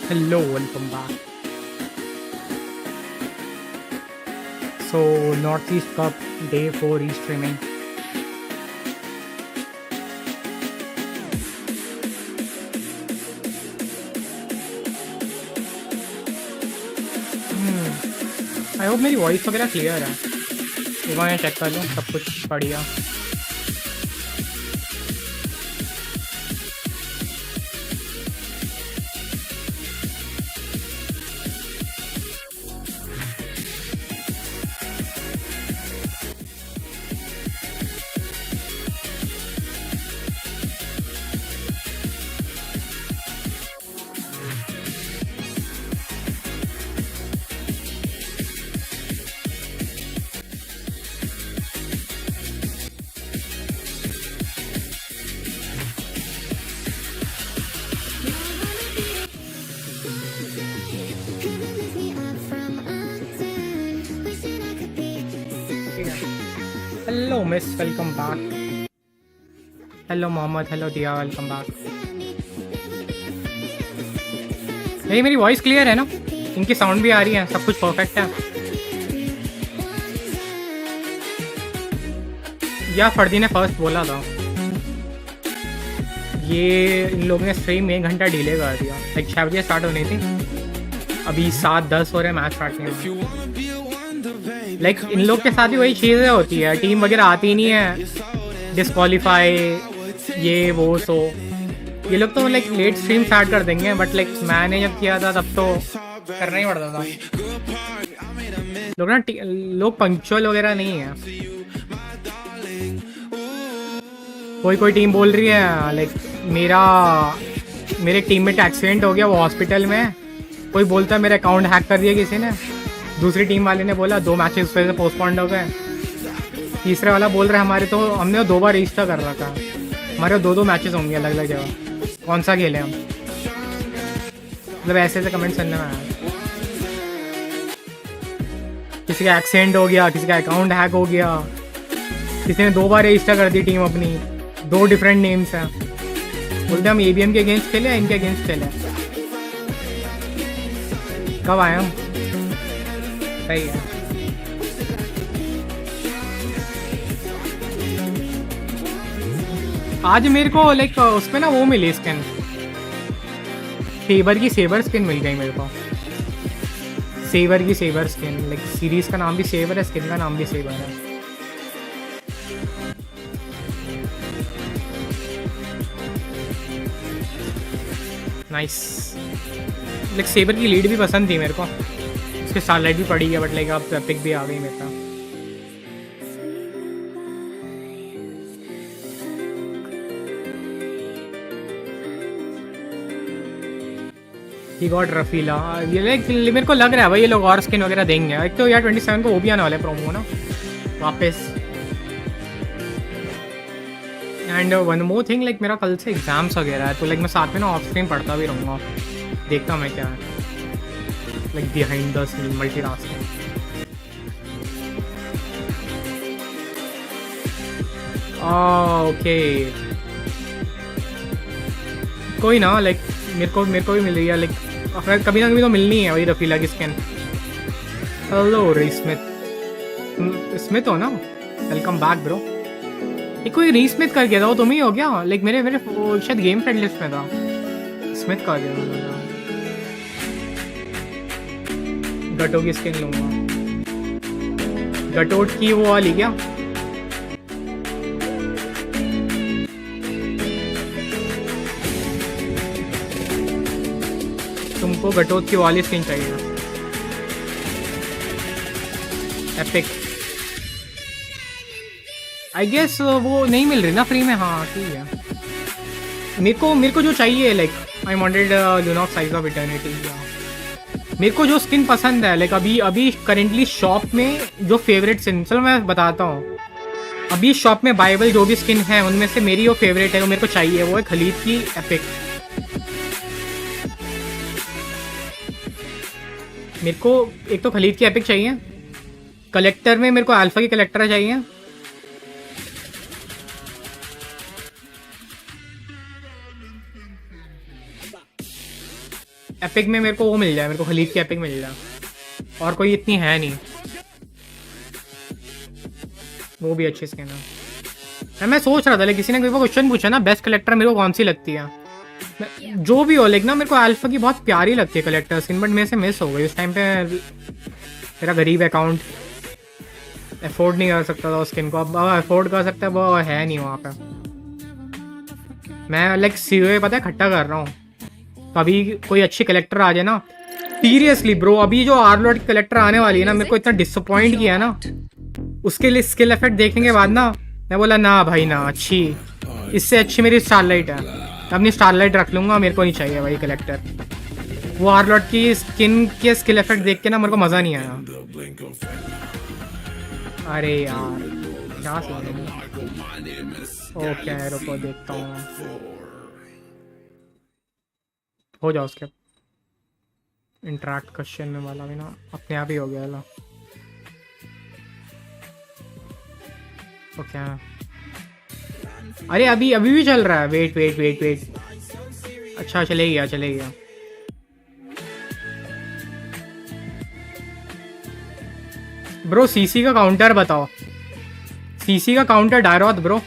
Hello, welcome back. So, Northeast Cup Day 4 restreaming. I hope मेरी voice वगैरह clear है। एक बार मैं चेक कर लूँ, सब कुछ बढ़िया। Hello Miss, welcome back. Hello Mohammad, hello दिया, welcome back. नहीं, मेरी वॉइस क्लियर है ना? इनकी साउंड भी आ रही है, सब कुछ परफेक्ट है। या फर्दी ने फर्स्ट बोला था, ये इन लोगों ने स्ट्रीम 1 घंटा डिले कर दिया। लाइक 6 बजे स्टार्ट होनी थी, अभी 7:10 हो रहे मैच स्टार्ट नहीं हुआ। लाइक इन लोग के साथ भी वही चीज़ें होती है, टीम वगैरह आती नहीं है, डिस्क्वालीफाई ये वो। सो ये लोग तो लाइक लेट स्ट्रीम स्टार्ट कर देंगे, बट लाइक मैंने जब किया था तब तो करना ही पड़ता था। लोग ना लोग पंक्चुअल वगैरह नहीं है। कोई टीम बोल रही है लाइक मेरे टीममेट एक्सीडेंट हो गया, वो हॉस्पिटल में है। कोई बोलता है मेरा अकाउंट हैक कर दिया किसी ने। दूसरी टीम वाले ने बोला 2 मैचेस उस वजह से पोस्टपोन्ड हो गए। तीसरे वाला बोल रहा है हमने 2 बार रजिस्टर कर रखा है, हमारे 2 मैचेस होंगे अलग अलग जगह, कौन सा खेले हम। मतलब ऐसे कमेंट सुनने में आया। किसी का एक्सीडेंट हो गया, किसी का अकाउंट हैक हो गया, किसी ने 2 बार रजिस्टर कर दी टीम अपनी, 2 डिफरेंट नेम्स हैं। बोलते हम ABM के अगेंस्ट खेले या इनके अगेंस्ट खेले। कब आए हम? सही है। आज मेरे को लाइक उसमें ना वो मिली स्किन, सेवर स्किन मिल गई मेरे को। सेवर स्किन, लाइक सीरीज का नाम भी सेवर है, स्किन का नाम भी सेवर है। नाइस। लाइक सेवर की लीड भी पसंद थी मेरे को, उसके स्टारलाइट भी पड़ी है, बट लाइक अब एपिक भी आ गई मेरे पास। He got रफीला। ये लाइक मेरे को लग रहा है भाई ये लोग और स्किन वगैरह देंगे। एक तो यार 27 को वो भी आने वाला है प्रोमो ना वापस। And one more thing, like मेरा कल से एग्जाम्स वगैरह है, तो लाइक मैं साथ में ना ऑफ स्क्रीन पढ़ता भी रहूँगा, देखता मैं क्या है like behind the scene multitasking. Okay कोई ना, लाइक मेरे को भी मिल रही है, लाइक कभी ना कभी तो मिलनी है वही रफीला की स्किन। हेलो स्मिथ हो ना, वेलकम बैक ब्रो। एक कोई रीस्मिथ कर गया था, वो तुम ही हो क्या? लाइक मेरे शायद गेम फ्रेंड लिस्ट में था, स्मिथ कर गया। गटो की स्किन लूंगा, गटोट की वो वाली क्या? तुमको गटोट की वाली स्किन चाहिए? एपिक आई गेस वो नहीं मिल रही ना फ्री में। हाँ ठीक है। मेरे को जो चाहिए, like I wanted Lunox size of eternity. मेरे को जो स्किन पसंद है, लाइक अभी करेंटली शॉप में जो फेवरेट स्किन, चलो मैं बताता हूँ। अभी शॉप में बाइबल जो भी स्किन है उनमें से मेरी जो फेवरेट है, वो मेरे को चाहिए, वो है खलीद की एपिक। मेरे को एक तो खलीद की एपिक चाहिए, कलेक्टर में मेरे को अल्फा की कलेक्टर चाहिए, एपिक में मेरे को वो मिल जाए, मेरे को खलीद की एपिक मिल जाए, और कोई इतनी है नहीं। वो भी अच्छी स्किन है। मैं सोच रहा था लेकिन किसी ने कोई क्वेश्चन पूछा ना बेस्ट कलेक्टर मेरे को कौन सी लगती है, जो भी हो, लेकिन ना मेरे को अल्फा की बहुत प्यारी लगती है कलेक्टर स्किन, बट मेरे से मिस हो गई उस टाइम पे। मेरा गरीब अकाउंट अफोर्ड नहीं कर सकता था उस स्किन को, अब अफोर्ड कर सकता है वो है नहीं वहाँ पे। मैं लाइक सीवे पता है खट्टा कर रहा हूँ, तो अभी कोई अच्छी कलेक्टर आ जाए ना, सीरियसली ब्रो, अभी जो आरलॉर्ड की कलेक्टर आने वाली है ना, मेरे को इतना डिसअपॉइंट किया ना, उसके लिए स्किल इफेक्ट देखने के बाद ना मैं बोला ना भाई ना, अच्छी इससे अच्छी मेरी स्टारलाइट है, अपनी स्टारलाइट रख लूँगा, मेरे को नहीं चाहिए भाई कलेक्टर। वो आरलॉर्ड की स्किन के स्किल इफेक्ट देख के ना मेरे को मज़ा नहीं आया। अरे यार क्या सीन है। ओके रुको देखता हूँ, हो जाओ उसके इंटरेक्ट क्वेश्चन में वाला भी ना अपने आप ही हो गया। ओके अरे अभी अभी भी चल रहा है, वेट वेट वेट वेट, अच्छा चले गया चले गया। ब्रो सीसी का काउंटर बताओ, सीसी का काउंटर डायरॉथ ब्रो,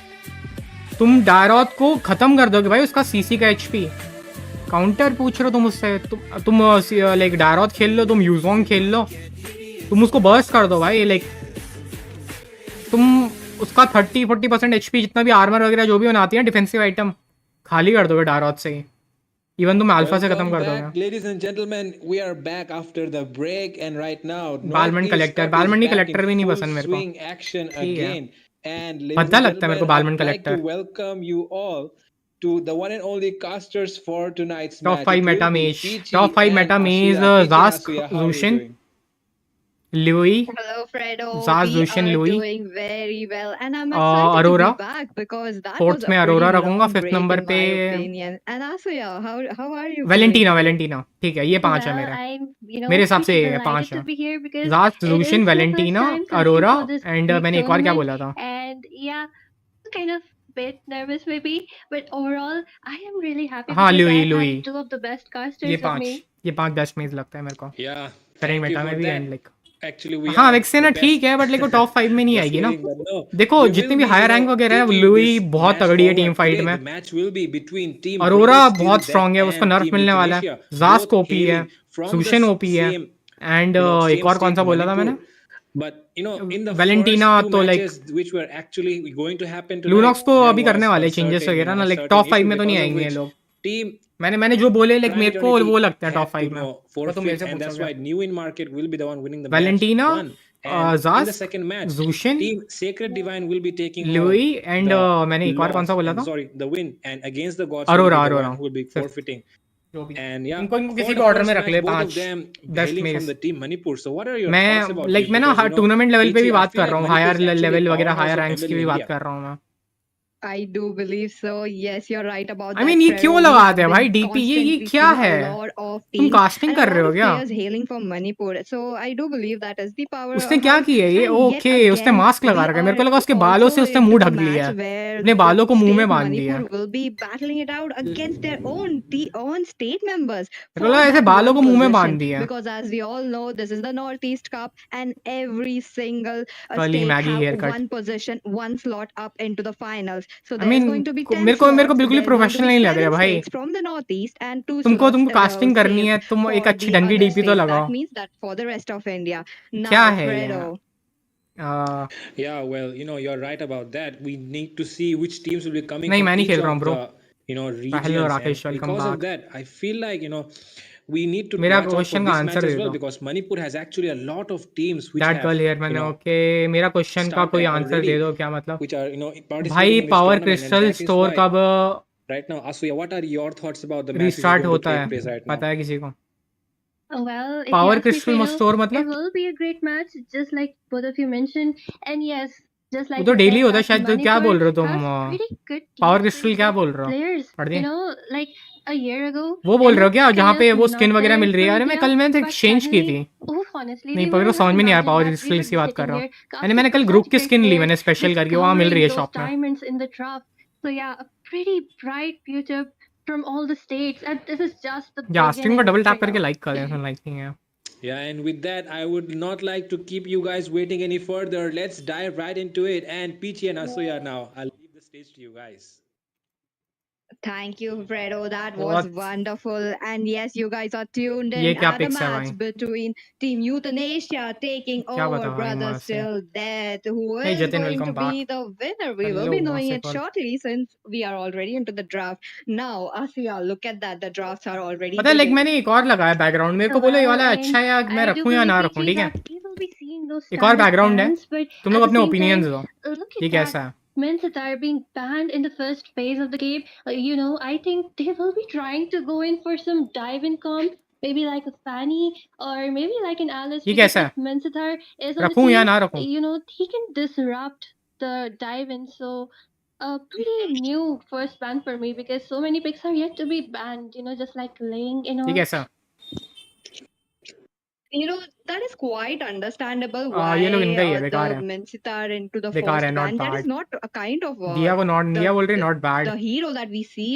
तुम डायरॉथ को खत्म कर दोगे भाई, उसका सीसी का एचपी काउंटर पूछ रहे हो तुम उससे, तुम लाइक डायरॉथ खेल लो, तुम यूजोंग खेल लो, तुम उसको बर्स्ट कर दो भाई, लाइक तुम उसका 30-40% एचपी जितना भी आर्मर वगैरह जो भी बनाती है डिफेंसिव आइटम खाली कर दोगे डायरॉथ से ही, इवन तुम अल्फा से खत्म कर दोगे। Ladies and gentlemen, we are back after the break and right now बालमंड कलेक्टर, बालमंडी कलेक्टर भी नहीं पसंद मेरे को, action ठीक है again. And ladies भद्दा and लगता है मेरे को gentlemen, बालमंड I'd like to collector. welcome you all to the one and only casters for tonight's top match. 5 It will Meta be मेज, Peachy टॉप 5 and मेटा मेज Asuya. Peachy, jacks Asuya, how are you Lucian doing? Louis, Hello, Fredo. Zaz, We Lucian, are Louis, doing very well, and I'm excited to Arora, be back because that fourth was a में pretty Arora रखूंगा, long fifth break number in पे my opinion. And Asuya, how are you Valentina, feeling? Valentina ठीक है, ये 5 है Well, मेरे I'm, मेरे हिसाब से pretty ये 5 delighted है। to be here because जास, it Lucian, is my first Valentina, time casting Arora for this and big मैंने एक और क्या tournament, बोला था, and yeah, kind of bit nervous maybe, but overall, I am really happy हाँ because Louis I Louis, have two of the best ये casters with 5 me. ये 5 best मेज लगता है मेरे को Yeah, current thank you Meta for में भी, and that. Like Actually, we हाँ are वैक्सीन the है ठीक है, बट best. लेकिन टॉप 5 में नहीं Just आएगी ना। kidding, but no. देखो We जितनी will भी be, हायर रैंक वगैरह है taking लुई this बहुत match तगड़ी है forward टीम फाइट today. में, The match will be between Team Arora British Steel बहुत Death स्ट्रांग है, उसको and नर्फ Team मिलने वाला है, Indonesia. जास्क Both ओपी है, hailing from Sushan the OP है, same, एंड एक same और कौन state, सा बोला था मैंने, Manipur. But in the Valentina first two तो like matches which were actually going to happen tonight, लूनॉक्स को there अभी करने was वाले a चेंजेस certain, वगैरह ना, a like certain top 5 issue में तो नहीं because of आएंगे ये which लोग, Team मैंने जो बोले लाइक मेरे को Eternity वो लगता है टॉप had to 5 में, वो तुम मेरे forfeit, से and that's पूछोगे। why New in Market will be the one winning the match. Valentina, One, and in the jacks, second match, जूशिन, Team Sacred Divine will be taking home Louis and the मैंने एक और कौन सा loss बोला and था, sorry the win, and against the gods will Arora, be the Arora one who will be सिर्फ forfeiting. जो भी, And yeah, इनको किसी for भी the ऑर्डर में first रख match, ले, both 5 of them best hailing मेज। from the Team Manipur. So what are your मैं thoughts about लाइक this? मैं ना Because टूर्नामेंट लेवल पे भी Peachy, I बात feel कर रहा like हूँ, Manipur higher is actually a level वगैरह powerhouse हायर of रैंक्स की ML भी in बात India. कर रहा हूँ मैं। I do believe so. Yes, you're right about I mean that, ये Fredo. क्यों We लगाते have हैं been भाई डीपी, ये constantly क्या seeing है, a lot of तुम teams कास्टिंग and a कर रहे lot हो of क्या, players hailing from Manipur. So I do believe that is the उसने क्या powerhouse. किया है ये, And yet ओके उसने again, मास्क लगा we रखा है, मेरे को are लगा उसके बालों से also उसने मुंह into a ढक लिया match है, where अपने the बालों को मुंह में state बांध दिया Manipur will be battling it out against their own state members मेरे को for लगा ऐसे that बालों one को मुंह में बांध position. दिया। Because as we all know, this is the Northeast Cup, and every single कली state Maggi have hair cut, one position, one slot up into the finals. So I there's mean going to be 10 मेरे को slots. बिल्कुल ही There's going to professional be नहीं लग रहा 7 भाई, states from the Northeast and 2 तुमको slots casting करनी है, saved तुम एक for अच्छी the ढंगी other डीपी तो states. लगाओ, That means that for the rest of India. क्या Now, है Fredo. ये, Yeah, well, you're right about that. We need to see which teams will be coming नहीं from मैं नहीं each खेल रहा of हूँ bro, regions, and Rakesh welcome because of back, that, I feel like we need to मेरा watch out for question का this match answer as they well दो, because Manipur has actually a lot of teams which that have girl hair मैंने, okay मेरा question का कोई started answer दे already, दो क्या मतलब, which are participating भाई in this power tournament, and crystal that is store why कब right now, Asuya, what are your thoughts about the match which is restart going to होता take है, place right now? पता है किसी को, Well, if you power ask me, crystal Fredo, store it मतलब will be a great match, just like both of you mentioned. And yes, just वो like तो you daily said, होता है that शायद, तो क्या Manipur बोल रहे हो तुम, has pretty good power teams crystal and क्या good बोल रहे हो, players. पढ़ दिए Like a year ago, वो बोल रहे हो ML क्या was जहाँ kind पे of वो स्किन not वगैरह there मिल रही है, for अरे मैं India, कल मैंने but एक्सचेंज की suddenly, थी, honestly, नहीं we पर would तो have समझ not में नहीं आ रहा, imagined power that we crystal would की be बात कर sitting रहा हूँ, here मैंने मैंने casting कल for ग्रुप such की big स्किन ली players, मैंने स्पेशल करके, वहाँ मिल discovering रही है those शॉप में, diamonds in the draft. So yeah, a pretty bright future from all the states, and this is just the या स्ट्रीम को beginning. डबल टैप you करके know. Like कर दें, लाइक नहीं है. Yeah, and with that, I would not like to keep you guys waiting any further. Let's dive right into it. And Peachy and Asuya now, I'll leave the stage to you guys. Thank you, Fredo. That was What? wonderful. And yes, you guys are tuned ये in क्या at a pics है match भाई? between Team Euthanasia taking क्या over बता भाई Brothers वहाँ से? Till Death. Who Hey is Jatin, going to welcome be back. the winner? We will Hello, be knowing what's it it called? shortly since we are already into the draft. Now, Asiya, look at that. The drafts are already पता है like beginning. मैंने एक और लगाया background, मेरे को बोलो ये Well, वाला and अच्छा है या मैं I do रखूं या believe, ना रखूं, PG, ठीक है? that we will be seeing those एक और standard बैकग्राउंड है, bans, but तुम at लोग the अपने same ओपिनियंस time, दो look ये at कैसा that. है. Men that are being banned in the first phase of the game, I think they will be trying to go in for some dive-in comp, maybe like a Fanny or maybe like an Alice, ये because कैसा है? if Mensatar is on the रखूं या team, ना रखूं? he can disrupt the dive-in. So, a pretty new first ban for me because so many picks are yet to be banned, just like Ling, ये कैसा? That is quite understandable ये लोग why इनका ही है, बेकार the है, Mensitar into the बेकार है, first not ban. That is bad. not a kind of दिया को नॉट, दिया बोल रही not bad. the hero that we see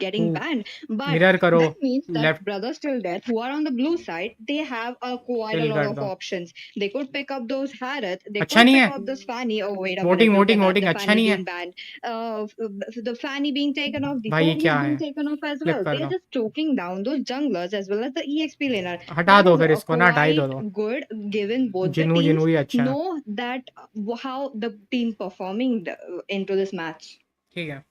getting banned. But mirror करो, that means that left Brothers Till Death, who are on the blue side, they have quite a kill lot कर of दो. options. They could pick up those Harith. They अच्छा could नहीं pick है, up this Fanny. Oh, wait a voting minute. Look voting at that. Voting The अच्छा Fanny नहीं है being banned. The Fanny being taken off. The भाई. ये Kobe क्या is being है? taken off as flip well. कर They're दो, just choking down those junglers as well as the EXP laner. हटा That दो is फिर इसको ना, हटा ही quite दो. good given both the Jinu teams Jinu ही अच्छा है, know that how the team performing into this match. ठीक है.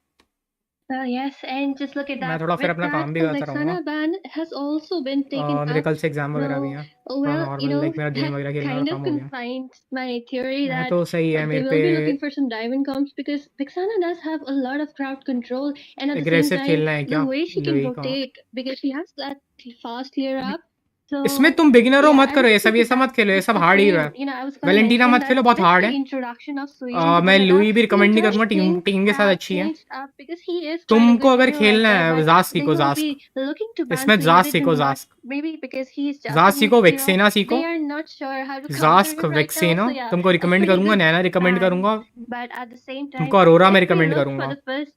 Well, yes, and just look at मैं that. थोड़ा फिर With अपना that, काम भी करता रहूँगा. Vexana ban has also been taken मेरे up. कल से एग्जाम वगैरह भी Now, हैं, थोड़ा well, नॉर्मल लाइक मेरा गेम that वगैरह खेलना kind कम of हो गया. confines my theory मैं that तो सही है they मेरे will पे, be looking for some diving comps because Vexana does have a lot of crowd control, and at the same aggressive time, खेलना है the क्या way she can लुई का. rotate because she has that fast clear up. इसमें So, तुम beginner हो yeah, मत and करो, ये just सब look ये at सब that. मत खेलो, ये With सब the हार्ड ही है. same, I was gonna Valentina mention मत खेलो, that बहुत with हार्ड the है. introduction of Suizen to मैं the meta, लुई भी the रिकमेंड नहीं entire करूंगा, टीम thing टीम के साथ has अच्छी है. changed up because he is quite a तुमको good अगर hero like खेलना that, है but जास they सीखो, will jacks be looking to ban इसमें जास Suizen सीखो, not jacks maybe because he is just जास a सीखो, new hero. वेक्सेना सीखो, They are not sure how to counter jacks him right now. वेक्सेना So yeah, तुमको a recommend pretty करूंगा, good नैना recommend ban. करूंगा, But at the same time, तुमको अरोरा में if we recommend look करूंगा. for the first,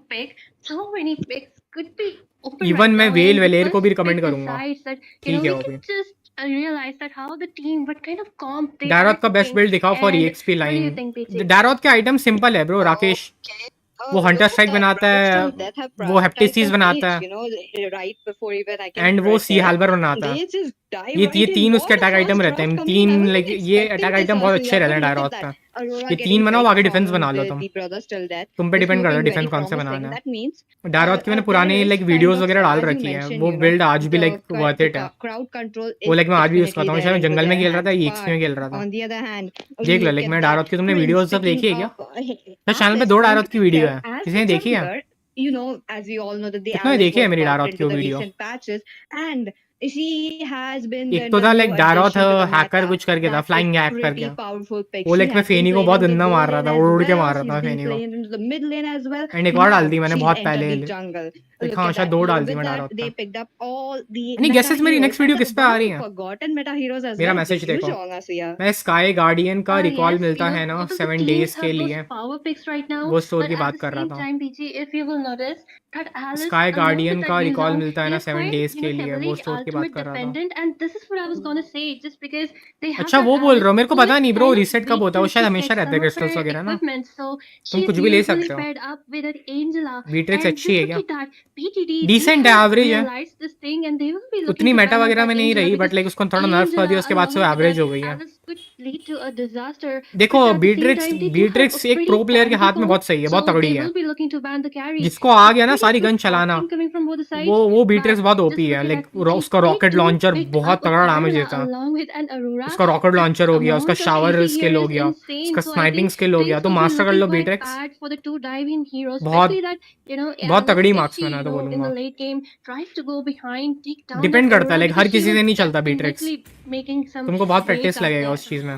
pick, so many picks could be open even right मैं now, well and the वेलेर को भी first recommend pick करूंगा, decides that ठीक है we वो can भी. just realize that how the team, what kind of comp they are डैरोथ का best cooking. Build दिखाओ for And EXP what do you line. think, PG? डैरोथ के item simple है bro, Rakesh. वो Hunter Look strike at that. बनाता Brothers है, Till Death have वो हेप्टिसीज prioritized the बनाता Mage, है, right before even I can and वो press सी it. हाल्बर बनाता है. They just dive ये right in. तीन उसके What a attack item first रहते draft हैं, coming in. I तीन wasn't लाइक ये expecting अटैक this, आइटम बहुत अच्छे Asuya, रहते हैं but look डैरोथ at का. that. Aurora ये getting तीन बनाओ, very बाकी डिफेंस common बना लो with तुम. the Brothers Till Death. तुम पे It's डिपेंड करता है looking डिफेंस very कौन से promising. बनाना है. That means डैरोथ की मैंने there पुरानी is like kind videos of, वगैरह डाल as you रखी है, mentioned, वो बिल्ड आज भी लाइक वर्थ the इट है. crowd control वो is लाइक मैं आज भी यूज करता definitely हूँ, there शायद into जंगल में their खेल रहा था, hands. EXP में खेल रहा था. On the other hand, देख लो look लाइक at मैं that. डैरोथ की, तुमने Prince वीडियोस सब picking देखी है क्या? up तो चैनल पे assets 2 onto डैरोथ की वीडियो Twitter है, as किसी the ने देखी है? jungler. As we all know that the कितने Alice देखी है was मेरी buffed डैरोथ की into वो the video? recent patches, and she has been एक the तो था new like Dyrroth addition to the hacker meta. कुछ करके था, That is फ्लाइंग हैक करके. pretty powerful pick. वो She लाइक मैं has been फेनी को played बहुत in the गंदा gold मार रहा lane था, as उड़ उड़ के well. मार रहा She's था been फेनी को. played into the mid lane as well. And एक और Now डाल दी मैंने, she's बहुत entered पहले. the jungle. एक Look हाँ at शायद that. 2 डाल दी With मैं that, डैरोथ they पे. picked up all the नहीं meta गेसेस मेरी heroes नेक्स्ट वीडियो and किस पे one आ of रही the है? forgotten meta heroes as मेरा well. मैसेज देखो. Zhong, Asiya. मैं स्काई गार्डियन का रिकॉल Yes, मिलता है ना both of the 7 teams days के have those लिए, power picks right now, वो स्टोर but की at बात the कर रहा same था. time, PG, if you will notice that Alice, sky along with guardian that का Yu रिकॉल Zhong, मिलता है they ना are 7 quite, डेज के लिए, वो heavily स्टोर की बात ultimate कर रहा था. dependent, and this is what I was gonna say, just because they have अच्छा that वो बोल Alice रहे हो, मेरे को who पता is नहीं ब्रो, kind of रीसेट कब होता है? वो waiting शायद to हमेशा get रहता some है of क्रिस्टल्स her वगैरह ना. equipment, so तुम she कुछ is भी ले usually सकते हो. paired up with an Angela. Beatrix And अच्छी just है look क्या? at that, PTD, they decent है, have एवरेज है. realized this thing, and they will be looking उतनी to मेटा ban out वगैरह में that नहीं Angela रही, बट because लाइक उसको थोड़ा नर्फ कर दिया, Angela, उसके बाद से वो along with एवरेज that हो गई है. Alice could lead to a disaster. देखो But at the same Beatrix time, they do have a Beatrix एक pretty प्रो प्लेयर के tanky हाथ में comp, बहुत सही है, बहुत so तगड़ी they है. will be looking to ban the carry. जिसको आ A गया ना pretty सारी good गन top चलाना, team coming from both the sides, वो but बीट्रिक्स बहुत just ओपी है. look at like that PG. उसका They rocket too launcher picked बहुत up a तगड़ा डैमेज Karna देता है. along with an Aurora. उसका रॉकेट The लॉन्चर हो गया, उसका amount of shower AP skill here हो is गया, insane. उसका So I sniping think skill हो गया. things तो will be मास्टर कर looking low quite Beatrix. bad for the two diving heroes, बहुत especially that बहुत Alice, तगड़ी if मार्क्स she मैं तो in बोलूंगा. the late game tries to go behind, take down that depend करता है, Aurora like her because she किसी was से नहीं चलता बीट्रिक्स. definitely making some तुमको बहुत great प्रैक्टिस up लगेगा there. उस चीज में.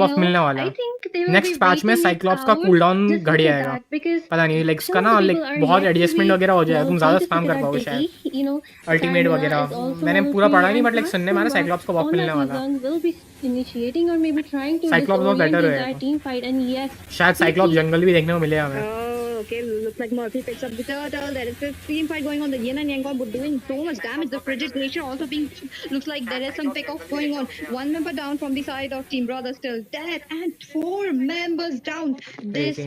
बफ मिलने वाला है। नेक्स्ट पैच में साइक्लॉप्स का कूलडाउन घट जाएगा, पता नहीं लाइक उसका ना लाइक बहुत एडजस्टमेंट वगैरह हो जाएगा, तुम ज़्यादा स्पैम कर पाओगे शायद अल्टीमेट वगैरह। मैंने पूरा पढ़ा नहीं बट लाइक सुनने में साइक्लॉप्स को बफ मिलने वाला। साइक्लॉप्स बहुत बेटर होएगा, शायद साइक्लॉप्स जंगल भी देखने को मिलेगा हमें। Okay, looks like Murphy picks up the turtle. There is this team fight going on. The Yin and Yang combo doing so much damage. The frigid glacier also being looks like there is some pick off going on. One member down from the side of Team Brother still dead, and 4 members down. This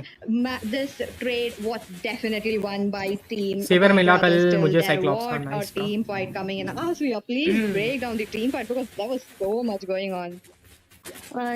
this trade was definitely won by Team Saver मिला Brother कल still मुझे there. Cyclops का What a nice था. team fight coming in. Asriya, please break down the team fight because there was so much going on.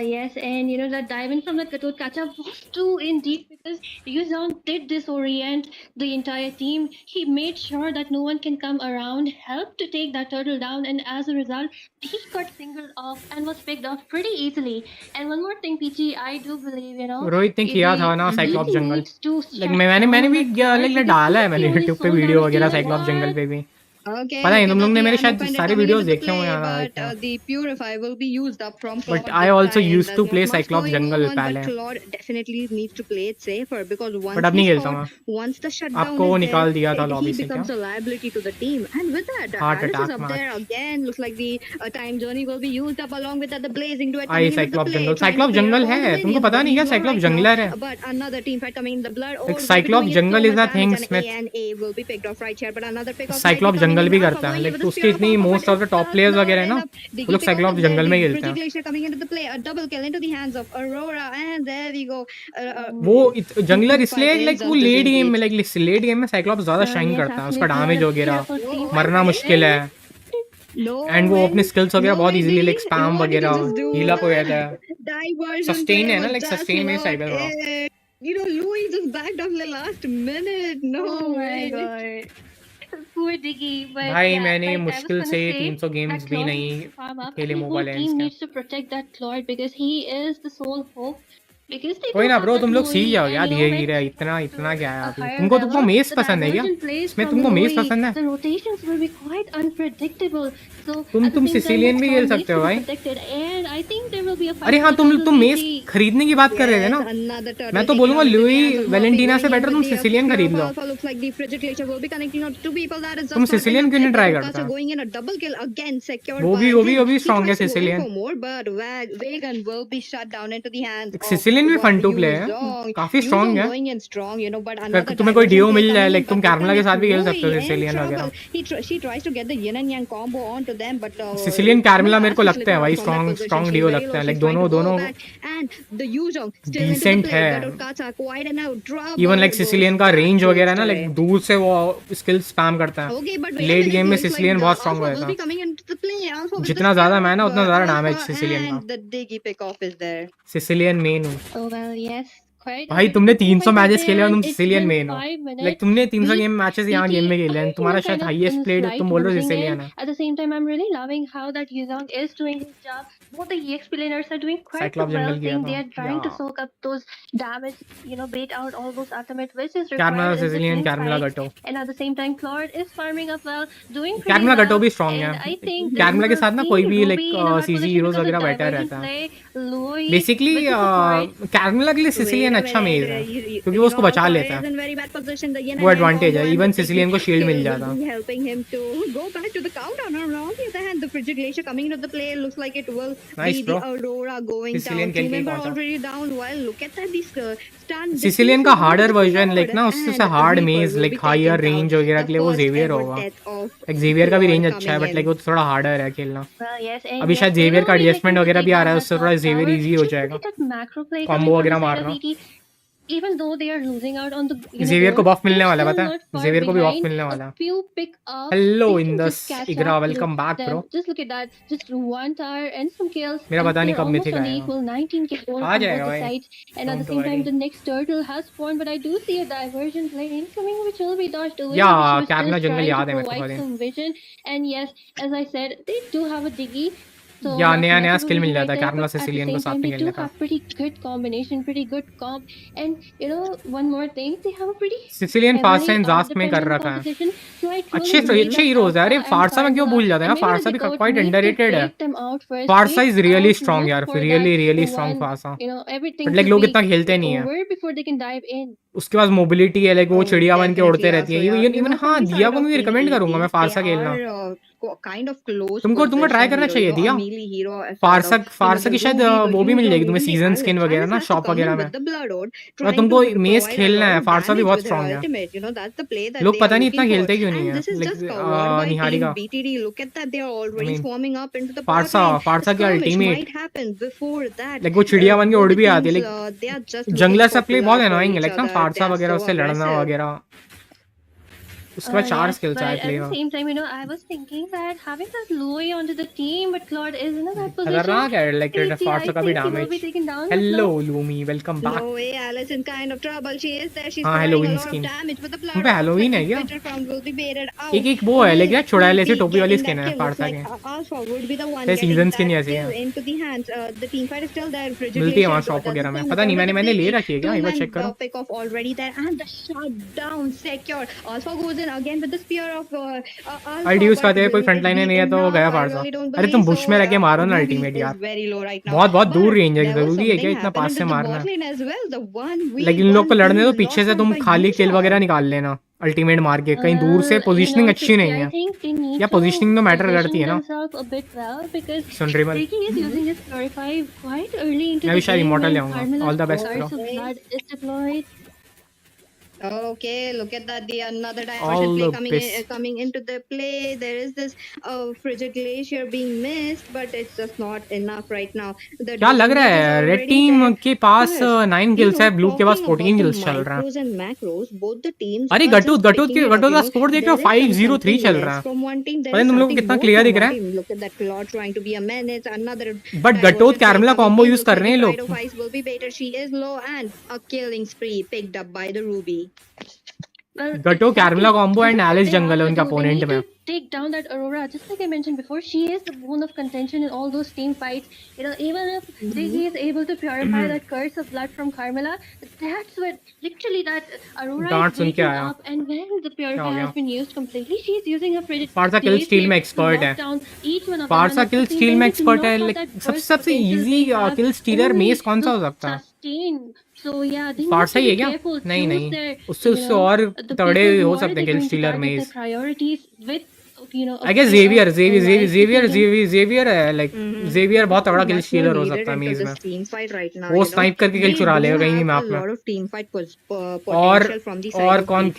Yes, and you know that diving from that Katot catch-up was too indeed because Yuzong did disorient the entire team. He made sure that no one can come around, helped to take that turtle down, and as a result, he got singled off and was picked off pretty easily. And one more thing, PG, I do believe, you know, Rohit ने किया था ना the Cyclops team jungle. needs to like shut मैंने down भी that card like because डाला है he मैंने only YouTube पे sold वीडियो out वगैरह to साइक्लॉप्स जंगल what? पे भी. Okay, पता है look तुम at लोग ने the मेरे ammo शायद kind of सारे coming वीडियोस into the देखे होंगे play, यार. but the Purify will be used up from Claude But I this also time. used to There's play not much Cyclops going Jungle on, पहले. but Claude definitely needs to play it safer because once But अब नहीं he's खेलता caught, मैं. once the shutdown आपको is वो there, निकाल दिया था लॉबी he से क्या? becomes a liability to the team. And with that, Heart Alice is attack up match. there again. Looks like the time journey will be used up along with that the blazing duet I coming into the Cyclops play. Jungle. Trying to Cyclops clear jungle up all the है तुमको minions, पता but नहीं क्या he's all Cyclops right now. Jungler है. But another team fight coming in the blood. Like Oh, Cyclops doing jungle so is a much thing, damage, and Smith. A and A will be picked off right here. But another pick off Cyclops jungle भी करता है. Like तो उसके इतनी most of the top players वगैरह है ना वो लोग साइक्लॉप्स जंगल में खेलते हैं. coming into the play, a double kill into the hands of Aurora, and there we go. वो जंगलर इसलिए Fight लाइक ends वो up लेट this गेम में engage. लाइक लेट गेम में साइक्लॉप्स ज्यादा शाइन Yes, करता है. उसका absolutely. Damage What a वगैरह cheerful team मरना fight. मुश्किल है. No एंड वो अपने स्किल्स वगैरह बहुत no easily way, like spam what did you वगैरह just do? हील अप हो जाता है. Diversion सस्टेन play है ना was लाइक just सस्टेन में not साइबर थोड़ा. it. You know, Louis just backed off the last minute. No Oh my way. god. Poor Diggy, but भाई yeah, मैंने like I was मुश्किल gonna से say 300 games that भी Claude नहीं needs to farm up. खेले The मोबा whole legends team के. needs to protect that Claude because he is the sole hope. Because they कोई do ना have bro that तुम लोग सीख Louis, जाओगे and यार you know धीरे when धीरे. it इतना comes इतना to क्या है a अभी. higher तुमको level, मेस the पसंद है क्या? diversion plays इसमें from तुमको मेस Louis, पसंद है? the rotations will be quite unpredictable. So तुम at the same time, Sicilian that भी Claude खेल needs सकते to हो be भाई. protected, and I think there will be a fight अरे हाँ for the turtle तुम मेस PG. खरीदने की बात कर रहे थे ना. Another turtle मैं तो taken बोलूंगा out into the Louis hands of Murphy, Valentina से going in बेटर with तुम the सिसिलियन खरीद लो. Alpha. Looks like the frigid glacier will be connecting out two people. That is तुम just not Sicilian enough. क्यों नहीं try Kato करता? going in a double kill again, secured वो by भी him. He strong है tries to go in Sicilian. for more, but Vagan will be shut down into the hands of Sicilian भी fun to play है. Yuzong. काफी strong Yuzong है. going in strong, you know, but अगर another तुम्हें कोई diversion डिओ play मिल जाए coming in, like तुम but कैरमला के with साथ भी खेल सकते हो Louis in सिसिलियन trouble. वगैरह. She tries to get the yin and yang combo onto them, but Cecilion Carmilla मेरे को Moba लगता है भाई slipping from that strong position. डिओ She's very लगता low. है. She's लाइक trying to दोनों go back, and the Yuzong still into the Decent play. है. Gatot Kacha quite an out drop. Even like Sicilian का range वगैरह ना like दूर से वो स्किल स्पैम करता है. Okay, but wait a late minute, game में looks like सिसिलियन the बहुत स्ट्रांग Alpha रहता will be है. coming into the play. Alpha with जितना the ज्यादा spear मैं ना of, उतना ज्यादा Alpha, डैमेज सिसिलियन and का. the Diggy pick off is there. Sicilian main हूँ Oh well, yes. Quite भाई. a तुमने bit of 300 fight मैचेस खेले और तुम and it's Sicilian been main हो. 5 लाइक minutes. तुमने 300 Well, गेम मैचेस यहाँ गेम में खेले हैं. तुम्हारा शायद kind of highest in played slight तुम बोल रहे हो losing सिसिलियन it. है. At the same time, I'm really loving how that Yuzong is doing his job. Both the EXP laners are doing quite Cyclops well jungle किया thing. था. They are trying to Yeah. soak up those damage, you know, bait out all those ultimate which is कैरमला required in the Sicilian team कैरमला fight. गटो. And at the same time, Claude is farming up well, doing pretty कैरमला गटो well. भी strong And I है. think कैरमला के we'll साथ ना see कोई भी Ruby like in a hard CG position heroes because वगैरह of better diversion रहता है. play. Louis basically with the support. कैरमला के लिए सिसिलियन अच्छा मेज है क्योंकि वो उसको बचा लेता है. वो एडवांटेज है. इवन सिसिलियन को शील्ड मिल जाता. Helping him to go back to the countdown. On the other hand, the frigid glacier coming into the play looks like it will Nice, be bro. the Aurora going Sicilian down. खेल Two के ही member पहुंचा. already down. While look at that, this stand. Sicilian का harder version like ना उससे hard मेज like higher range वगैरह के लिए वो जेवियर होगा. लाइक जेवियर का भी रेंज अच्छा है बट लाइक वो थोड़ा हार्डर है खेलना. Well, yes, and अभी yes, शायद they जेवियर will का be एडजस्टमेंट looking to वगैरह take भी आ down रहा है. that उससे top थोड़ा जेवियर tower. इजी हो Just जाएगा. look at that macro play Combo coming from वगैरह the side मारना. of ET. Even though they are losing out on the Xavier को goal, बफ मिलने they're वाला है still पता not है. far जेवियर को भी बफ behind. मिलने A वाला है. few pick up. Hello They can Indus just catch इग्रा up to welcome back them. Bro. Just look at that. Just one tower and some kills. मेरा And पता नहीं they're कब almost mythic on the आएगा. equal 19 kills आ from both जाएगा the भाई. sides. And at the Don't same time, worry. the next turtle has spawned, but I do see a diversion play incoming, which will be dodged away. Yeah, Which was कैरमला just jungle trying याद to है मेरे को provide भाई. some vision. And yes, as I said, they do have a diggy. So या that नया matchup skill will mill be जाता है right there, कैरमला but at the Sicilian को same साथ time, में they do खेलने का. have pretty good combination, pretty good comp, and you know, one more thing, they have a pretty Sicilian fast heavily sign जास्ट में कर dependent रखा है. composition. So I truly अच्छे believe अच्छे that हीरोज है. अरे Alpha and फारसा में क्यों Farmula, भूल जाते हैं. and maybe फारसा the भी GOAT quite need to underrated है. take them out first, फारसा break is really out, strong look यार. for really that really strong one, फारसा. you know, everything but like to लोग be इतना खेलते नहीं है. over before they can dive in. उसके पास मोबिलिटी है लाइक वो Oh, चिड़िया बन के definitely, उड़ते रहती है. Asriya. Even You even know, from हाँ the दिया side को of भी Team रिकमेंड ET, करूंगा मैं फारसा they खेलना. are kind of close. तुमको ट्राई करना चाहिए दिया। फारसा की शायद वो भी मिल जाएगी तुम्हें सीजन स्किन वगैरह ना शॉप वगैरह में। और तुमको मेस खेलना है, फारसा भी बहुत स्ट्रांग है। लोग पता नहीं इतना खेलते क्यों नहीं है निहारिका। फारसा की अल्टीमेट लाइक वो चिड़िया बन के उड़ भी आती है। लाइक जंगलर सब प्ले बहुत एनोइंग है, लाइक ना फारसा वगैरह उससे लड़ना वगैरह। उसके बाद 4 स्किल्स आए play At the same time, I was thinking that having that Louis onto the team, but Claude is in a bad position. खतरनाक है लाइक फारसा का भी damage. Hello Lumi, welcome back. Chloe, Alice in kind of trouble. She is there. She's हाँ, throwing Halloween a lot skin। of damage with the blood. उन पे Halloween है क्या? Better round will be baited out. एक वो है लेकिन छोड़ा है, ऐसे टोपी वाली स्किन है Getting that फारसा kill. के। Looks like Alpha would be the one ये getting season that skin ही ऐसी है। kill into the hands. The team fight is still there. मिलती है वहाँ शॉप वगैरह में, पता नहीं मैंने ले रखी है क्या, एक बार चेक करो। Pick off already there and the shutdown secured. Alpha goes in again with the spear of alt use करते हैं, कोई फ्रंट लाइन नहीं है तो गया फारसा। अरे तुम बुश में रह के मारो ना अल्टीमेट यार, बहुत दूर रेंज है, जरूरी है क्या इतना पास से मारना? लेकिन इन लोग को लड़ने दो, पीछे से तुम खाली किल वगैरह निकाल लेना अल्टीमेट मार के। कहीं दूर से पोजीशनिंग अच्छी नहीं है, या पोजीशनिंग तो मैटर करती है ना। सुन रही मैं भी शायद इमॉर्टल ले आऊंगा। All the best bro. Okay, look at that. The another All diversion play the coming into the play. There is this frigid glacier being missed, but it's just not enough right now. क्या लग रहा है red team के पास 9 kills है, blue के पास 14 kills चल रहा है। अरे गटूत का स्कोर देख रहे हो 5-0-3 चल रहा है। पता नहीं तुम लोग को कितना क्लियर दिख रहा है, बट गटूत कैरमला कॉम्बो यूज कर रहे हैं लोग। गटो कैरमला कॉम्बो एंड एलिस जंगल है उनका अपोनेंट में। Take down that Aurora, just like I mentioned before, she is the bone of contention in all those team fights. Even if Ziggy is able to purify that curse of blood from Carmela, that's what literally that Aurora is waking up, and when the purify has been used completely, she is using a frigid फारसा किल steel में expert है। फारसा किल steel में expert है। सबसे easy किल stealer mess कौन सा हो सकता है? फारसा ही है क्या? नहीं, उससे और तगड़े हो सकते हैं किल स्टीलर मेस। I guess Xavier है, लाइक Xavier बहुत तगड़ा किल स्टीलर हो सकता है मेज में। वो स्नाइप करके किल चुरा लेगा कहीं भी मैप में। और कौन?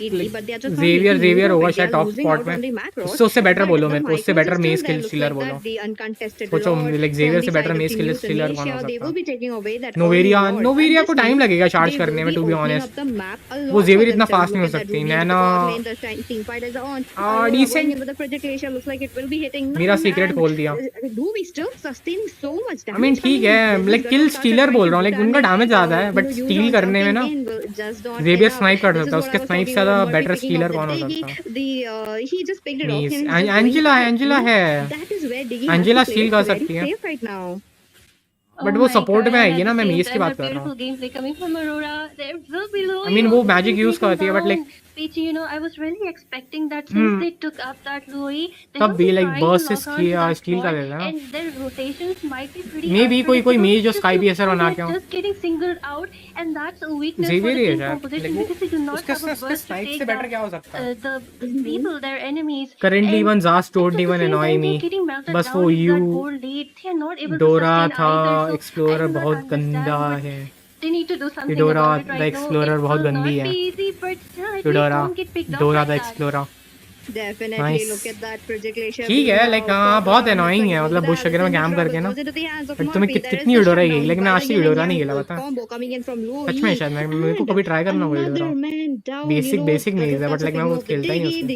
Xavier होगा शायद टॉप स्पॉट में। उससे बेटर बोलो मेरे को, उससे बेटर मेज किल स्टीलर बोलो। सोचो लाइक Xavier से बेटर मेज किल स्टीलर कौन हो सकता है? नोवेरिया को टाइम लगेगा चार्ज करने में, टू बी ऑनेस्ट। वो Xavier इतना फास्ट नहीं हो सकती। नैना मेरा सीक्रेट खोल दिया। I mean ठीक है, लाइक किल स्टीलर बोल रहा हूँ, लाइक उनका डैमेज ज्यादा है, बट स्टील करने में ना Xavier स्नाइप कर सकता है। उसके स्नाइप से ज्यादा बेटर स्टीलर कौन हो सकता है? एंजेला है, एंजेला स्टील कर सकती है, बट वो सपोर्ट में आएगी ना। मैं मेस की बात कर रहा हूँ। I mean वो मैजिक यूज करती है, but like I was really expecting that since they took up that Louis, तब भी लाइक बर्स्ट से स्टील का देता है, and their rotations might be pretty. मे भी कोई मेज जो स्काई पीएसआर बना के हो। Just getting singled out, and that's a weakness Xavier for the है team शायद, composition because they do not have a burst to snipe से take बेटर down क्या हो सकता है? the people, their enemies. Currently even Zast don't even annoy me, बस वो you डोरा था। एक्सप्लोरर बहुत गंदा है। They need to do something डोरा about it the right explorer now. बहुत It will गंदी not है। be easy, but still, at least डोरा don't get picked up by the that. Explorer Definitely Nice. look at that frigid glacier. ठीक है, like हाँ बहुत annoying है, मतलब बुश वगैरह में कैम्प करके ना। बट तुम्हें कितनी विडोरा गई, लेकिन मैं आज तक विडोरा नहीं खेला पता सच में। शायद मेरे को कभी ट्राई करना होगा विडोरा। बेसिक नहीं है, बट लाइक मैं वो खेलता ही नहीं उसको।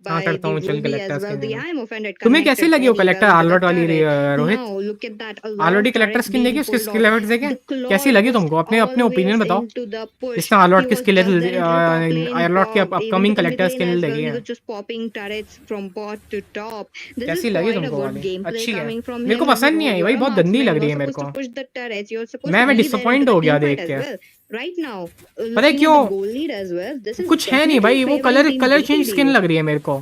हाँ करता हूँ, चल कलेक्टर्स के। तुम्हें कैसे लगी वो कलेक्टर आलवर्ट वाली रोहित? आलवर्ट की कलेक्टर स्किन देखी, उसके स्किल लेवल देखे, कैसी लगी तुमको? अपने ओपिनियन बताओ। इसने आलवर्ट की स्किल आयरलॉट के अपकमिंग कलेक्टर स्किल देखी है, कैसी लगी तुमको वाली? अच्छी है, मेरे को पसंद नहीं आई भाई, बहुत गंदी लग रही है मेरे को। मैं डिसअपॉइंट हो गया देख के। पता है क्यों? कुछ है नहीं भाई, वो कलर चेंज स्किन लग रही है मेरे को।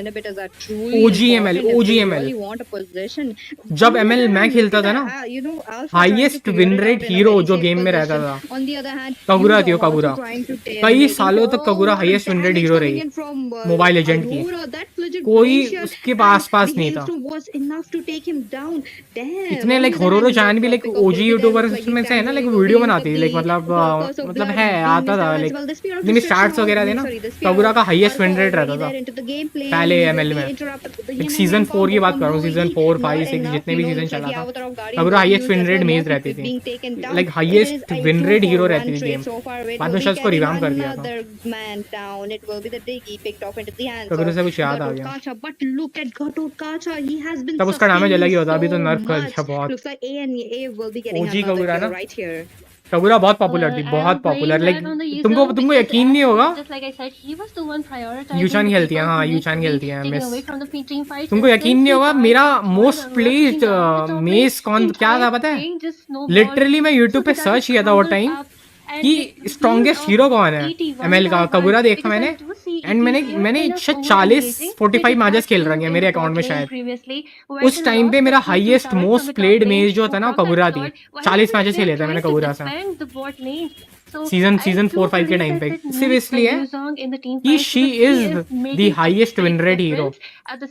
inhibitors are truly OGML, important if they OGML. really want a position. जब On the ML other मैं hand, खेलता look था at ना, the, you know, Alpha trying to highest figure win it rate out in a hero very जो safe game में रहता position. था On the other hand, कगुरा थी वो, Yuzong also कगुरा trying to tear कई making सालों तक oh, कगुरा what a highest win rate damage hero coming रही in from मोबाइल लेजेंड की। Aurora. That Fledged कोई Glacier उसके and पास the नहीं था। hailstorm was enough to take him down. Damn. इतने On like the other होरोरो hand, चायन भी the like pick of OG will be there. Looks YouTubers like he's में से है ना, like trying to video use बनाती up है like the curse of मतलब blood है being आता था missed out as like well. The spear of जितनी destruction स्टार्ट्स वगैरह थे ना, sorry, the spear कगुरा of का highest Alpha win rate already रहता था there into the gameplay. पहले He will एमएल be में। interrupted with the like yin and season yang 4 की combo बात from कर रहा हूँ, सीजन Luigi. 4 Not 5 6 enough, जितने you भी know, सीजन looks like चला the था, avatar of Guardian कगुरा will be highest used win as rate well. मेज Moba रहती थी, being taken down. Like It is highest a win 2 rate for hero 1 रहती थी trade game. so far. It बाद will में be शायद उसको carrying रिवाम कर दिया था। another man down. It will be the Diggy picked off into the hands कगुरा of से कुछ याद आ गया, Gatotkacha. But look at Gatotkacha. He has been तब उसका डैमेज sustaining अलग ही होता, so अभी तो नर्फ कर much. दिया बहुत। Looks like A and A will be getting OG another कगुरा kill ना, right here. कगुरा बहुत पॉपुलर थी, बहुत पॉपुलर। लाइक तुमको यकीन नहीं होगा, यूचान खेलती है, हाँ यूचान खेलती है मिस। तुमको यकीन नहीं होगा मेरा मोस्ट प्लेस्ड मेस कौन क्या था पता है? लिटरली मैं यूट्यूब पे सर्च किया था वो टाइम कि स्ट्रॉन्गेस्ट हीरो कौन है एमएल का। कगुरा देखा मैंने एंड मैंने शायद 40-45 मैचेस खेल रखे हैं मेरे अकाउंट में शायद। उस टाइम पे मेरा हाईएस्ट मोस्ट प्लेड मेज जो था ना कगुरा थी। 40 मैचेस खेले थे मैंने कगुरा से सीजन 4-5 के टाइम पे। सिर्फ इसलिए कि she is the highest win rate hero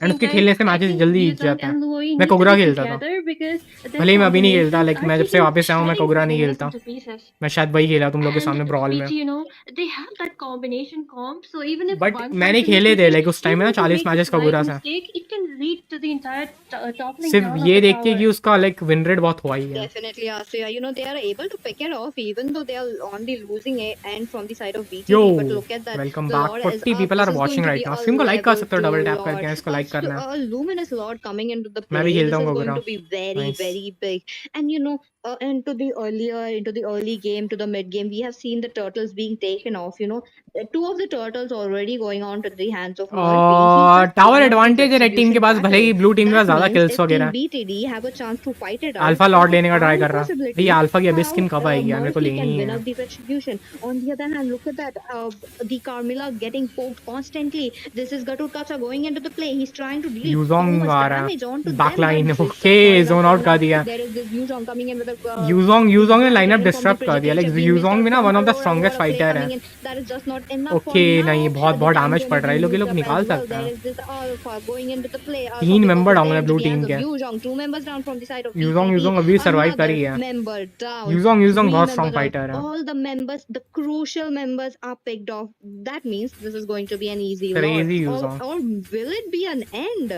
and उसके खेलने से मैचेस जल्दी जीत जाते हैं। मैं कगुरा खेलता था, भले ही मैं अभी नहीं खेलता। लाइक मैं जब से वापस आया हूँ मैं कगुरा नहीं खेलता। मैं शायद वही खेला तुम लोग के सामने ब्रॉल में, बट मैंने खेले थे लाइक उस टाइम में ना 40 मैचेस कगुरा से। सिर्फ ये देख के कि उसका लाइक विन रेट बहुत हुआ ही है। Definitely, Asya. They are able to pick it off even though they are on the losing end from the side of BT. Yo, but look at that. welcome the back. Lord 40 is people up. are This is watching going to right be now. a Stream को like कर level सकते हो, double tap two करके Lord. इसको like करना है। A luminous Lord coming into the मैं भी play. खेलता This हूँ is going कगुरा। to be very, Nice. very big. And into the early game, to the mid game, we have seen the turtles being taken off. Two of the turtles already going on to the hands of Murphy. He just tower won the advantage है red team के retribution पास, भले ही battle. Blue team के पास That ज्यादा means kills if Team वगैरह। BTD have a chance to fight it out, alpha Lord लेने का try high कर रहा। possibility ये अल्फा की अभी how स्किन कब आएगी यार, मेरे को Murphy लेनी can ही win है। up the retribution. On the other hand, look at that. The Carmilla getting poked constantly. This is Gatot Kacha going into the play. He's trying to deal so यूजोंग much आ रहा damage है onto back them. Line. But okay zone out कर दिया। there is this Yuzong coming in with a यूजोंग ने lineup getting from the disturb कर दिया। Like precipitation. We missed यूजोंग out भी ना from one of the Aurora. Strongest Aurora play fighter है। coming in. That is just not enough for okay now. नहीं, बहुत The damage time पड़ रहा है। ये लोग used up निकाल as well. सकते There हैं। is this Alpha going into the play. Alpha तीन because मेंबर of डाउन है the blue entry team as of के। Yuzong. 2 members down from the side of यूजोंग BTD. अभी survive कर Another ही है। member down. यूजोंग 3 बहुत strong members down. Fighter है। All the members, the crucial members are picked off. That means this is going to be an easy lot. Crazy Or, यूजोंग। or will it be an end?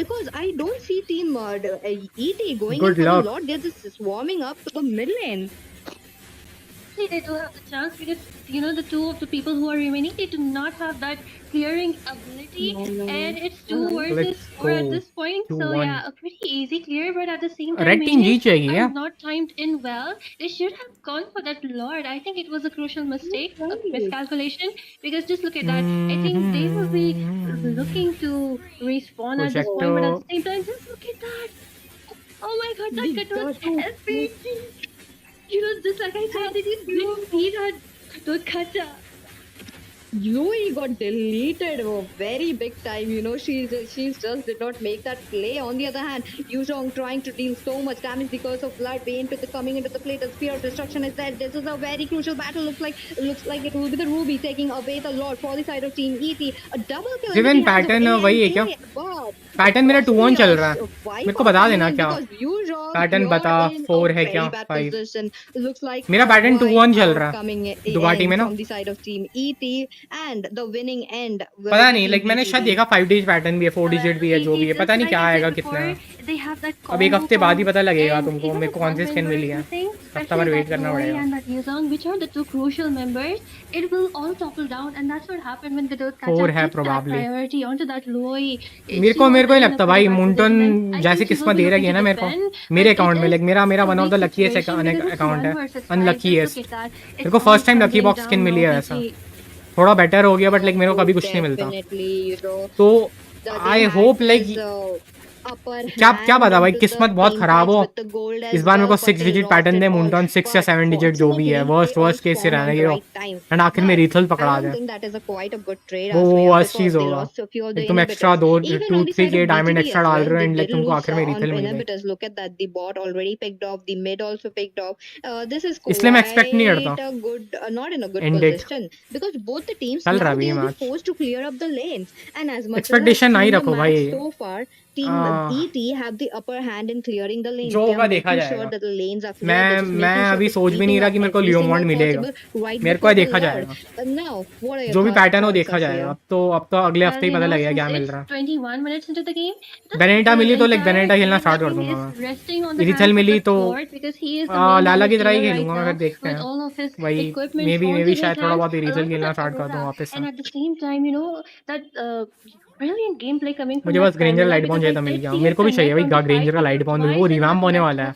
Because I don't see team ET going Good in for luck. the lot. They're just swarming up to the mid lane. They do have the chance because the two of the people who are remaining, they do not have that clearing ability, and it's 2 versus Let's 4 at go. this point. So 2-1. yeah, a pretty easy clear, but at the same time, red team minions जीत जाएगी are क्या? not timed in well. They should have gone for that lord. I think it was a crucial mistake, a miscalculation, because just look at that. I think they will be looking to respawn at this point, but at the same time, just look at that. Oh my god, that cut was everything. Just like I said, it is didn't see that Kacha. Yui got deleted very big time. She's just did not make that play. On the other hand, Yuzhong trying to deal so much damage because of blood. Bane coming into the play. The spear of destruction is there. This is a very crucial battle. Looks like it will be the Ruby taking away the Lord for the side of Team ET. A double kill. Ziven pattern वही है क्या? Pattern मेरा 2-1 चल रहा है। मेरे को बता देना क्या पैटर्न बता। 4 है क्या 5? मेरा पैटर्न 2-1 चल रहा है दुगाटी में ना। And the winning end पता नहीं, लाइक मैंने शायद देखा 5 डिजिट पैटर्न भी है, 4 डिजिट भी है, जो भी है पता नहीं क्या आएगा कितना है। अब एक हफ्ते बाद ही पता लगेगा तुमको मेरे को कौन सी स्किन मिली है। हफ्ता भर वेट करना पड़ेगा। 4 है प्रोबेबली। मेरे को ही लगता भाई मुंटन जैसी किस्मत दे रही है ना मेरे को मेरे अकाउंट में। लाइक मेरा one of the luckiest account है, अनलकीएस्ट। मेरे को first time lucky box skin मिली है। ऐसा थोड़ा बेटर हो गया, बट लाइक मेरे को कभी कुछ नहीं मिलता। तो आई होप लाइक क्या पता भाई किस्मत बहुत खराब हो इस बार। मेरे को 6 डिजिट पैटर्न दे मुंटन, 6 या 7 डिजिट जो भी है। वर्स्ट केस से रहना ये एंड आखिर में रीथल पकड़ा दे, वो वर्स्ट चीज होगा। तुम एक्स्ट्रा 2-3 डायमंड एक्स्ट्रा डाल रहे हो एंड लाइक तुमको आखिर में रीथल मिल गई। इसलिए मैं एक्सपेक्ट नहीं करता एंडेड चल रहा भी मैच। एक्सपेक्टेशन नहीं रखो भाई। Team ET have the upper hand in clearing the lanes. जो होगा देखा जाएगा। मैं अभी सोच भी नहीं रहा कि मेरे को लियोमॉन्ड मिलेगा। मेरे को देखा जाएगा, जो भी पैटर्न हो देखा जाएगा। अब तो अगले हफ्ते ही पता लगेगा क्या मिल रहा है। बेनेटा मिली तो लाइक बेनेटा खेलना स्टार्ट कर दूंगा मैं। इरिथल मिली तो लाला की तरह ही खेलूंगा मैं। फिर देखते हैं वही मे बी शायद थोड़ा बहुत इरिथल खेलना स्टार्ट कर दूं वापस से। मुझे बस ग्रेंजर लाइट बाउंड चाहिए था, मिल गया। मेरे को भी चाहिए भाई ग्रेंजर का लाइट बाउंड, वो रिवैम्प होने वाला है।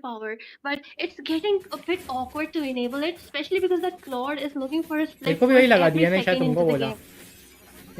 firepower, but it's getting a bit awkward to enable it, especially because that Claude is looking for a मेरे split को भी वही push लगा every दिया, मैं शायद second तुमको into the बोला। game.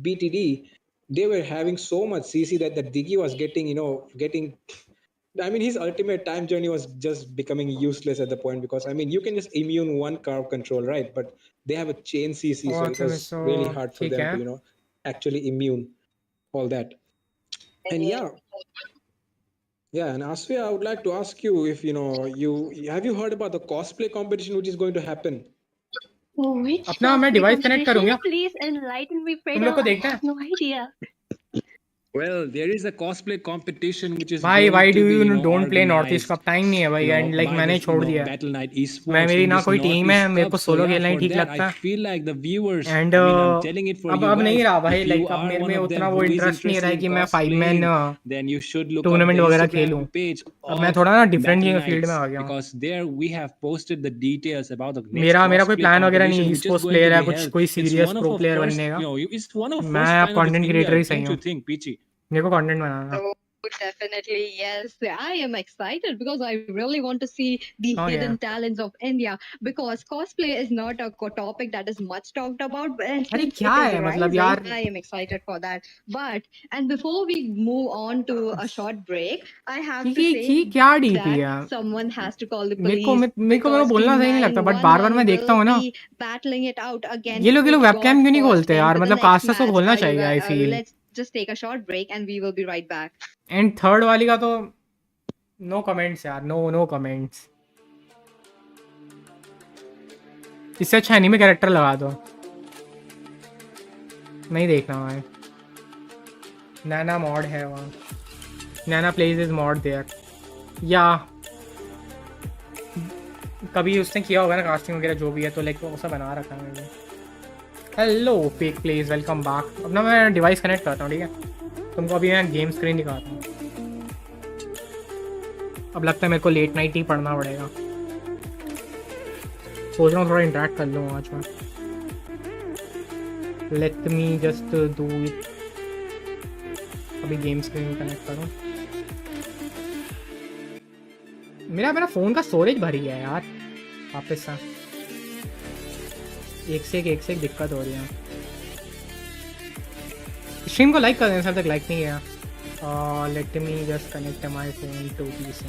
BTD, they were having so much CC that Diggy was getting. I mean, his ultimate time journey was just becoming useless at the point, because I mean, you can just immune one curve control, right? But they have a chain CC, so और it तो was really hard for ठीक them है. to actually immune all that. And yeah, and Asya, I would like to ask you if you have you heard about the cosplay competition which is going to happen? Which अपना मैं cosplay device connect competition? करूंगा, Please enlighten me, तुम लोग को Preda. I देखना है? have no idea. Well, there is a cosplay competition which is भाई going why to do be, you don't play North East organized, cup, time नहीं है भाई, एंड लाइक by मैंने this, छोड़ दिया है। Battle Night मैं Esports मेरी in ना this कोई टीम है, Northeast मेरे Cup. को So सोलो yeah, खेलना ही for ठीक that, I लगता है। feel like the viewers, and I mean, I'm telling it for you अब नहीं guys, रहा भाई, if you लाइक अब are मेरे one में of उतना them वो who is इंटरेस्ट नहीं रहा है interested in कि मैं 5 man cosplaying, then you should look up tournament the वगैरह Instagram खेलूं। page अब मैं of थोड़ा ना डिफरेंट Battle फील्ड में Nights, आ गया हूँ। because there we have posted the details about the next मेरा मेरा कोई cosplay प्लान वगैरह नहीं है, competition E which is sports going to player है, be कुछ held. कोई It's serious one pro of our player first, बनने का। it's one of मैं first अब kind of its content India. Creator ही सही Don't हूँ, you think, Peachy? मेरे को कंटेंट बनाना है। Oh, definitely, yes. I am excited because I really want to see the Oh, hidden yeah. talents of India, because cosplay is not a topic that is much talked about, and अरे since क्या it is है मतलब rising, यार, I am excited for that. And before we move on to a short break, I have to say की क्या DP that है? someone has to call the मेरे को police मेरे को because बोलना Team सही नहीं लगता, बट 9 बार बार मैं 1-1 देखता will हूँ ना, be battling it out ये against लोग Portugal वेबकैम क्यों नहीं first खोलते and यार, for the मतलब next कास्टर्स को match. खोलना Are you चाहिए, I feel. let's just take a short break and we will be right back. And third वाली का तो नो कमेंट्स यार, नो कमेंट्स। इससे अच्छा एनीमे कैरेक्टर लगा दो, नहीं देखना भाई। नैना मॉड है वहाँ, नैना प्लेज इज मॉड देयर, या कभी उसने किया होगा ना कास्टिंग वगैरह जो भी है, तो लाइक उसने बना रखा है मैंने। Hello fake plays, welcome back. अब ना मैं डिवाइस कनेक्ट करता हूँ, ठीक है? तुमको अभी मैं गेम स्क्रीन दिखाता हूँ। अब लगता है मेरे को लेट नाइट ही पढ़ना पड़ेगा, सोच रहा हूँ थोड़ा इंटरेक्ट कर लूँ आज मैं। Late me just do it. अभी गेम स्क्रीन कनेक्ट करूँ। मेरा मेरा फ़ोन का स्टोरेज भरी है यार, वापस से एक से एक दिक्कत हो रही है। स्ट्रीम को लाइक कर देना, सब तक लाइक नहीं किया। Let me just connect my phone to PC.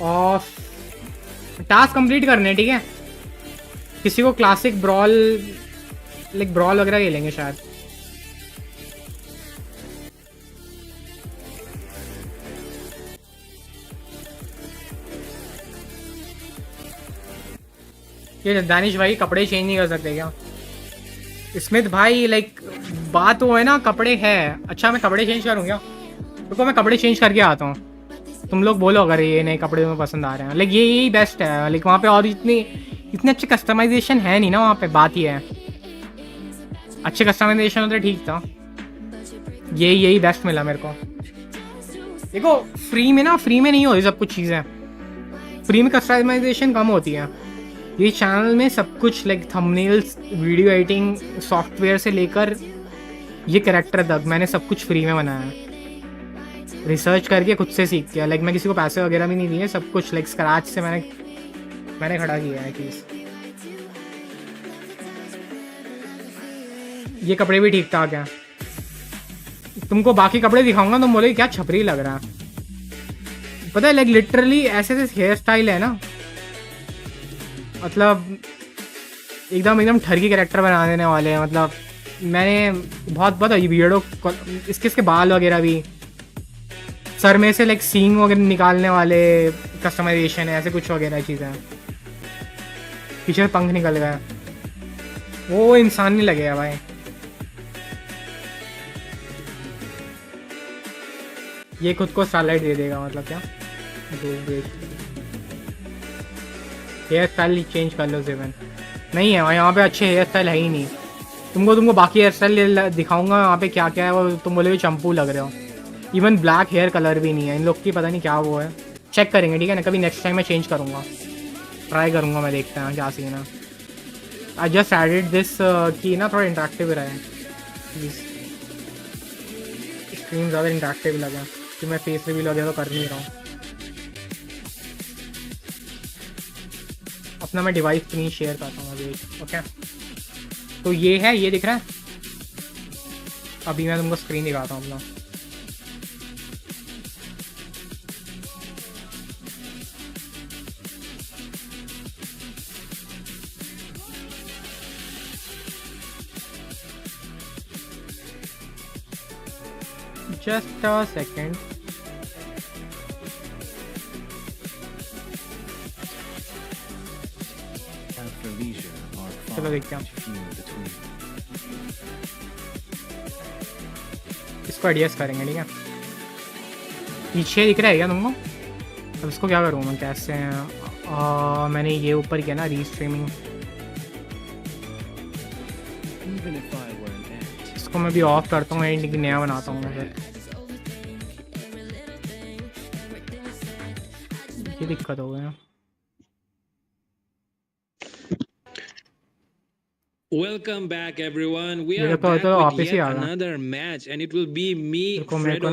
और टास्क कंप्लीट करने, ठीक है? किसी को क्लासिक ब्रॉल, लाइक ब्रॉल वगैरह ले लेंगे शायद। ये दानिश भाई कपड़े चेंज नहीं कर सकते क्या? स्मिथ भाई लाइक बात वो है ना, कपड़े है। अच्छा मैं कपड़े चेंज करूँ क्या? रुको मैं कपड़े चेंज करके आता हूँ, तुम लोग बोलो अगर ये नए कपड़े तुम्हें पसंद आ रहे हैं। लाइक यही बेस्ट है, लाइक वहाँ पे और इतने अच्छे कस्टमाइजेशन है नहीं ना वहाँ पे, बात ही है। अच्छे कस्टमाइजेशन होते ठीक था। यही बेस्ट मिला मेरे को। देखो फ्री में नहीं होती सब कुछ चीज़ें, फ्री में कस्टमाइजेशन कम होती है। ये चैनल में सब कुछ like thumbnails, video editing software से लेकर ये कैरेक्टर तक मैंने सब कुछ फ्री में बनाया है, रिसर्च करके खुद से सीख के। लाइक मैं किसी को पैसे वगैरह भी नहीं दिए, सब कुछ लाइक स्क्रैच से मैंने खड़ा किया है चीज़। ये कपड़े भी ठीक ठाक हैं। तुमको बाकी कपड़े दिखाऊंगा तुम बोलोगे क्या छपरी लग रहा है। पता है लाइक लिटरली ऐसे हेयर स्टाइल है ना, मतलब एकदम ठरकी कैरेक्टर बना देने वाले हैं। मतलब मैंने बहुत वीडियो इसके बाल वगैरह भी, सर में से लाइक सींग वगैरह निकालने वाले कस्टमाइजेशन है, ऐसे कुछ वगैरह चीज़ें। पीछे पंख निकल गया, वो इंसान नहीं लगेगा भाई। ये खुद को स्टारलाइट दे देगा, मतलब क्या? हेयर स्टाइल चेंज कर लो ज़िवन। नहीं है यहाँ पे अच्छे हेयर स्टाइल है ही नहीं। तुमको बाकी हेयर स्टाइल दिखाऊंगा वहाँ पे क्या क्या है, वो तुम बोले चंपू लग रहे हो। इवन ब्लैक हेयर कलर भी नहीं है इन लोग की, पता नहीं क्या वो है। चेक करेंगे ठीक है ना, कभी नेक्स्ट टाइम मैं चेंज करूँगा, ट्राई करूँगा मैं, देखते हैं क्या सीन है। आई जस्ट एडिड दिस कि ना थोड़ा इंटरेक्टिव रहे, प्लीज़ स्क्रीन ज़्यादा इंटरेक्टिव लगे, कि मैं फेस रिवील वगैरह तो कर नहीं रहा हूँ। अपना मैं डिवाइस स्क्रीन शेयर करता हूँ अभी, ओके? तो ये है, ये दिख रहा है। अभी मैं तुमको स्क्रीन दिखाता हूँ अपना। Just a second. चलो देखते हैं इसको एडजस्ट करेंगे ठीक है पीछे दिख रहा है क्या तुमको अब इसको क्या करूँ मैं कैसे मैंने ये ऊपर किया ना रीस्ट्रीमिंग इसको मैं भी ऑफ करता हूँ एंड की नया बनाता हूँ फिर ये दिक्कत हो गया Welcome back, everyone. We ये are तो back वापस with ही yet आ गया another match, and it will be me, मेरे को Fredo,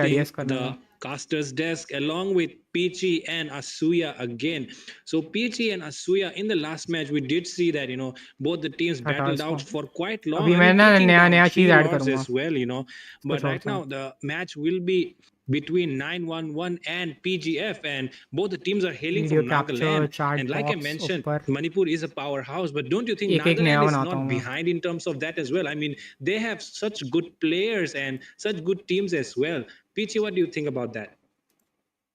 एडजस्ट hosting करना the है caster's desk along with Peachy and Asuya again. So Peachy and Asuya in the last match, we did see that both the teams हटा battled इसको out for quite long. अभी I मैं mean, ना taking नया down नया 3 चीज़ add lords करूँगा as well. But right छोड़ता now the match will be between 911 and PGF, and both the teams are hailing video from capture Nagaland. Chat And like I box mentioned, ऊपर Manipur is a powerhouse, but don't you think एक नया Nagaland is बनाता हूँ not मैं behind in terms of that as well? I mean, they have such good players and such good teams as well. Peachy, what do you think about that?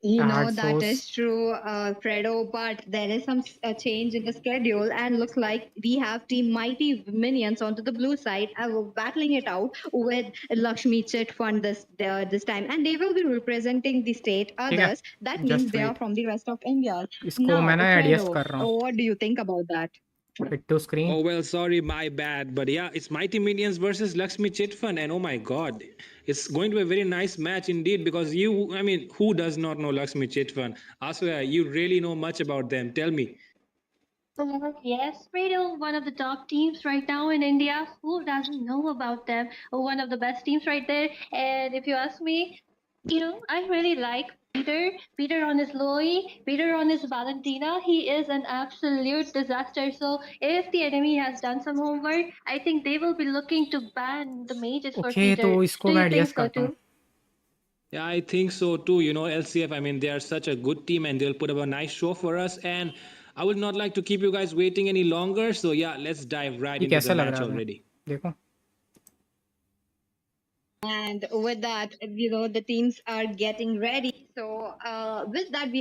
You know, Add that source. is true, Fredo, but there is some change in the schedule, and looks like we have Team Mighty Minions onto the blue side, battling it out with Lakshmi Chit Fund this time, and they will be representing the state. ठीक है Others, that means just they are wait from the rest of India. इसको Now, मैं ना Fredo, adjust कर रहा हूँ what do you think about that? Fit to screen Oh, well, sorry, my bad. But yeah, it's Mighty Minions versus Lakshmi Chitfund. And oh my God, it's going to be a very nice match indeed because I mean, who does not know Lakshmi Chitfund? Aswaya, you really know much about them. Tell me. Yes, Radio, one of the top teams right now in India. Who doesn't know about them? One of the best teams right there. And if you ask me, I really like Peter. Peter on his Loey, Peter on his Valentina. He is an absolute disaster. So if the enemy has done some homework, I think they will be looking to ban the mages for okay तो Peter. इसको Do मैं you think adjust so करता हूँ too? Yeah, I think so too. LCF, I mean, they are such a good team and they'll put up a nice show for us. And I would not like to keep you guys waiting any longer. So yeah, let's dive right ये into कैसा the लग match रहा है already. देखो And with that, the teams are getting ready. So with that,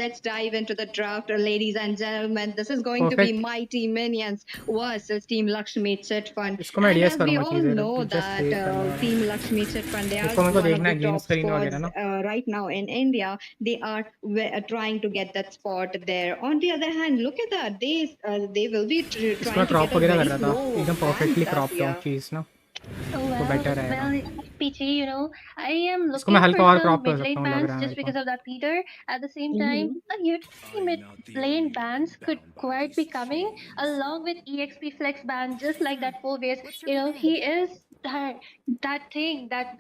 let's dive into the draft, ladies and gentlemen. This is going to be perfect Mighty Minions versus Team Lakshmi Chit Fund. इसको मैं And adjust as we करूँगा all चीज़ें know just that wait करना Team Lakshmi Chit Fund, they are इसको मेरे को one of देखना the है ग्रीन top स्क्रीन squads वगैरह ना right now in India. They are trying to get that spot there. On the other hand, look at that. They will be इसको trying मैं to crop get a वगैरह कर very रहा था slow एकदम ban perfectly that crop year. चीज़ ना तो Well, better रहेगा PG, I am इसको मैं looking हल्का for और some क्रॉप कर mid सकता lane हूँ लग bans रहा है just मेरे को because of that Peter. At the same time, Mhm. a utility mid lane bans could quite be coming along with EXP flex ban, just like that 4 ways. He is that thing that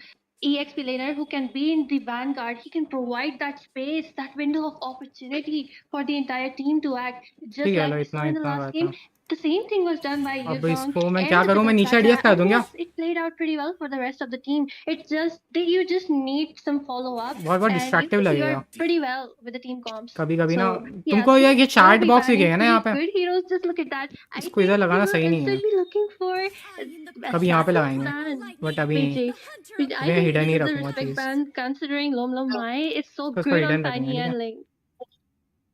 EXP laner who can be in the vanguard. He can provide that space, that window of opportunity for the entire team to act, ठीक just है like low we saw इतना in the इतना last करता game. The same thing was done by अब Yuzong इसको मैं क्या and the करूँ मैं Katot नीचे Kacha, एडजस्ट कर and दूँ क्या yes, it played out pretty well for the rest of the team. It's just that you just need some follow up, बहुत and डिस्ट्रैक्टिव you're लगेगा pretty well with the team comps. कभी कभी ना So yes, तुमको ये they will chart be box banning दिखेगा ना यहाँ 3 पे good heroes. Just look at that. I इसको इधर think लगाना सही we'll नहीं है still be looking for कभी यहाँ पे assassins लगाएंगे ban. बट अभी नहीं PJ. I मैं think hidden this he is the रखूँगा respect cheese ban considering Lom Lom Mai is so तो इसको good on हिडन रखेंगे Tiny ठीक है and Link.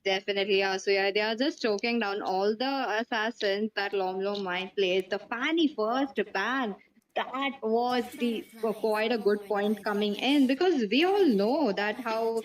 Definitely, yeah. So yeah, they are just choking down all the assassins that Lom Lom Mine plays. The Fanny first ban. That was the quite a good point coming in, because we all know that how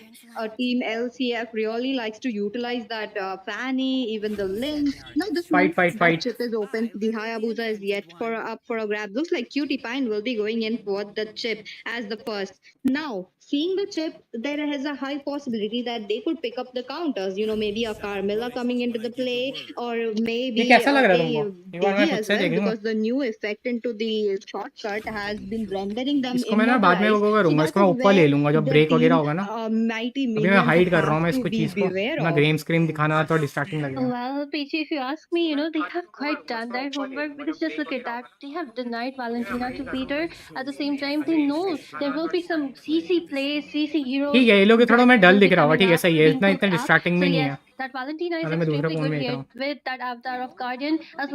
team LCF really likes to utilize that Fanny, even the Link. Now this fight means fight that fight chip is open. The Hayabusa is yet for up for a grab. Looks like Cutie Pine will be going in for the chip as the first. Now, seeing the chip, there is a high possibility that they could pick up the counters. Maybe a Carmilla coming into the play, or ये maybe कैसा लग रहा है तुमको a एक बार मैं Digi खुद as से well, देख लूँ because the new effect into the shortcut has been rendering them इसको मैं ना बाद में immortalized. वो So करूँगा that इसको मैं is ऊपर ले where लूँगा जब the ब्रेक वगैरह team होगा ना Mighty अभी मैं Minions हाइड कर रहा हूँ have मैं to इसको be चीज़ को beware अपना of. ग्रेम स्क्रीन दिखाना थोड़ा डिस्ट्रैक्टिंग लगेगा Well, Peachy, if you ask me, they have quite done their homework because just look at that. They have denied Valentina to Peter. At the same time, they know there will be some CC plays, CC heroes ठीक है ये लोग थोड़ा that मैं डल will be दिख रहा होगा coming ठीक है up, सही है being इतना cooked इतना up. डिस्ट्रैक्टिंग So भी नहीं yes, है that Valentina is मतलब मैं दूसरा extremely फ़ोन good में देख रहा here हूँ with that avatar of Guardian as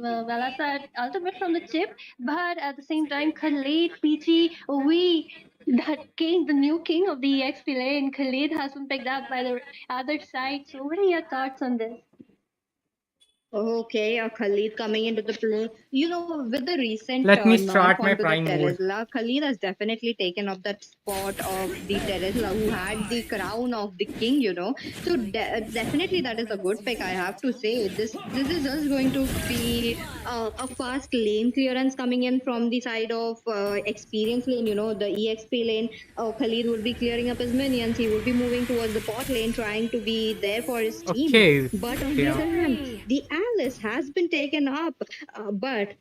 well as that ultimate from the chip. But at the same time, Khalid, Peachy, we that king, the new king of the EXP lane, Khalid has been picked up by the other side. So what are your thoughts on this? Okay, Khalid coming into the play. You know, with the recent Let me nerf start my onto the prime mode. Terizla, Khalid has definitely taken up that spot of the Terizla who had the crown of the king, you know. So definitely that is a good pick, I have to say. This is just going to be a fast lane clearance coming in from the side of experience lane, you know, the EXP lane. Khalid would be clearing up his minions. He would be moving towards the bot lane, trying to be there for his team. Okay. But on the Yeah. other hand, the Alice has been taken up. But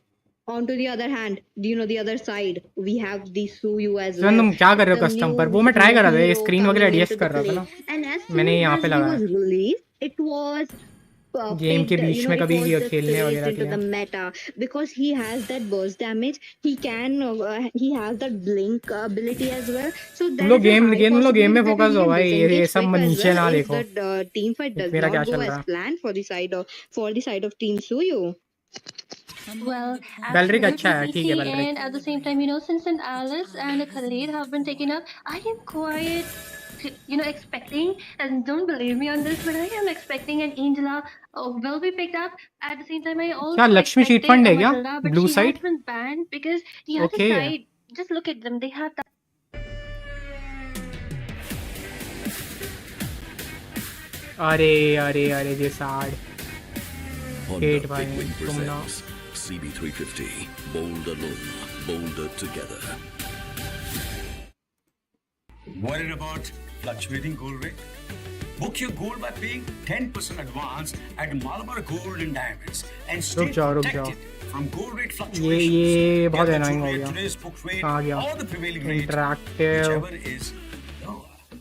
on to the other hand, you know, the other side, we have the Suyu as Ziven, well. तुम क्या कर रहे हो The custom पर? new वो मैं try कर रहा था, ये hero स्क्रीन वगैरह coming एडजस्ट into the कर रहा था play. ना, And as मैंने soon यहाँ as पे he लगाया was released, it was game के picked, you बीच know, में it कभी was just खेलने placed वगैरह के into the लिए. meta because he has that burst damage. He has that blink ability as well. So तुम there लोग is a high तुम लोग गेम possibility में that फोकस he हो can भाई, ये disengage सब quick as नीचे well ना if देखो the team fight does मेरा क्या not go चल as रहा है. planned for the side of Team Suyu. Well, बैलरिक अच्छा absolutely, है, ठीक है PC. बैलरिक. And at the same time, since an Alice and a Khalid have been taken up, I am quite, expecting, and don't believe me on this, but I am expecting an Angela will be picked up. At the same time, I क्या also Lakshmi cheat expected fund a है क्या Matilda, but blue she has side? been banned because the other okay. side, just look at them, they have that. अरे अरे अरे जे साड Honda hate भाई Big Wing तुम ना. presents CB350. Bold alone, bolder together. Worried about fluctuating gold rate? Book your gold by paying 10% advance at Malabar Gold and Diamonds and stay रुक जाओ. protected from gold rate ये fluctuations. बहुत Get the annoying true हो rate, गया. today's book rate, कहाँ गया? or the prevailing rate, interactive. whichever is lower.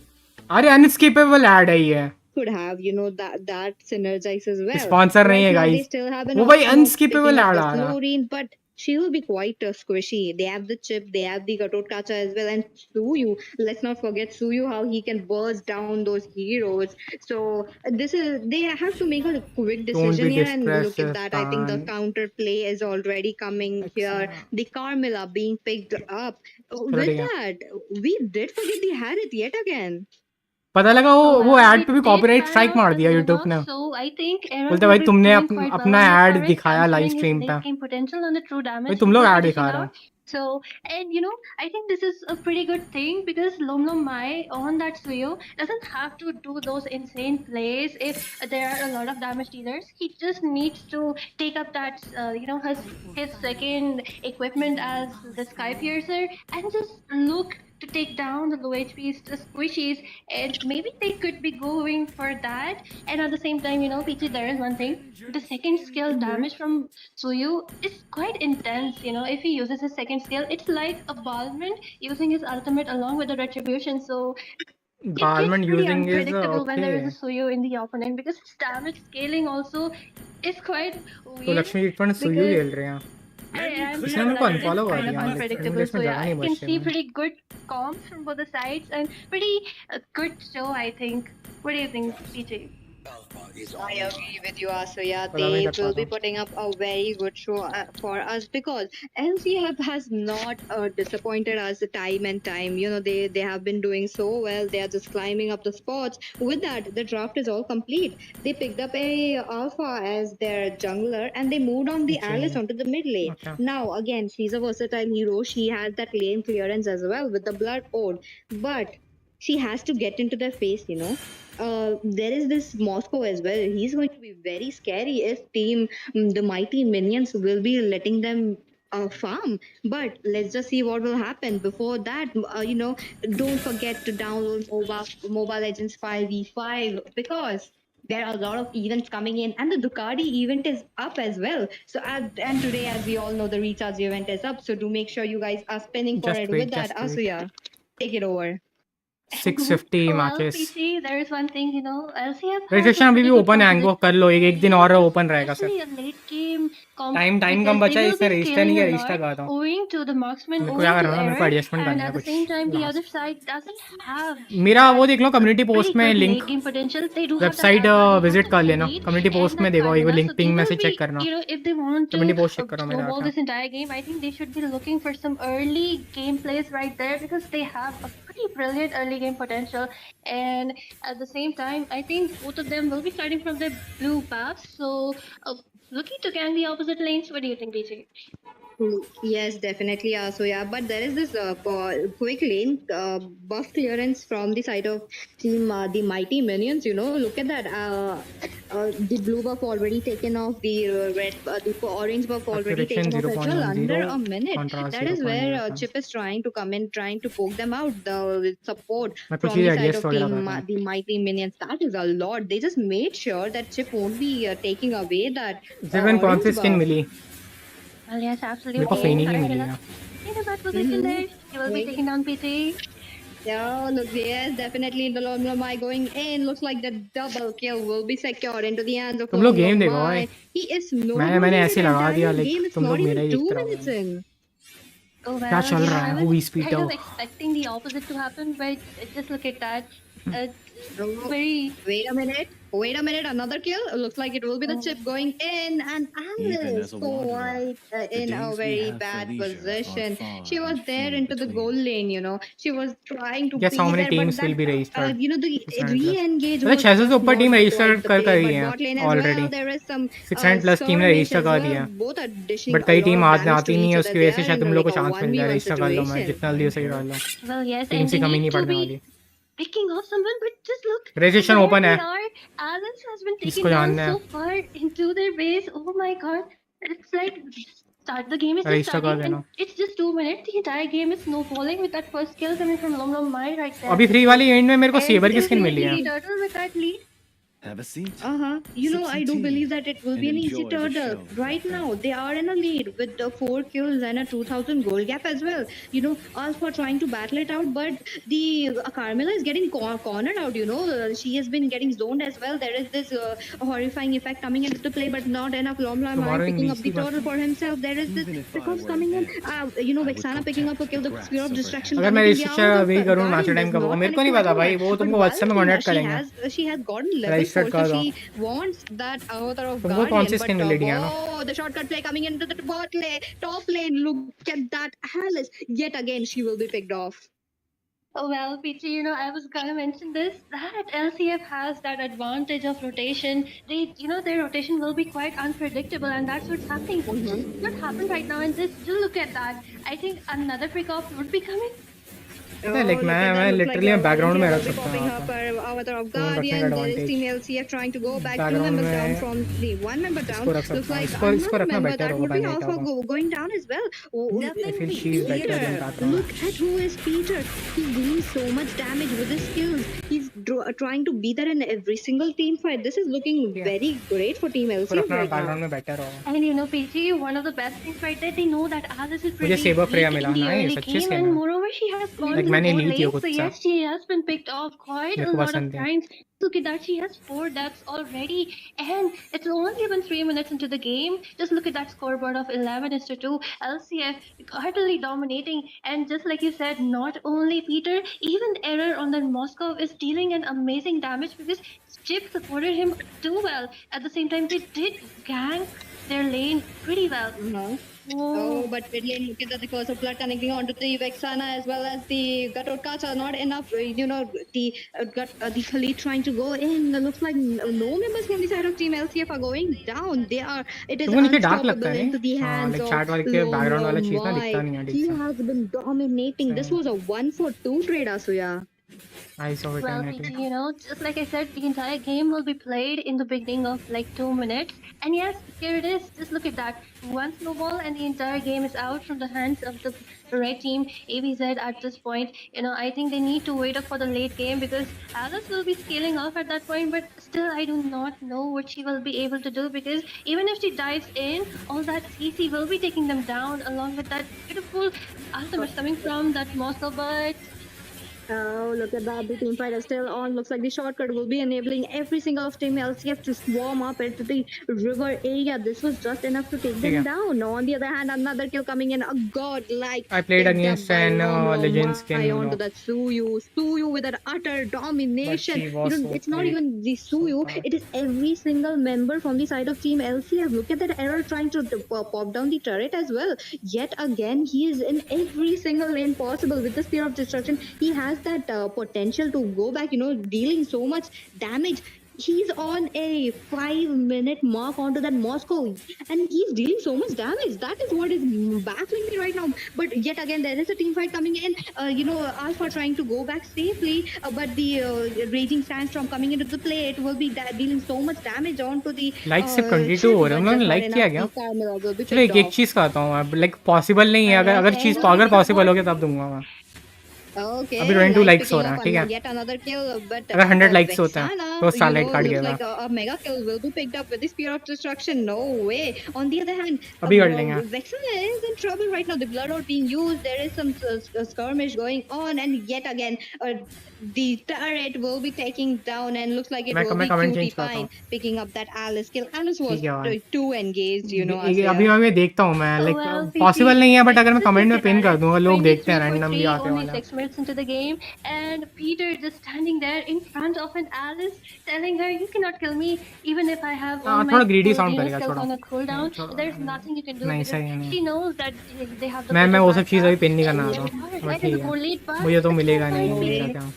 अरे unskippable add है ये. Could have, you know, that synergize as well. Sponsor नहीं Right है now, they guys. still have an वो भाई option of unskippable picking up add the आ रहा. Florine, but she will be quite squishy. They have the chip, they have the Gatot Kacha as well, and Suyu. Let's not forget Suyu, how he can burst down those heroes. So they have to make a quick Don't decision be here, and look at depressive, that. I think the man. counter play is already coming here. The Carmilla being picked up. चलो With ठीक है. that, we did forget the Harith yet again. पता लगा वो Well, add they पे भी did copyright ban strike out मार the दिया यूट्यूब Moba, ने. so I think Aaron बोलते will भाई be तुमने doing quite well अपना on the ऐड turret, दिखाया लाइव considering his स्ट्रीम पे. late game potential and the true भाई damage तुम he लोग will ऐड be दिखा dishing रहे हो. out. So, and I think this is a pretty good thing because Lom Lom Mai on that Suyo doesn't have to do those insane plays if there are a lot of damage dealers. He just needs to take up that, his second equipment as the Sky Piercer and just look to take down the low HPs, the squishies, and maybe they could be going for that. And at the same time, PG, there is one thing. The second skill damage from Suyu is quite intense. If he uses his second skill, it's like a Balman using his ultimate along with the retribution. So it gets garment pretty using is unpredictable when okay. there is a Suyu in the opponent because his damage scaling also is quite तो weird Lakshmi chit fund Suyou because खेल रहे हैं. I'm इसने sure मेरे को that it is unfollow कर kind of दिया. unpredictable. Invitation So में yeah, जगह I नहीं can बची see है. pretty good comps from both the sides and pretty good show, I think. What do you think, PJ? I agree with you, Asuya. पता नहीं They करता will be था. putting up a very good show for us because LCF has not disappointed us time and time. They have been doing so well. They are just climbing up the spots. With that, the draft is all complete. They picked up a Alpha as their jungler and they moved on the Alice onto the mid lane. Okay. Now, again, she's a versatile hero. She has that lane clearance as well with the Blood Ode. But she has to get into their face. There is this Moscow as well. He's going to be very scary if the mighty minions will be letting them farm. But let's just see what will happen. Before that, don't forget to download Mobile Legends 5v5 because there are a lot of events coming in, and the Ducati event is up as well. So, and today, as we all know, the recharge event is up. So, do make sure you guys are spinning for Just it. wait, With that, just wait. Asuya, take it over. 650 Well, matches. PC, there is one thing, LCF has a registration अभी भी pretty good open है, इनको कर लो, एक दिन और open रहेगा sir. especially a late game comp time because come they बचा है, will इसने be रजिस्टर नहीं scaling किया, a रजिस्टर lot कहा था. owing to the marksman, मेरे को क्या owing to करना है, मेरे को error, एडजस्टमेंट and करना है at the कुछ. same time, the last other side doesn't have मेरा वो that देख लो कम्युनिटी pretty पोस्ट में good link. late game potential. They do have that website Alpha, they have visit that कर लेना. Elite, कम्युनिटी and पोस्ट में that देखो, एक Carmilla. Link So they ping में will से be, चेक करना. if they want to community post check करो मेरे snowball आके. this entire game, I think they should be looking for some early gameplays right there because they have a pretty brilliant early game potential. And at the same time, I think both of them will be starting from their blue buffs. So looking to gang the opposite lanes. What do you think, BJ? Yes, definitely. So yeah, but there is this quick lane buff clearance from the side of team the mighty minions. Look at that. The blue buff already taken off. The red, the orange buff already Accuracy taken off as well. Under 0.10, a minute. contrast That is where 0.05. Chip is trying to come in, trying to poke them out. The support मैं कुछ from cheese the side adjust of वगैरह team कर रहा हूँ. the mighty minions. That is a lot. They just made sure that Chip won't be taking away that Ziven कौन सी orange skin buff. मिली? Well, yes, absolutely. मेरे को फेनी की Sorry, मिली Relax. है. In a bad position there. He will be Wait. taking down PT. Yeah, look, yes, definitely the Lomlomai going in. Looks like the double kill will be secured into the hands of तुम लोग game देखो भाई. Lomlomai. He is no मैंने ऐसे the लगा दिया, entire like, game. It's तुम लोग not मेरा even ही 2 देखते minutes रहोगे. in. Oh, क्या well, चल रहा I है? was Who is kind Peter? of expecting the opposite to happen, but just look at that. Oh, Very. Wait a minute. Another kill. Looks like it will be the chip going in, and Even Alice as a wanderer, quite the in a days we very have for bad leisure are position. far She was and there few into the between. goal lane. She was trying to Guess be how many there, teams but will that be registered? the 600 plus. re-engage मतलब was 600 से just ऊपर team not register quite the कर play. रही But है bot lane as already. well, there is some 600 plus team ने skirmish register as कर well. दिया है. Both are dishing but a कई lot टीम of आज damage आती to नहीं each है, other. उसकी They वजह से are शायद in तुम लोग को like a चांस मिल जाए. 1v1 रजिस्टर कर लो. मैं situation. जितना जल्दी हो सके कर लो. Well, yes, टीम and से they कमी need नहीं to पड़ने be वाली. picking off someone, but just look. Registration where open they है. are. Alice has been taken इसको down जानना so है. far into their base. Oh my god. It's like the game is just register कर starting and देना. it's just 2 minutes. The entire game is snowballing with that first kill coming from Lom Lom Mai right there. अभी free वाली and में मेरे को And sabre की skin मिली है. definitely Turtle with that lead. Have a seat. I do believe that it will be an and easy enjoy the turtle. show. Right now, they are in a lead with the 4 kills and a 2000 goal gap as well. Alpha trying to battle it out, but the Carmela is getting cornered out. She has been getting zoned as well. There is this horrifying effect coming into play, but not enough. Lomla Tomorrow in picking up the VC turtle for himself. There is this Even if I pickups were coming in. advanced, I would Vexana picking up a kill. The protect sphere of the grass distraction. अगर मैं coming in. The register hour अभी of करूँ Guardian match time does कब होगा not मेरे को नहीं connect पता to भाई. her. वो But तुमको one व्हाट्सएप में thing कॉन्टेक्ट that करेंगे. she has gotten level Registered 4, so कर दो. she wants that avatar of तुमको कौन सी Guardian. स्किन But मिली है ना? the shortcut play coming into the top lane. Look at that, Alice. Yet again, she will be picked off. Oh well, Peachy, I was gonna mention this that LCF has that advantage of rotation. Their rotation will be quite unpredictable, and that's what's happening. What happened right now? And just look at that. I think another pick off would be coming. पता है, like, look at that. मैं Looks literally like background में Volunteer रख will be सकता हूँ popping यहाँ up पे. our avatar of phone रखने का Guardian. There is advantage. Team LCF trying to go back 2 Background members down में from the 1 member down. इसको रख Looks सकता हूँ. like इसको another रखना member बेटर that होगा. would be बैन also होगा. going down as well. I feel she's better Peter, than background. look at who is Peter. He's doing so much damage with his skills. He's trying to be there in every single team fight. This is looking very great for Team इसको LCF रखना right now. Background में better होगा. And PG, one of the best things right there, they know that Alice is pretty मुझे Saber Freya weak मिला. in the Nice, early अच्छी game, skin and है. moreover, she has gone Like, to मैंने both ली थी वो lanes, खुद so से. yes, she has been picked off quite मेरे a को lot of पसंद थी. times. Look at that, she has 4 deaths already, and it's only been 3 minutes into the game. Just look at that scoreboard of 11-2. LCF utterly dominating, and just like you said, not only Peter, even Error on the Moscow is dealing an amazing damage because Chip supported him too well. At the same time, they did gank their lane pretty well. Oh, but really, look at the curse of blood connecting onto the Vexana as well as the Gatotkas are not enough. The Khalid trying to go in. Looks like no members from the side of Team LCF are going down. It is तुमको नीचे dark unstoppable लगता है into the नहीं? हाँ, hands like of chat वाले के background वाला चीज ना दिखता नहीं है ठीक He से. has been dominating. This was a 1-for-2 trade, Asuya. I saw it Well, in PG, it. just like I said, the entire game will be played in the beginning of like 2 minutes. And yes, here it is. Just look at that. One snowball and the entire game is out from the hands of the red team. AVZ at this point, I think they need to wait up for the late game because Alice will be scaling off at that point. But still, I do not know what she will be able to do because even if she dives in, all that CC will be taking them down along with that beautiful ultimate coming from that Moscow. But Oh, look at that. The team fight is still on. Looks like the shortcut will be enabling every single of Team LCF to swarm up into the river area. This was just enough to take them down. On the other hand, another kill coming in. A god-like. I played against an legend skin. Onto that Suyu with an utter domination. But she was so It's not great. even the Suyu. So It is every single member from the side of Team LCF. Look at that Error trying to pop down the turret as well. Yet again, he is in every single lane possible with the Spear of Destruction. He has that potential to go back, dealing so much damage. He's on a 5-minute mark onto that Moscow, and he's dealing so much damage. That is what is baffling me right now. But yet again, there is a team fight coming in. Alpha trying to go back safely, but the raging sandstorm coming into the play, it will be dealing so much damage onto the like सिर्फ 22 chip, हो रहे हैं, but just उन्होंने not like किया enough. क्या? The camera will be चलो picked एक off. चीज़ कहता हूँ मैं, लाइक पॉसिबल नहीं है, अगर Yes, अगर and चीज़ you know, अगर because पॉसिबल हो what गया तब दूंगा मैं। Okay, अभी 22 like लाइक्स हो picking रहे up हैं, ठीक on है? yet another kill, but अगर 100 लाइक्स होते हैं Vexana, तो स्टारलाइट काट looks गया like a mega kill will be picked up with the Spear of Destruction. No way. On the other hand, अभी कर लेंगे। Vexana is in trouble right now. The blood out being used. There is some skirmish going on, and yet again, the turret will be taking down, and looks like it will be comment Cutie change करता हूँ। Pine picking up that Alice kill. Alice was ठीक है भाई। too engaged, अभी मैं देखता हूँ मैं, लाइक well, पॉसिबल नहीं है, बट अगर मैं just कमेंट look में at पिन that. कर It's दूंगा, लोग देखते हैं 23 for रैंडमली 3, आते only वाला। 6 minutes into the game, and Peter just standing there in front of an Alice, telling her, "You cannot kill me, even if I have all my थोड़ा greedy skills, sound करेगा, skills छोड़ो। on a cooldown. छोड़ो, There's nothing you can do नहीं because सही नहीं। she knows that they have the मैं better वो सब चीज़ अभी backup." पिन नहीं करना And आता yes, हूँ, बट right in ठीक the goal है, lead, but मुझे तो it's मिलेगा so नहीं, No मिलेगा way. क्या?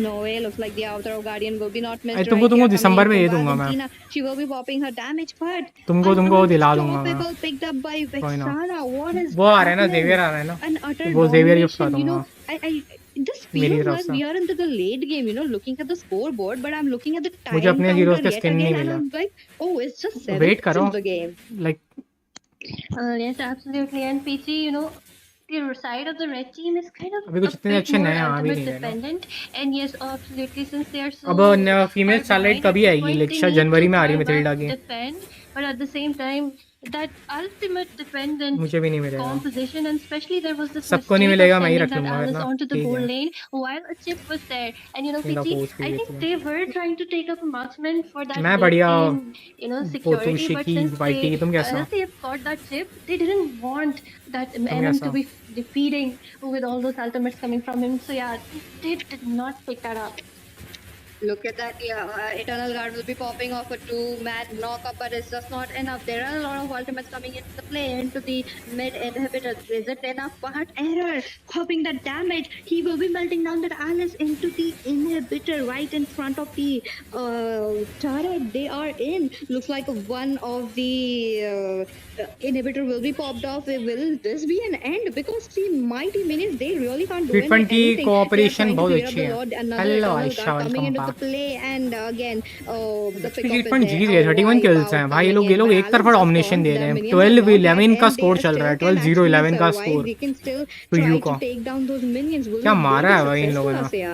No way. Looks like the outer guardian will be not missed. अरे तुमको Right here, दिसंबर में coming ये in from दूंगा मैं, Valentina. She will be popping her damage, but तुमको वो दिला दूंगा मैं। unstoppable picked up by कोई ना, Vexana. What is वो आ रहा है ना, happening? जेवियर आ रहा है ना, An utter वो जेवियर गिफ्ट कर domination. दूंगा This मेरी feels तरफ like से। we are into the late game. Looking at the scoreboard, but I'm looking at the मुझे time अपने हीरोज counter के yet स्किन नहीं again, and मिला, I'm like, oh, it's just 7 wait minutes करो, into the game. Like Yes, absolutely. And PG, the side of the red team is kind of अभी a कुछ इतने bit अच्छे more नए आ भी ultimate नहीं रहे ना। dependent. And yes, absolutely, since they are so अब female far starlight behind at कभी this आएगी? point, लाइक they शायद need जनवरी to में आ रही carve up, मैथिल्डा की, defend, but at the same time, that ultimate dependent मुझे भी नहीं मिलेगा। composition, and especially there was this सबको नहीं mistake of मिलेगा, मैं ही sending रख that लूंगा फिर Alice ना, onto the ठीक goal है। lane while a chip was there. And मेरा PG, पोस्ट भी I देती think है। they were trying to take up a marksman for that मैं big बढ़िया, team, पोतू security, but शिकी since वाइटी, तुम they कैसा? unless they have got that chip, they didn't want that तुम MM to कैसा? be defeating with all those ultimates coming from him. So yeah, they did not pick that up. Look at that, yeah. Eternal Guard will be popping off a 2-man knockup, but it's just not enough. There are a lot of ultimates coming into the play, into the mid inhibitor. Is it enough? But error, popping that damage. He will be melting down that Alice into the inhibitor right in front of the turret they are in. Looks like one of the inhibitor will be popped off. Will this be an end? Because the mighty minions, they really can't do treatment की anything. They are cooperation trying to बहुत clear up अच्छी the है। Lord. Another hello Eternal Ayesha, Guard coming welcome into the back. play, and again, the actually pickup is treatment there. Jeet A गए, 31 wipe kills हैं out भाई। ये coming लोग in, but एक तरफा Alice, of domination course, they the रहे हैं। minions are 12 not 11 that का end. स्कोर They चल रहा है, still can 12-0 actually 11 का survive. Score They can still to you try का। to take down those minions. Will क्या they मारा be है भाई इन successful, लोगों ने, Asya?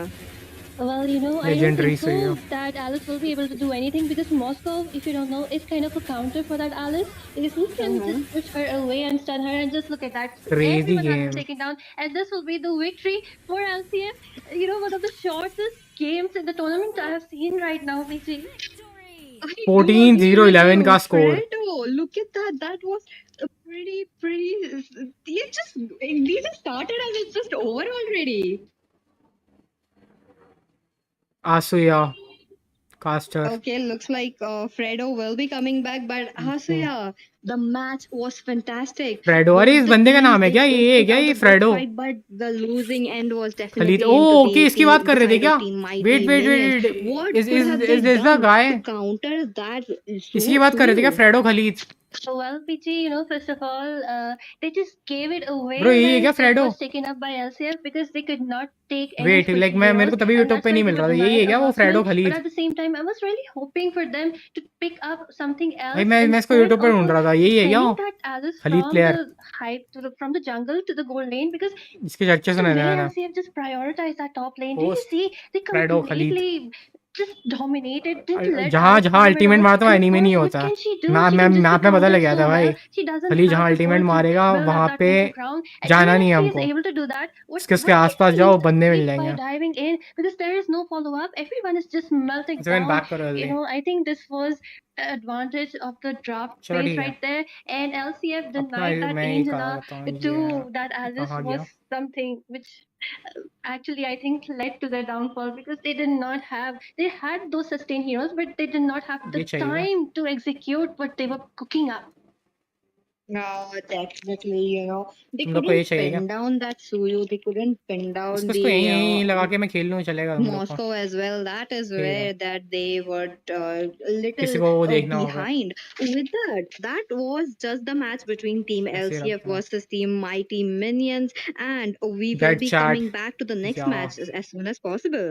Well, I don't legendary think से ही हो। so that Alice will be able to do anything because Moscow, if you don't know, is kind of a counter for that Alice because he can just push her away and stun her, and just look at that. Crazy Everyone has been game. taken down, and this will be the victory for LCM. One of the shortest games in the tournament I have seen right now, PG. I do 14-0 agree with 11 you, का score. Fredo. Look at that. That was a pretty. These just started and it's just over already. आसुया caster. Okay, looks like Fredo will be coming back, but Asuya, the match was fantastic. Fredo, अरे Both इस the बंदे का teams, नाम है they क्या? still ये put क्या, out ये a good Fredo fight, but the losing end was Khalid? definitely into okay, इसकी बात कर the रहे थे side क्या? of Team Mighty wait wait Minions. Wait, What is could is have is they this the done guy? to counter that इसकी so बात कर रहे थे क्या? soon? Fredo Khalid? So, well, PG, first of all, they just gave it away bro यही है when क्या it Fredo? was taken up by LCF because they could not take any wait, like freaking मैं, मेरे heroes, को तभी and YouTube that's पे why नहीं they mill were रहा था। यही denied है a क्या वो Fredo marksman. But Khalid? at the same time, I was really hoping for them to pick up something भाई else मैं इसको instead यूट्यूब पे of ढूंढ रहा था। यही है क्या sending वो that Alice Khalid from player? the height from the jungle to the gold lane because इसके चर्चे the सुने थे way मैंने। LCF just prioritized that top lane. Did you post see? They Fredo Khalid. completely just dominated, didn't let जहाँ Alice जहाँ farm it ultimate out. मारता And है of anime नहीं course, what होता। can she do? मैं She मैं can just map be में पता लग countered गया so था भाई। well. She doesn't Khalid have जहाँ the अल्टीमेट sword to मारेगा build up वहाँ that पे neutral ground. And जाना even नहीं if है she is हमको, able to do that, what उसके उसके can आसपास she जाओ use बंदे मिल sleep by जाएंगे। diving in because there is no follow up. Everyone is just melting ज़मीन down. बैक करो जल्दी। I think this was the advantage of the draft चलो phase ठीक है, right there. And LCF अपना denied that मैं ही करा Angela करता हूँ। to ये that Alice कहाँ was गया? something which actually I think led to their downfall because they had those sustained heroes, but they did not have the ये चाहिए क्या? time to execute what they were cooking up. No, definitely, they तुम लोग को ये couldn't चाहिए क्या? pin down that Suyu. They couldn't pin down इसको यहीं यहीं लगा के मैं खेल लूँ, चलेगा तुम लोग को? Moscow as well. That is ठीक है, where that they were a किसी little को वो देखना होगा, behind. With that, that was just the match between Team ऐसे ही LCF रखता हूँ. versus Team Mighty Minions, and we will Get be chat. coming back to the next Yeah. match as soon as possible.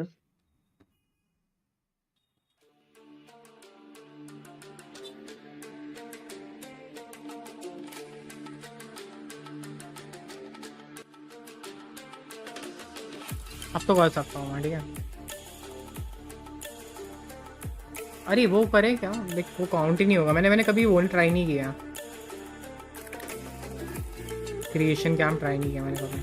अब तो कर सकता हूँ मैं, ठीक है. अरे वो करे क्या, लाइक वो काउंट ही नहीं होगा. मैंने कभी वो ट्राई नहीं किया. क्रिएशन कैंप ट्राई नहीं किया मैंने कभी.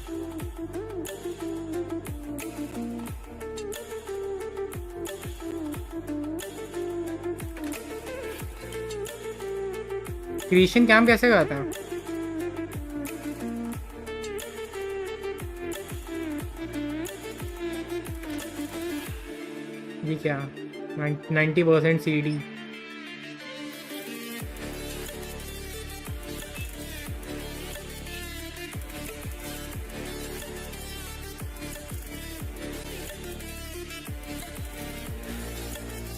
क्रिएशन कैंप कैसे करता है? ये क्या 90% CD.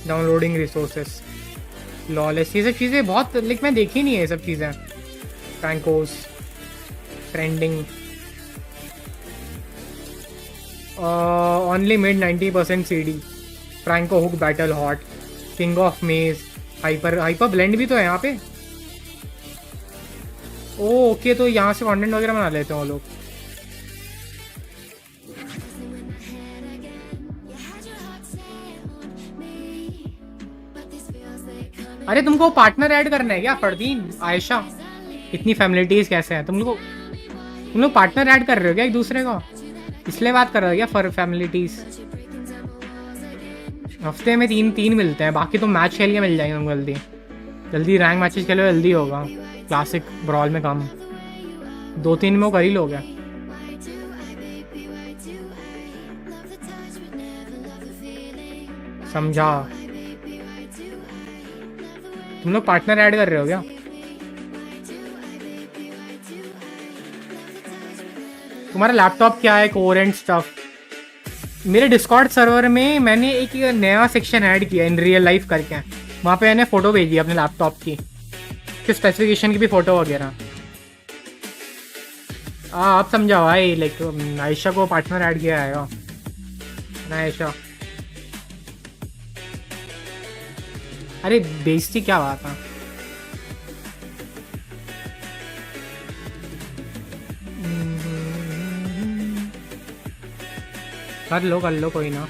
डाउनलोडिंग रिसोर्सेस, लॉलेस, ये सब चीज़ें बहुत, लाइक मैं देखी नहीं है ये सब चीज़ें. Franco's trending only mid 90% CD. Franco hook battle hot, king of mage, hyper blend भी तो है यहाँ पे. ओके, तो यहाँ से कंटेंट वगैरह बना लेते हैं वो लोग. अरे तुमको पार्टनर ऐड करना है क्या फरदीन, आयशा? इतनी फैमिलिटीज कैसे हैं तुम लोग पार्टनर ऐड कर रहे हो क्या एक दूसरे को? इसलिए बात कर रहे हो क्या फॉर फैमिलिटीज? हफ्ते में तीन मिलते हैं, बाकी तो मैच खेल के मिल जाएंगे तुम. जल्दी रैंक मैचेस खेलो, जल्दी होगा. क्लासिक ब्रॉल में कम, 2-3 में वो कर ही लोगे. समझा? तुम लोग पार्टनर ऐड कर रहे हो क्या? तुम्हारा लैपटॉप क्या है, कोर एंड स्टफ? मेरे डिस्कॉर्ड सर्वर में मैंने एक नया सेक्शन ऐड किया इन रियल लाइफ करके. वहाँ पे मैंने फ़ोटो भेजी अपने लैपटॉप की, फिर स्पेसिफिकेशन की भी फ़ोटो वगैरह. आप समझा भाई, लाइक आयशा को पार्टनर ऐड किया है ना आयशा? अरे बेइज्जती क्या बात है? कर लो कोई ना.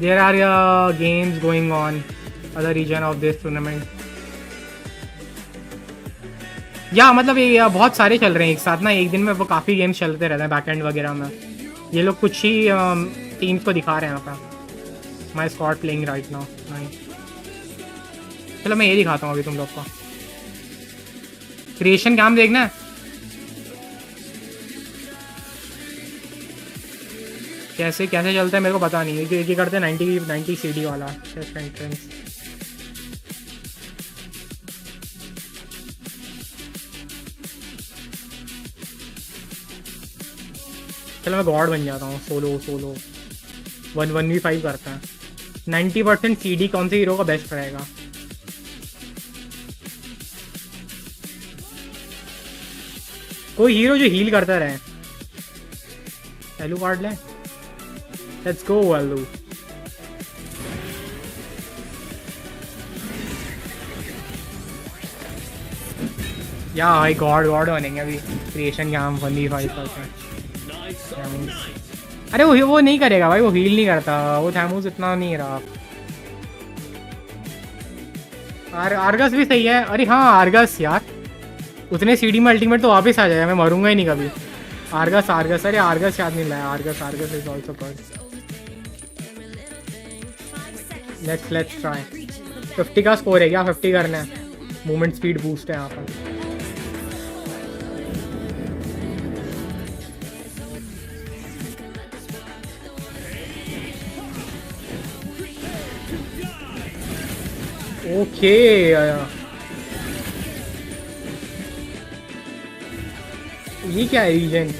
There are games going on other region of this tournament. या मतलब ये बहुत सारे चल रहे हैं एक साथ ना, एक दिन में वो काफ़ी गेम्स चलते रहते हैं बैकएंड वगैरह में. ये लोग कुछ ही टीम्स को दिखा रहे हैं यहाँ पे. माई स्क्वाड प्लेइंग राइट नाउ. चलो मैं ये दिखाता हूँ अभी तुम लोग को. क्रिएशन काम देखना है कैसे चलता है, मेरे को पता नहीं. ये करते हैं 90 CD वाला टेस्ट एंट्रेंस. चलो मैं गॉड बन जाता हूँ. सोलो 1v5 करता है. 90% CD कौन से हीरो का बेस्ट रहेगा? कोई हीरो जो हील करता रहे. एलू कार्ड ले. Let's go, Alu. या भाई गॉड बनेंगे अभी. क्रिएशन क्या हम 1v5 करते हैं. अरे वो नहीं करेगा भाई, वो हील नहीं करता. वो थैमूस इतना नहीं रहा. आर्गस भी सही है. अरे हाँ आर्गस यार, उतने CD में अल्टीमेट तो वापस आ जाएगा. मैं मरूंगा ही नहीं कभी. आर्गस अरे आर्गस याद नहीं लाया. Argus is also good. Let's try. 50 का स्कोर है क्या? 50 करना है. मूवमेंट स्पीड बूस्ट है यहाँ पर. ओके ये क्या है रीजन?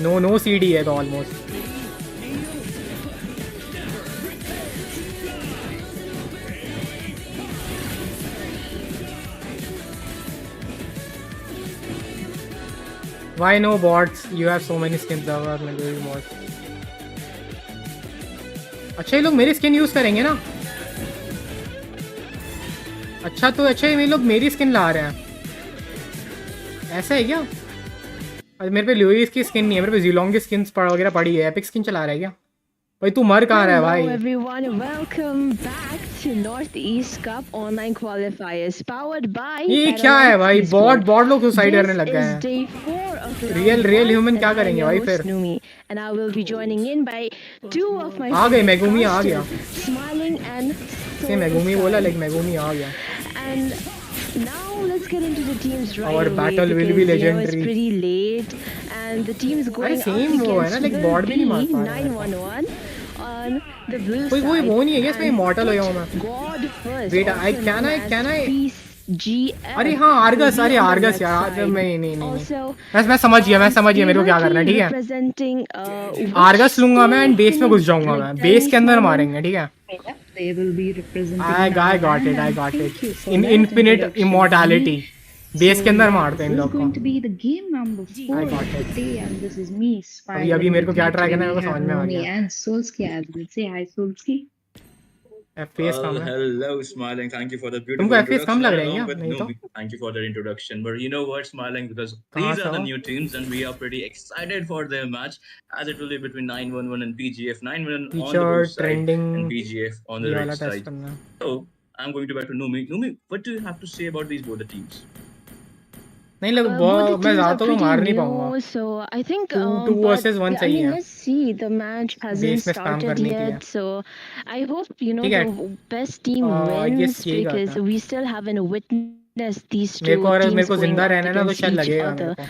नो सीडी है तो almost. Why no bots? You have so many skins. अच्छा ये लोग मेरी स्किन यूज करेंगे ना? अच्छा तो अच्छा ये लोग मेरी स्किन ला रहे हैं. ऐसा है क्या? अरे मेरे पे लुइस की स्किन नहीं है, मेरे पे जीलोंग की स्किन वगैरह पड़ी है. एपिक स्किन चला रहा है क्या? भाई तू मर कहाँ रहा है भाई? Hello everyone, welcome back to Northeast Cup online qualifiers powered by ये क्या है भाई? बॉट लोग सुसाइड करने लग गए This is हैं. day 4 of real round one, human क्या and I'm करेंगे your भाई host, फिर? Numi, and I will be joining in by two of my आ गए, favorite मेगुमी आ गया. casters, Smiling and से मेगुमी बोला, लाइक मेगुमी आ गया. And now let's get into the teams right Our away battle will because be it's legendary. pretty late and the team is going up same वो है ना, against like board भी नहीं मार पा रहा है. 911 on the blue कोई side. वो नहीं है क्या इसमें and immortal हो जाऊँ मैं? God first. Wait, also can known I? as GF. अरे हाँ आर्गस, अरे on the आर्गस left यार. side. नहीं. Also, मैं समझ गया मेरे को क्या करना है. ठीक है. representing आर्गस लूंगा मैं एंड बेस में घुस जाऊंगा मैं. बेस के अंदर मारेंगे. ठीक है. They will be representing. I got it. Thank you for In that infinite introduction. immortality. Base के अंदर So, मारते हैं इन this is लोग को. going to be the game number 4 I of got the it. day, and this is me, Spy. अभी मेरे को क्या try करना है, मेरे को We have समझ में आ Nomi गया. and Solsky as well. Say hi, Solsky. FPS कम है. Hello, Smiling. Thank you for the beautiful तुमको FPS कम introduction. लग रहा है Along क्या? with नहीं तो? Nomi, thank you for that introduction. But you know what, Smiling, because कहाँ these से are the हो? new teams, and we are pretty excited for their match, as it will be between 911 and PGF. 911 on the Teacher blue side trending and PGF on the ये red वाला test side. करना है. So I'm going to back to Nomi. Nomi, what do you have to say about these both the teams? नहीं लग Both the मैं teams ज़्यादा are तो pretty मार नहीं new, पाऊंगा. so I think Two but versus one I सही mean है. let's see, the match hasn't base में स्पैम started करने की है. yet, so I hope ठीक है. the best team I guess wins यही because करता है. we still haven't witnessed these मेरे को two अगर मेरे teams को going जिंदा up रहना है ना तो against शायद each लगेगा मेरे other. को.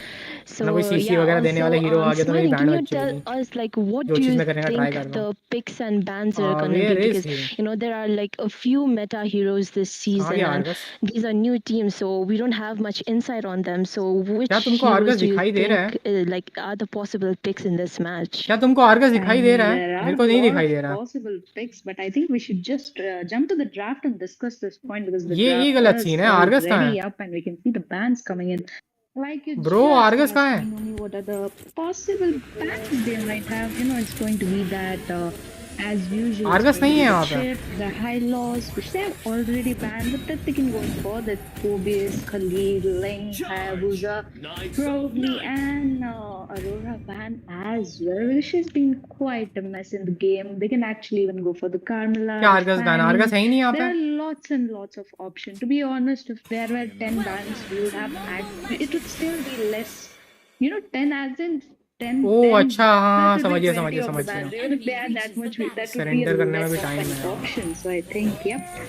So ना कोई सीसी yeah, वगैरह देने वाला also हीरो आ गया तो मेरी Smiling, can बैंड you बच tell जाएगी. us like what जो do चीज़ you मैं करने का ट्राई think कर रहा हूँ. the picks and bans are gonna Where be? is Because he? there are like a few meta heroes this कहाँ season गया and Argus? these are new teams, so we don't have much insight on them. So which क्या तुमको heroes Argus do you दिखाई दे रहा है? think like are the possible picks in this match? क्या तुमको Argus दिखाई दे रहा है? There are मेरे a को नहीं lot दिखाई of दे रहा. possible picks, but I think we should just jump to the draft and discuss this point because the ये draft गलत is सीन है. आर्गस कहाँ already है? up and we can see the bans coming in. Like you bro just Argus asked कहाँ है? me, Nomi, what are the possible bans they might have? You know, it's going to be that as usual. it's Argus going to नहीं be है the यहाँ पे. chip, the high loss, which they have already banned, but that they can go for the Kobe's, Khalid, Ling, Hayabusa, probably, and Aurora ban as well. Which has been quite a mess in the game. They can actually even go for the Carmela, क्या the Argus ban? Fanny. Argus है ही नहीं यहाँ There पे. are lots and lots of options. To be honest, if there were 10 bans, we would have it would still be less. You know, 10 as in 10. ओह 10 अच्छा हाँ that would be समझ 20 गया of the bans. Even if they had that much, that would be Surrender करने में भी less of time an है. option. So I think, yep,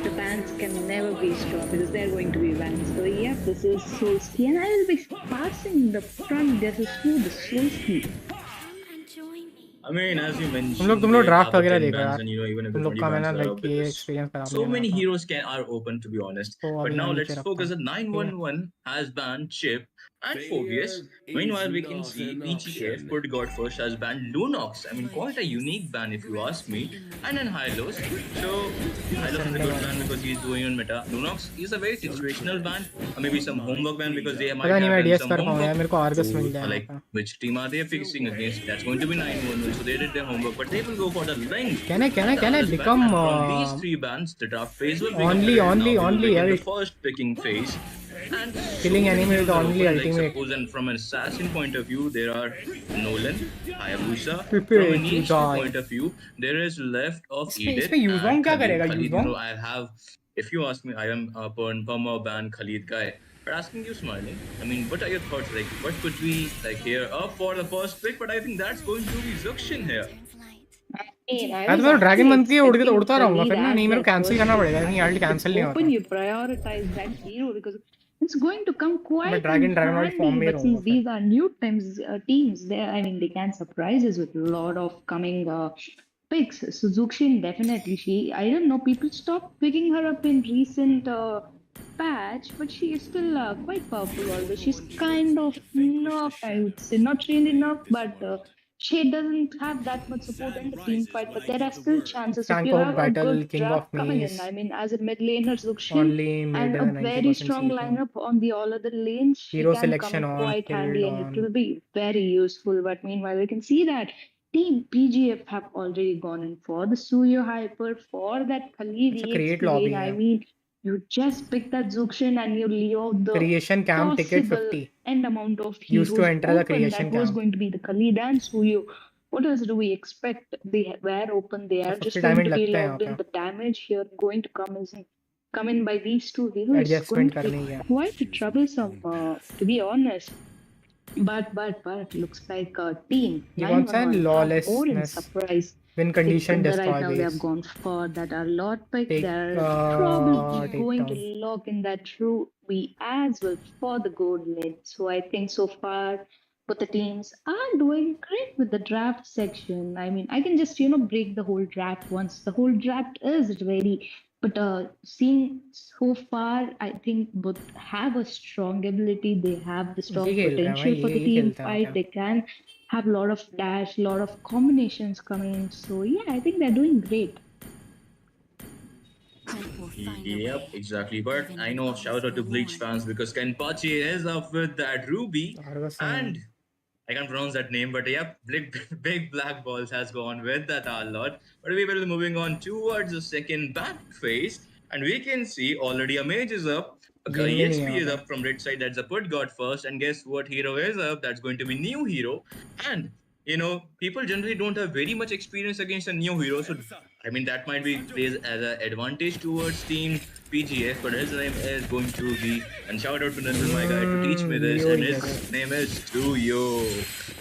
the bans can never be stopped because they're going to be bans. So yep, this is Solsky, and I will be passing the front. This is who the Solsky. I mean, as you mentioned, तुम लोग they draft have the वगैरह 10 देखो bans यार. and even if the तुम लोग 20 का bans मैंने are like up ये because एक्सपीरियंस खराब so नहीं many होना था. heroes are open, to be honest. तो But अभी now मैं नीचे let's रखता focus हूँ. at ठीक है. 911 has banned Chip and Phobius. Meanwhile, we can see PGF, Put God First, has banned Lunox. I mean, quite a unique ban if you ask me. And then Hylos. So, Hylos is a good ban because he's doing on meta. Lunox is a very situational ban. Or maybe some homework ban because they might पता नहीं have मैं done DS some कर पाऊँ यार. homework. मेरे को Argus So, मिल जाए. like, which team are they fixing against? That's going to be 911. So, they did their homework. But they will go for the link. Can I become From these three bands, the draft phase will begin. only Now we will begin yeah, the first picking phase. And killing enemy is the only like ultimate. suppose, and from an assassin point of view, there are Nolan, Hayabusa. Prepare From an to EHP die. point of view, there is left of Edith. इसमें यूज़ोंग क्या and करेगा? Khalid. You यूज़ोंग? know, I have. If you ask me, I am a perma ban Khalid guy. But asking you, Smiling, I mean, what are your thoughts? Like, what could we like here up for the first pick? But I think that's going to be Zuxin here. मैं तो dragon month की उड़ता रहूंगा फिर ना. नहीं मेरे को कैंसिल करना पड़ेगा. नहीं यार कैंसिल नहीं होता. Open, you prioritize that hero because it's going to come quite मैं Dragon handy. form में But since रहूंगा. these are new teams, I mean, they can surprise us with a lot of coming picks. So Zuxin definitely, I don't know, people stopped picking her up in recent patch, but she is still quite powerful. Although she's kind of nerfed, I would say, not really nerfed, but she doesn't have that much support in the team fight. But there are still chances if you Stankout have a Battle, good King of draft coming in. Maze, I mean, as a mid laner, Zuxin, only mid and a very 90% strong CP. lineup on the all other lanes, she Hero can come selection in on, quite killed handy, and it on. will be very useful. But meanwhile, we can see that Team PGF have already gone in for the Suyo Hyper, for that Khalid It's a EXP create lobby lane. I है. mean, you just pick that Zuxin and you leave out the Creation camp ticket possible 50. end amount of Used to heroes enter the open. creation That was camp. going to be the Khalid and Suyo. What else do we expect? They were open. They So are 50 just going diamond to be लगते हैं logged in. यहाँ The damage here going to come in by these two पे. heroes is going Adjustment to be करनी है. quite troublesome, to be honest. But looks like Team ये कौन सा है? 911 are all in Lawlessness. surprise. Win Pick condition right destroy now they have base. gone for that are lot pick. Take They're probably take going to down. lock in that Ruby as well for the gold lane. So I think so far both the teams are doing great with the draft section. I mean, I can just break the whole draft once the whole draft is ready. But seeing so far, I think both have a strong ability. They have the strong ये खेल रहा है potential भाई, for the ये team खेलते हैं fight. क्या? They can have a lot of dash, a lot of combinations coming in. So yeah, I think they're doing great. Yep, exactly. But I know, shout out to Bleach fans because Kenpachi is up with that Ruby. And I can't pronounce that name, but yep, big black balls has gone with that a lot. But we will be moving on towards the second back phase. And we can see already a mage is up. A Game में नहीं EXP है is वहाँ up from red side. That's a put god first. And guess what hero is up? That's going to be new hero. And people generally don't have very much experience against a new hero. So, I mean, that might be plays as an advantage towards Team PGF, but his name is going to be, and shout out to Nandal, my guy, to teach me this, and his name is Suyo.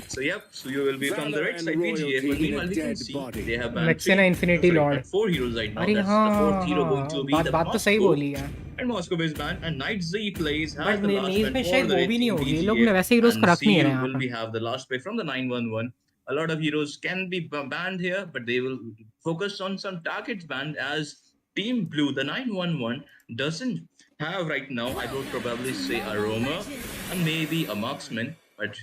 So, yep, Suyo will be from the right side PGF, but meanwhile, we can see they have banned Mexena Infinity Lord. 4 heroes right now. अरे That's हाँ the fourth hero going to be the बात तो सही Moscow. बोली है. And Moscow is banned, and Knight Z plays has But the last मेज ban में for शायद the वो red भी नहीं team होगी. ये लोग PGF, वैसे heroes and को रख नहीं रहे CU हैं यहाँ will पे. be have the last pick from the 911. A lot of heroes can be banned here, but they will focus on some targets banned as Team Blue, the 911, doesn't have right now, I would probably say a roamer and maybe a marksman, but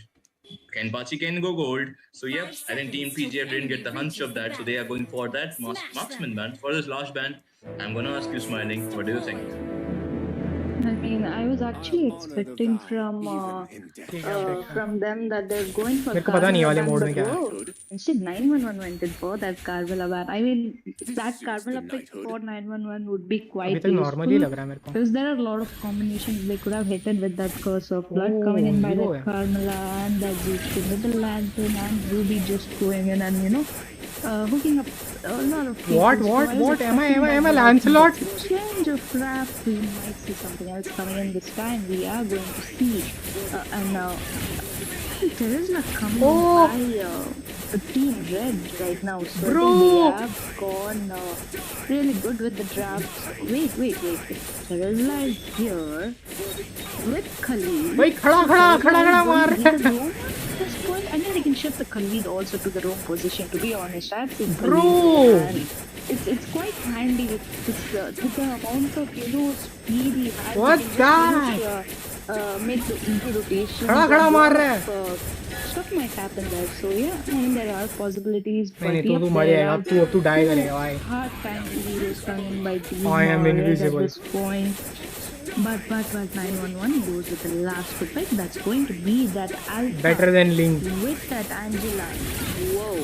Kenpachi can go gold. So yep, I think Team PGF didn't get the hunch of that, so they are going for that marksman ban. For this last ban, I'm gonna ask you, Smiling, what do you think? I mean, I was actually expecting from them that they're going for मेरे को पता नहीं है वाले Carmela mode ban, में but क्या है. whoa, instead 911 went in for that Carmela ban. I mean, that Carmela pick for 911 would be अभी quite तक नॉर्मल ही useful लग रहा है मेरे को. because there are a lot of combinations they could have hit it with that curse of blood coming in by hero that है. Carmela and that Zuchin with the lantern and Ruby just going in and hooking up a lot of people. What? So I was Am I expecting that Lancelot? change of craft, we might see something else coming in this time. We are going to see there is not coming by the team red right now. So Bro! I think they have gone really good with the drafts. Wait. Terilla is here with Khalid. भाई खड़ा मार रहा है. This point, and then they can shift the Khalid also to the wrong position. To be honest, I've seen Bro! Khalid, and it's quite handy with the amount of speed he has. What's he can that? Just, make the easy rotation. खड़ा मार रहा है. Stuff might happen there. So yeah, I mean there are possibilities. नहीं But तू मर जाएगा. तू die करेगा भाई. hard time heroes coming by team I am Red invisible. at this point. But 911 goes with the last pick. That's going to be that Alpha. Better than Link. With that Angela. Whoa.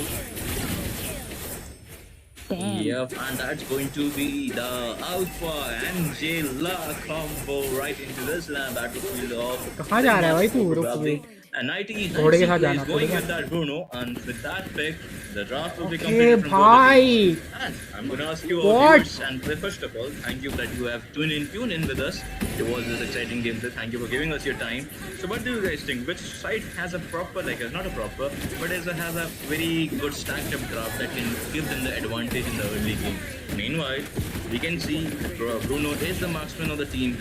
Damn. Yep, and that's going to be the Alpha Angela combo right into this land battlefield of. कहाँ जा रहा है भाई तू? रुक Probably. And IT घोड़े के साथ is जाना going पड़ेगा. with that Bruno, and with that pick, the draft will be Okay, completed from both the भाई. teams. And I'm going to ask you all What? viewers, and first of all, thank you that you have tuned in with us towards this exciting gameplay. Thank you for giving us your time. So what do you guys think? Which side has a proper, not a proper, but has a very good stacked up draft that can give them the advantage in the early game? Meanwhile, we can see Bruno is the marksman of the team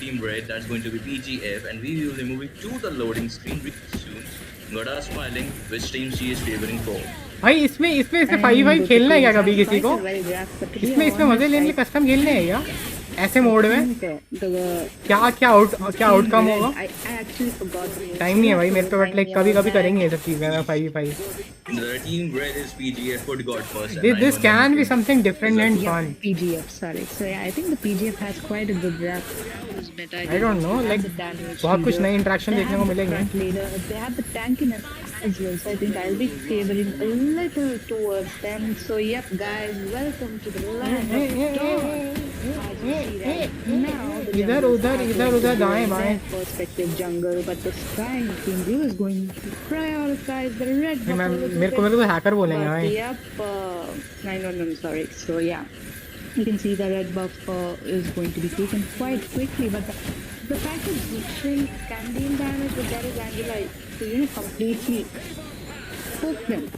team red. That's going to be PGF, and we will be moving to the loading screen very soon. Goda Smiling, which team she is favoring for. भाई इसमें ऐसे 5-5 खेलना है क्या कभी किसी को? इसमें मजे लेने के कस्टम खेलने हैं क्या? ऐसे मोड में क्या आउटकम होगा? टाइम नहीं है भाई मेरे पे, बट लाइक कभी कभी करेंगे ये सब चीजें 5v5. The team red is PGF put God first. This can be something different and fun. PGF, sorry. So yeah, I think the PGF has quite a good rap. I don't know, like बहुत कुछ नई interaction देखने को मिलेंगे. They have the tankiness as well, so I think I'll be favoring a little towards them. So yep, guys, welcome to the land of dawn. इधर उधर दाएं बाएं. Perspective jungle, but this time Team Blue is going to prioritize the red. मेरे को तो hacker बोलेंगे भाई. Yep, no, sorry. So yeah, you can see the red buff is going to be taken quite quickly, but the fact that Ziven can deal damage with that is Angela to completely poke them.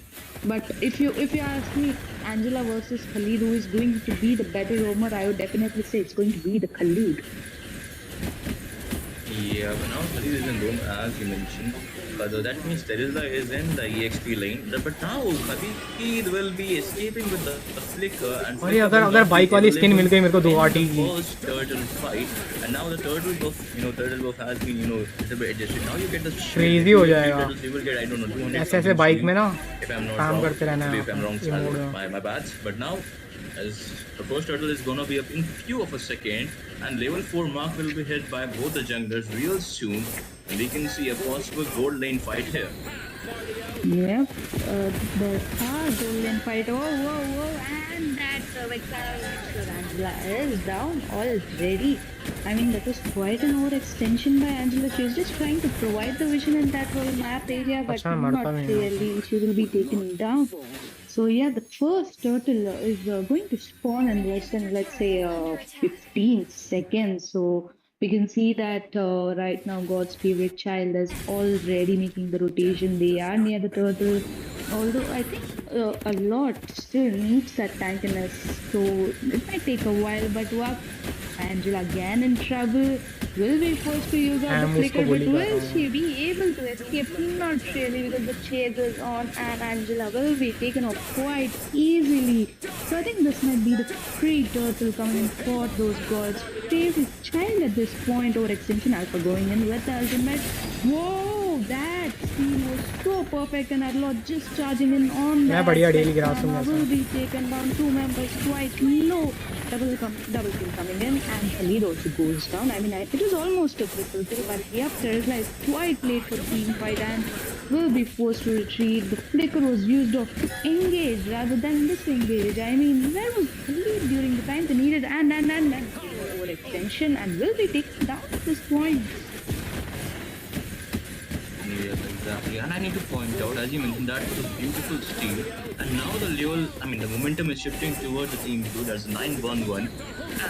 But if you ask me, Angela versus Khalid, who is going to be the better roamer, I would definitely say it's going to be the Khalid. Yeah, but now Khalid is in room as you mentioned. That means Terizla is in the EXP lane. But now Khalid will be escaping with the flicker and. और अगर bike वाली skin मिल गई मेरे को 2 आटी की. First turtle fight, and now the turtle buff has been a bit adjusted. Now you get the crazy हो जाएगा. You will get, I don't know, 200. ऐसे बाइक में ना काम करते रहना है. If I'm wrong, my bad. But now, as the first turtle is gonna be up in few of a second, and level 4 mark will be hit by both the junglers real soon, and we can see a possible gold lane fight here. Yep, the gold lane fight. Whoa, and that Angela is down already. I mean, that was quite an overextension by Angela. She was just trying to provide the vision in that whole map area, but not really. She will be taken down. So yeah, the first turtle is going to spawn in less than, let's say, 15 seconds. So we can see that right now God's favorite child is already making the rotation. They are near the turtle. Although I think a lot still needs that tankiness. So it might take a while, but wow, Angela again in trouble. Will be forced to use out the flicker, but will she be able to escape? Not really, because the chase is on and Angela will be taken off quite easily. So I think this might be the free turtle coming in for those gods. Favorite child at this point, over extension alpha going in with the ultimate. Whoa, that scene was so perfect, and Arlot just charging in on that. Will be taken down, 2 members quite low. Double kill coming in, and Khalid also goes down. I mean, it was almost a triple kill, but yep, Terizla is quite late for team fight and will be forced to retreat. The flicker was used off to engage rather than disengage. I mean, where was Khalid during the time they needed? And overextension, and will be taken down at this point. Yes, exactly. And I need to point out, as you mentioned, that was a beautiful steal. And now the momentum is shifting towards the team blue. That's 9-1-1.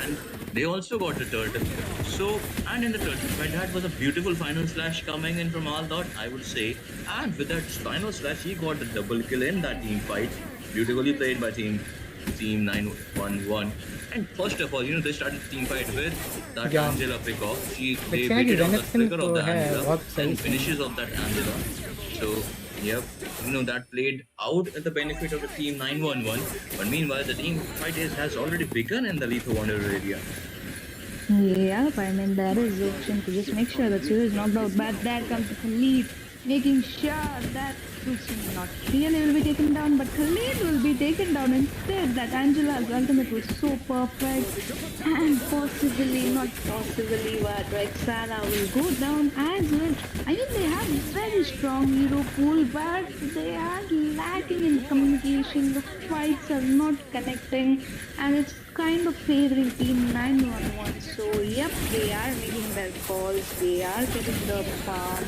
And they also got the turtle. So, and in the turtle fight, that was a beautiful final slash coming in from Aldot, I would say. And with that final slash, he got the double kill in that team fight. Beautifully played by team 9-1-1. And first of all, they started the team fight with that Angela pick-off. They beat on the flicker of the Angela and finishes off that Angela. So, yep, that played out at the benefit of the team 9-1-1. But meanwhile, the team fight has already begun in the Lethal Wanderer area. Yep, I mean, there is the option to just make sure that Sue is knocked out. But there comes the Khalid, making sure that Susan not really will be taken down, but Khalid will be taken down instead. That Angela's ultimate was so perfect, and not possibly, but Rexana will go down as well. I mean, they have very strong hero pool, but they are lacking in communication. The fights are not connecting, and it's kind of favoring team 9-1-1. So yep, they are making their calls. They are getting the farm.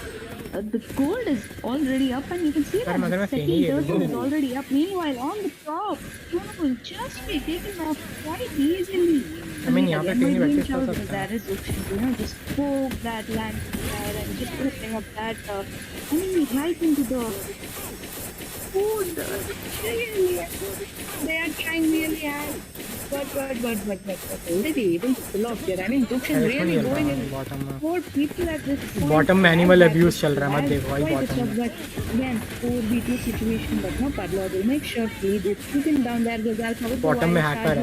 The gold is already up, and you can see that the second turtle is already up. Meanwhile, on the top, one will just be taken off quite easily. I mean, there is option to just poke that land and just opening up that. Right into the food. Really, they are trying really hard. But will they be able to pull off here? I mean, Dukshan really going in 4 people at this point. Bottom में animal abuse चल रहा है, मत देखो भाई bottom में. Again, 4v2 situation, but no Padla will make sure he is taken down. There goes Alpha. Bottom में hacker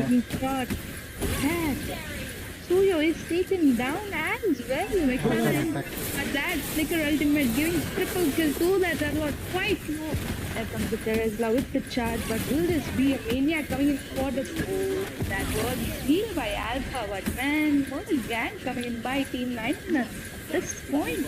है. Suyo is taken down as well. McLaren, but that flicker ultimate giving triple kill to that Arlord. Quite low. There comes the Teresla with the charge, but will this be a maniac coming in for the goal? That was healed by Alpha, but man, what a gang coming in by Team 9 at this point.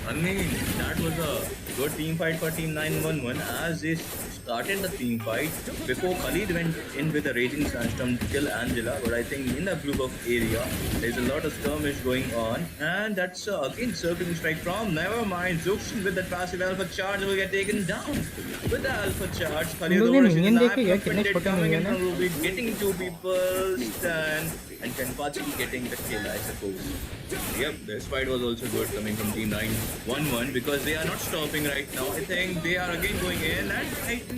I mean, that was a good team fight for Team 911 as they started the team fight before Khalid went in with a raging sandstorm to kill Angela. But I think in the blue buff area, there's a lot of skirmish going on, and that's again circling strike from Nevermind. Zuxin with that passive alpha charge will get taken down. With the alpha charge, Khalid लोग oversees minion the देखे क्या? कितने Bandit छोटे coming in minion from हैं? Ruby, getting two people stand, and Kenpachi getting the kill, I suppose. Yep, this fight was also good coming from Team 911 because they are not stopping right now. I think they are again going in, and I think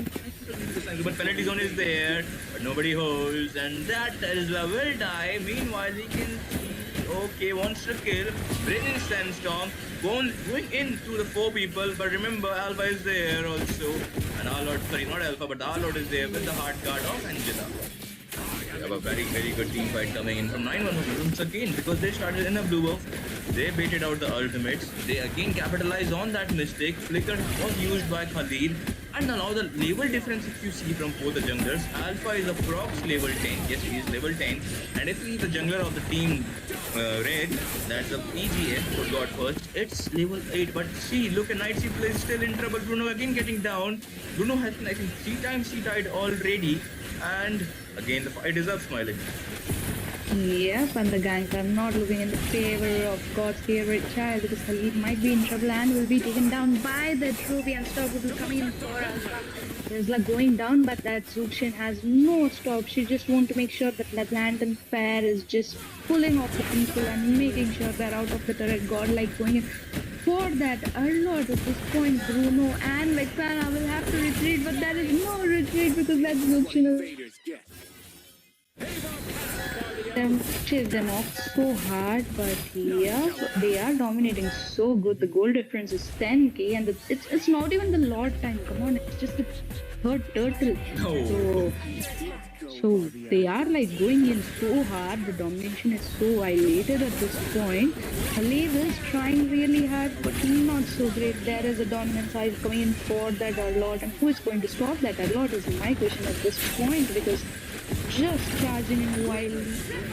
but penalty zone is there, but nobody holds, and that Tesla will die. Meanwhile, he can okay, wants to kill, bringing Sandstorm, going in to the 4 people, but remember Alpha is there also, and Arlord, sorry, not Alpha, but Arlord is there with the hard guard of Angela. We have a very, very good team fight coming in from 911 once again because they started in a blue buff. They baited out the ultimates. They again capitalized on that mistake. Flicker was used by Khalid. And now the level difference if you see from both the junglers, Alpha is a prox level 10. Yes, he is level 10. And if he is the jungler of the team Red, that's the PGF who got first, it's level 8. But see, look at Night Sea plays still in trouble. Bruno again getting down. Bruno has been, I think, 3 times he died already. And again, the fight is up, Smiling. Yep, and the gangs are not looking in the favor of God's favorite child because Khalid might be in trouble and will be taken down by the Ruby Unstoppable coming in for Alpha. There's like going down, but that Zuxin has no stop. She just wants to make sure that that Lantern Fair is just pulling off the people and making sure they're out of the turret. God like going in for that Arlord at this point. Bruno and Vexana will have to retreat, but there is no retreat because that Zuxin is chase them off so hard, but yeah, they are dominating so good. The goal difference is 10k, and it's not even the Lord time. Come on, it's just the third turtle. So they are like going in so hard. The domination is so violated at this point. Khalid is trying really hard, but not so great. There is a dominant side coming in for that Arlord, and who is going to stop that Arlord is my question at this point because just charging in while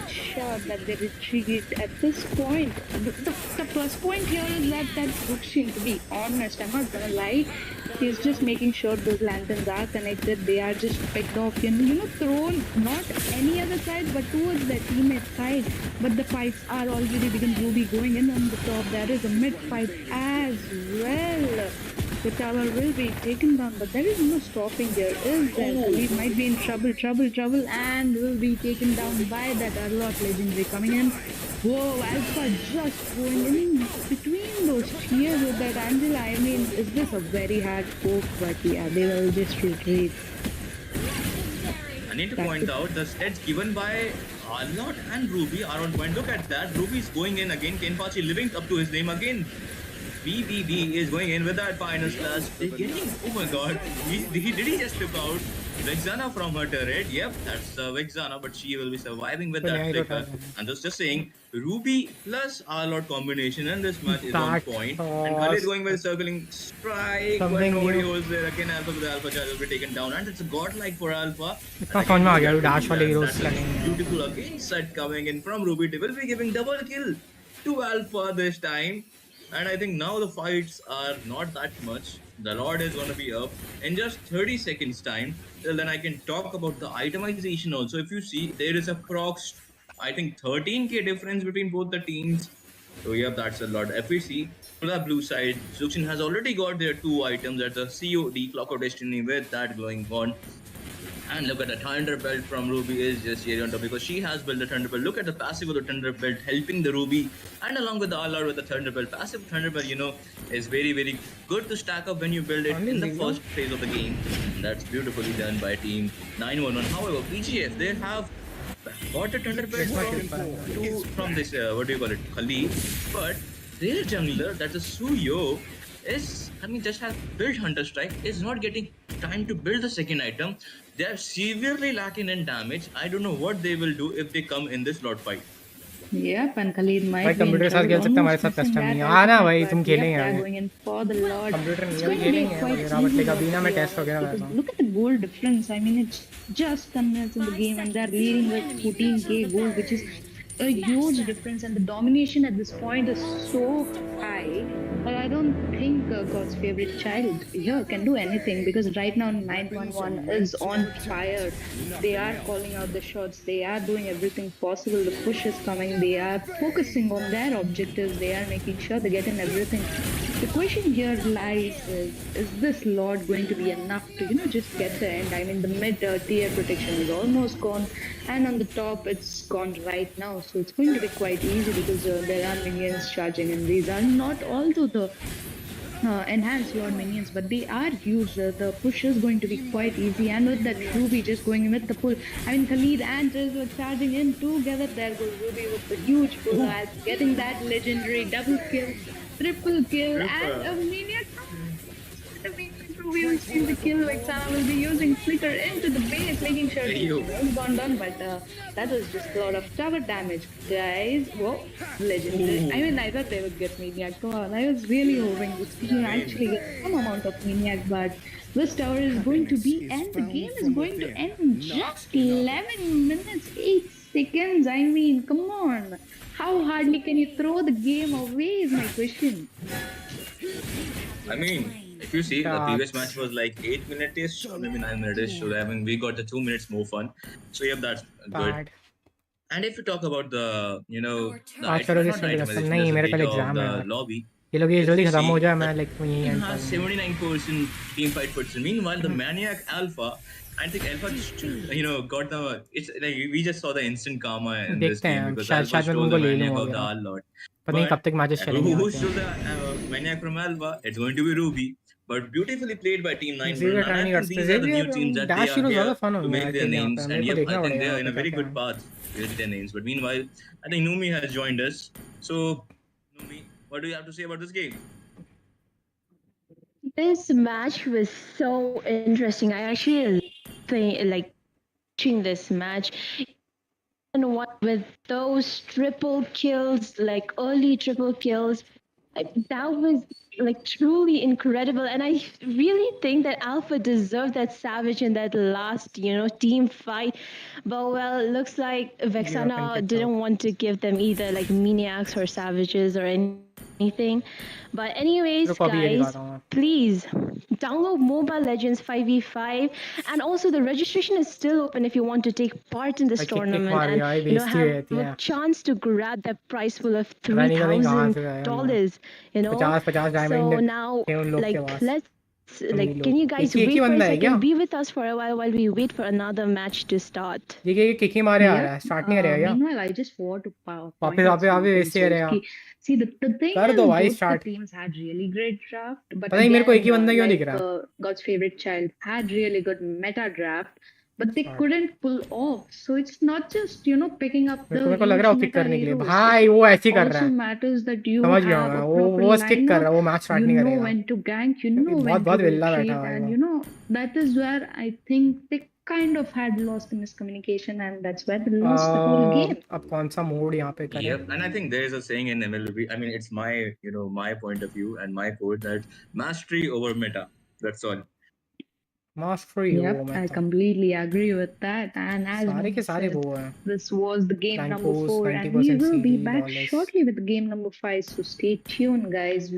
sure that they retreat at this point. The plus point here is that Zuxin, to be honest, I'm not gonna lie, he's just making sure those lanterns are connected. They are just picked off and thrown not any other side but towards their teammate side. But the fights are already begun. Ruby going in on the top. There is a mid fight as well. The tower will be taken down, but there is no stopping there, is there? He might be in trouble, and will be taken down by that Arlord legendary coming in. Whoa, Alpha just going in between those tiers with that Angela. I mean, is this a very hard poke? But yeah, they will just retreat. I need to point out the stats given by Arlord and Ruby are on point. Look at that. Ruby is going in again. Kenpachi living up to his name again. BBB is going in with that final slash. They're getting, oh my god, did he just took out Vexana from her turret? Yep, that's Vexana, but she will be surviving with that flicker. I'm just saying, Ruby plus Arlord combination and this match is on point. And Khalid going with circling strike, but nobody holds there. Again, Alpha with the Alpha charge will be taken down, and it's a godlike for Alpha. Beautiful again set coming in from Ruby. They will be giving double kill to Alpha this time. And I think now the fights are not that much. The Lord is going to be up in just 30 seconds time. Till then I can talk about the itemization also. If you see, there is a prox, I think 13k difference between both the teams. So yeah, that's a lot. If we see to the blue side, Zuxin has already got their 2 items at the COD, Clock of Destiny, with that glowing on. And look at the Thunder Belt from Ruby is just cherry on top because she has built the Thunder Belt. Look at the passive of the Thunder Belt helping the Ruby, and along with the Arlord with the Thunder Belt. Passive Thunder Belt, is very, very good to stack up when you build it in the first phase of the game. And that's beautifully done by Team 911. However, PGF, they have got a Thunder Belt from this, Khalid. But their jungler, that's a Suyo, just has built Hunter Strike, is not getting of time to build the second item. They are severely lacking in damage. I don't know what they will do if they come in this lot fight. Yep, and Khalid भाई might be in computer के साथ trouble, खेल सकते हैं, हमारे almost साथ missing custom that नहीं है। हाँ ना ultimate, भाई, but तुम yep, खेलेंगे they are अभी। going in for the Lord. Computer नहीं It's है, अभी going to be खेलेंगे quite वगैरह, बट easy लाइक अभी ना मैं to be टेस्ट वगैरह honest, कर रहा because हूँ। look at the goal difference. I mean, it's just 10 minutes in the game, and they're leading with 14k goal, which is a huge difference, and the domination at this point is so high. But I don't think God's favorite child here can do anything, because right now 911 is on fire. They are calling out the shots. They are doing everything possible. The push is coming. They are focusing on their objectives. They are making sure they get in everything. The question here lies is this Lord going to be enough to, just get the end? I mean, the mid tier protection is almost gone, and on the top, it's gone right now. So it's going to be quite easy, because there are minions charging, and these are not all to the enhanced Lord minions, but they are huge. The push is going to be quite easy, and with that Ruby just going in with the pull. I mean, Khalid and Triz were charging in together. There goes Ruby with the huge pull, as getting that legendary double kill, triple kill, and a minion. The minion Ruby will steal the kill. Like Sana will be using flicker into the base, making sure it's gone done. But that was just a lot of tower damage, guys. Whoa, legendary. I mean, I thought they would get Maniac. Come on, I was really hoping this team actually get some amount of Maniac, but this tower is going to be, and the game is going to end in just 11 minutes, 8 seconds. I mean, come on. How hardly can you throw the game away is my question. I mean, if you see, the previous match was like 8 minutes, or maybe 9 minutes. So I mean, we got the 2 minutes more fun. So yeah, that's good. And if you talk about the, the आज करो जिस item, कसम नहीं, मेरे कल exam है the यार। lobby. ये लोग ये जल्दी खत्म हो जाए, मैं लाइक यहीं It एंड has कर लूँगा। 79% team fight percent. Meanwhile, the Maniac Alpha, I think Alpha just, got the. It's like we just saw the instant karma in this देखते game, हैं, because शायद Alpha मैं stole तुमको the ले Maniac लूँगा of the वगैरह। All Lord. पता नहीं कब तक मैचेस चलेंगे। Who stole the Maniac from Alpha? It's going to be Ruby. But beautifully played by Team 9. Ziven And I try think करते these are the new teams that they dash are hero ज़्यादा here fun to होंगे make I their think यहाँ names. पे। And मेरे को yep, I देखना think पड़ेगा they are वहाँ in पे a very क्या good है। path to get their names. But meanwhile, I think Numi has joined us. So, Numi, what do you have to say about this game? This match was so interesting. I actually think like watching this match, and what with those triple kills, like early triple kills, that was like truly incredible. And I really think that Alpha deserved that savage in that last, team fight. But well, it looks like Vexana didn't want to give them either like maniacs or savages or anything. But anyways, guys, please download Moba Legends 5v5, and also the registration is still open if you want to take part in this tournament and have a chance to grab that prize full of $3,000. So now, can you guys wait for a second? Be with us for a while we wait for another match to start. Meanwhile, I just want to point out something. See, the thing is, both the teams had really great draft, but again, God's favorite child had really good meta draft, but they couldn't pull off. So it's not just picking up the huge meta heroes. It also matters that you have a proper lineup. You know when to gank, you know when to retreat, and that is where I think they kind of had lost the miscommunication, and that's where they lost the whole game. अब कौन सा mode यहाँ पे करें? Yep, and I think there is a saying in MLB. I mean, it's my my point of view and my quote that mastery over meta. That's all. Mastery. Yep, I completely agree with that. And as said, this was the game number 4, and we will be back shortly with game number 5. So stay tuned, guys.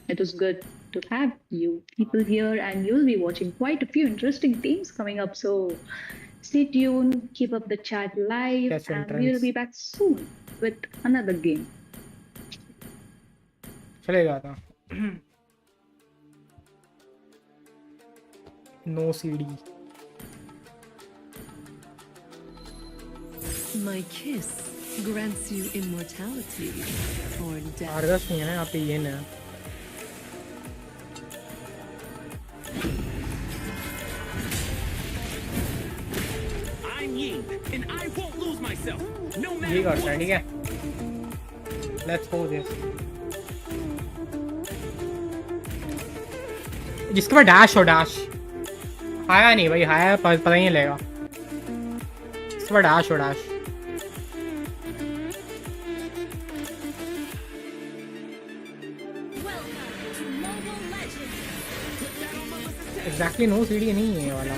It was good to have you people here, and you'll be watching quite a few interesting teams coming up. So stay tuned, keep up the chat live, and we'll be back soon with another game. चलेगा था. No CD. My kiss grants you immortality or death. Argus नहीं है ना यहाँ पे ये ना. I'm Ying, and I won't lose myself. No matter ये करता है ठीक है. Let's go this. जिसके पास डैश हो डैश. आया नहीं भाई, आया पता ही नहीं लगेगा। इस पर डैश और डैश। एग्जैक्टली नो सीढ़ी नहीं है ये वाला।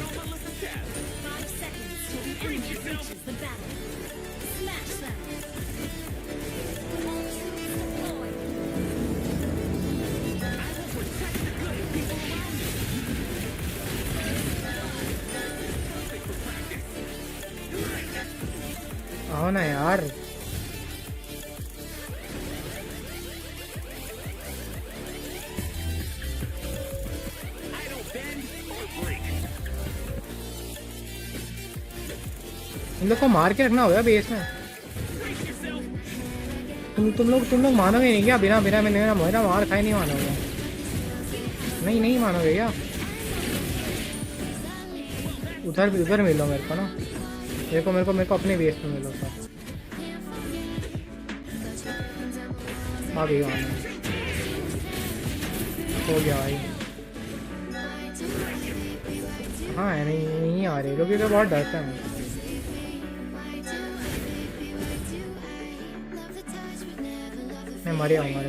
आओ ना यार। इन लोग को मार के रखना होगा बेस में। तुम लोग मानोगे नहीं क्या? बिना बिना मैंने मेरा मार खाए नहीं मानोगे? नहीं मानोगे क्या? उधर मिलो मेरे को ना, मेरे को अपने बेस में मिलो सर। अभी हो गया भाई। हाँ नहीं आ रहे लोग, तो बहुत डरते हैं। मैं मर जाऊंगा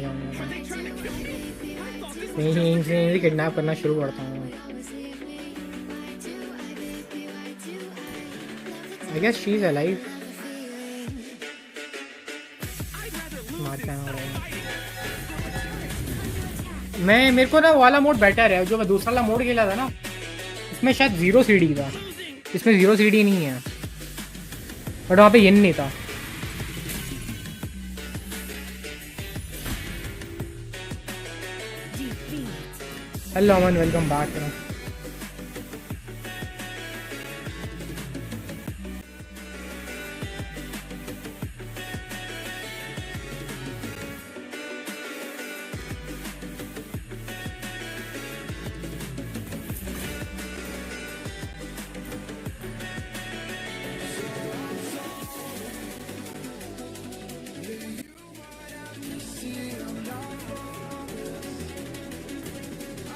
यहीं से किडनैप करना शुरू करता हूँ। I guess she's alive. मेरे को ना वाला मोड बेटर है, जो मैं दूसरा वाला मोड खेला था ना, इसमें शायद 0 सीढ़ी था। इसमें 0 सीढ़ी नहीं है, बट वहाँ पे ये नहीं था। Hello Aman, welcome back.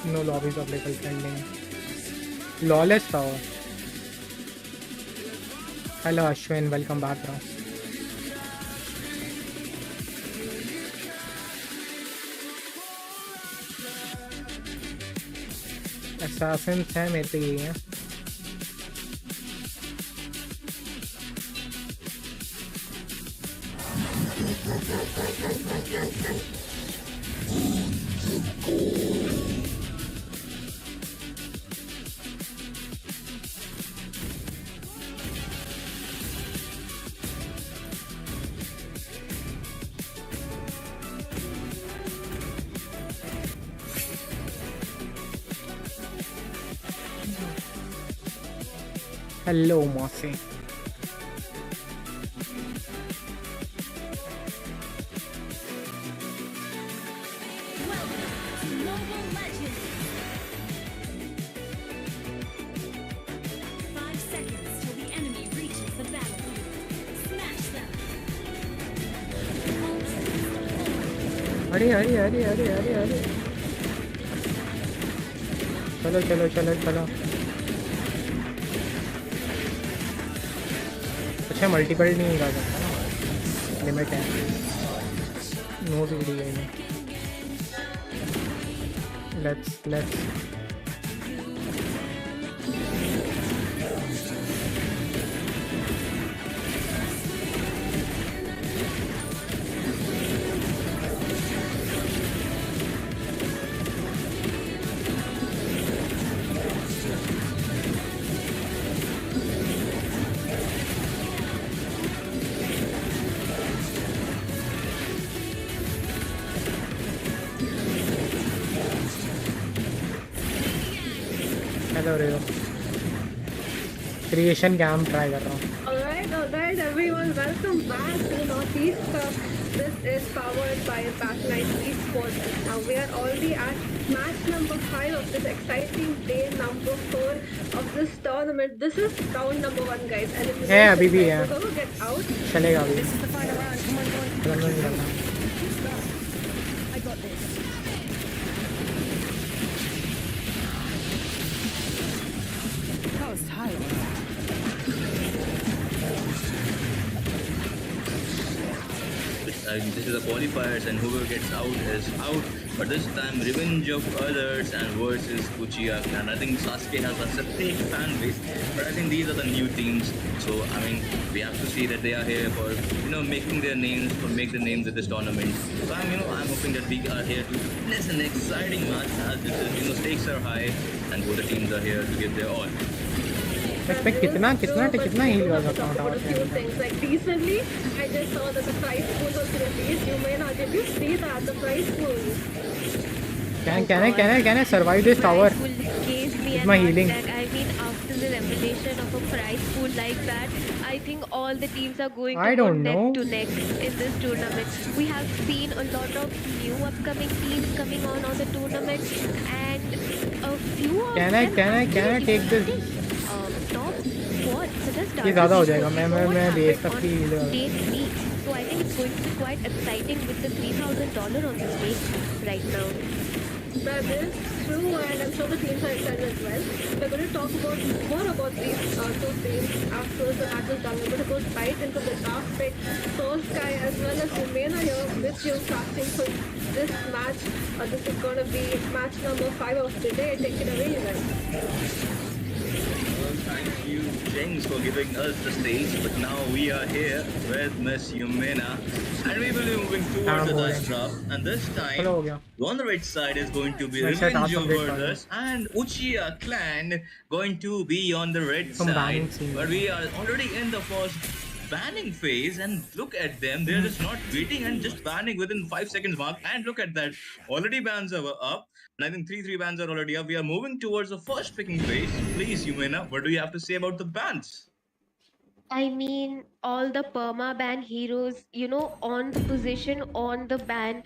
No lobbies available pending. Lawless था वो। Hello Ashwin, welcome back bro. Assassins है मेरे पे यही है। Hello Mossy. हरी चलो। अच्छा मल्टीपल नहीं कर सकता ना, लिमिट है। नो सीढ़ी है। लेट्स क्रिएशन कैंप ट्राई कर रहा हूँ। Alright, everyone, welcome back to Northeast. This is powered by Backlight Esports. Now we are already at match number 5 of this exciting day number 4 of this tournament. This is round number 1, guys. है अभी भी है। So get out. चलेगा अभी। This is the final round. Come on. I got this. this is the qualifiers, and whoever gets out is out. But this time, Revenge of Others and versus Uchiha Clan. I think Sasuke has a separate fan base, but I think these are the new teams. So I mean, we have to see that they are here for making their names, for make the names at this tournament. So I'm hoping that we are here to witness an exciting match as this is stakes are high and both the teams are here to give their all. Expect कितना heal हुआ था Talk about a few things. Like recently, I just saw that the prize pool was released. You may not. Did you see that the prize pool? Can I survive this tower? With my healing. I mean, after the revelation of a prize pool like that, I think all the teams are going to go neck to neck in this tournament. We have seen a lot of new upcoming teams coming on the tournament, and a few of Can I take this? top squad such as ये ज़्यादा हो जाएगा मैं बेच सकती हूँ day 3. So I think it's going to be quite exciting with the $3,000 on the stake right now. That is true, and I'm sure the teams are excited as well. We're going to talk more about these two teams after the match is done. We're going to go right into the draft pick. Soul Sky as well as Rumena here with you starting for this match. This is going to be match number 5 of the day. Take it away, you guys. Thank you, James, for giving us the stage. But now we are here with Miss Yumena, and we will be moving towards the dice draft. And this time, on the right side is going to be Revenge of Brothers and Uchiha Clan going to be on the red side. But we are already in the first banning phase, and look at them. They're just not waiting and just banning within 5 seconds mark. And look at that. Already bans are up. And I think 3 bans are already up. We are moving towards the first picking phase. Please, Yumena, what do you have to say about the bans? I mean, all the perma ban heroes, on the position on the ban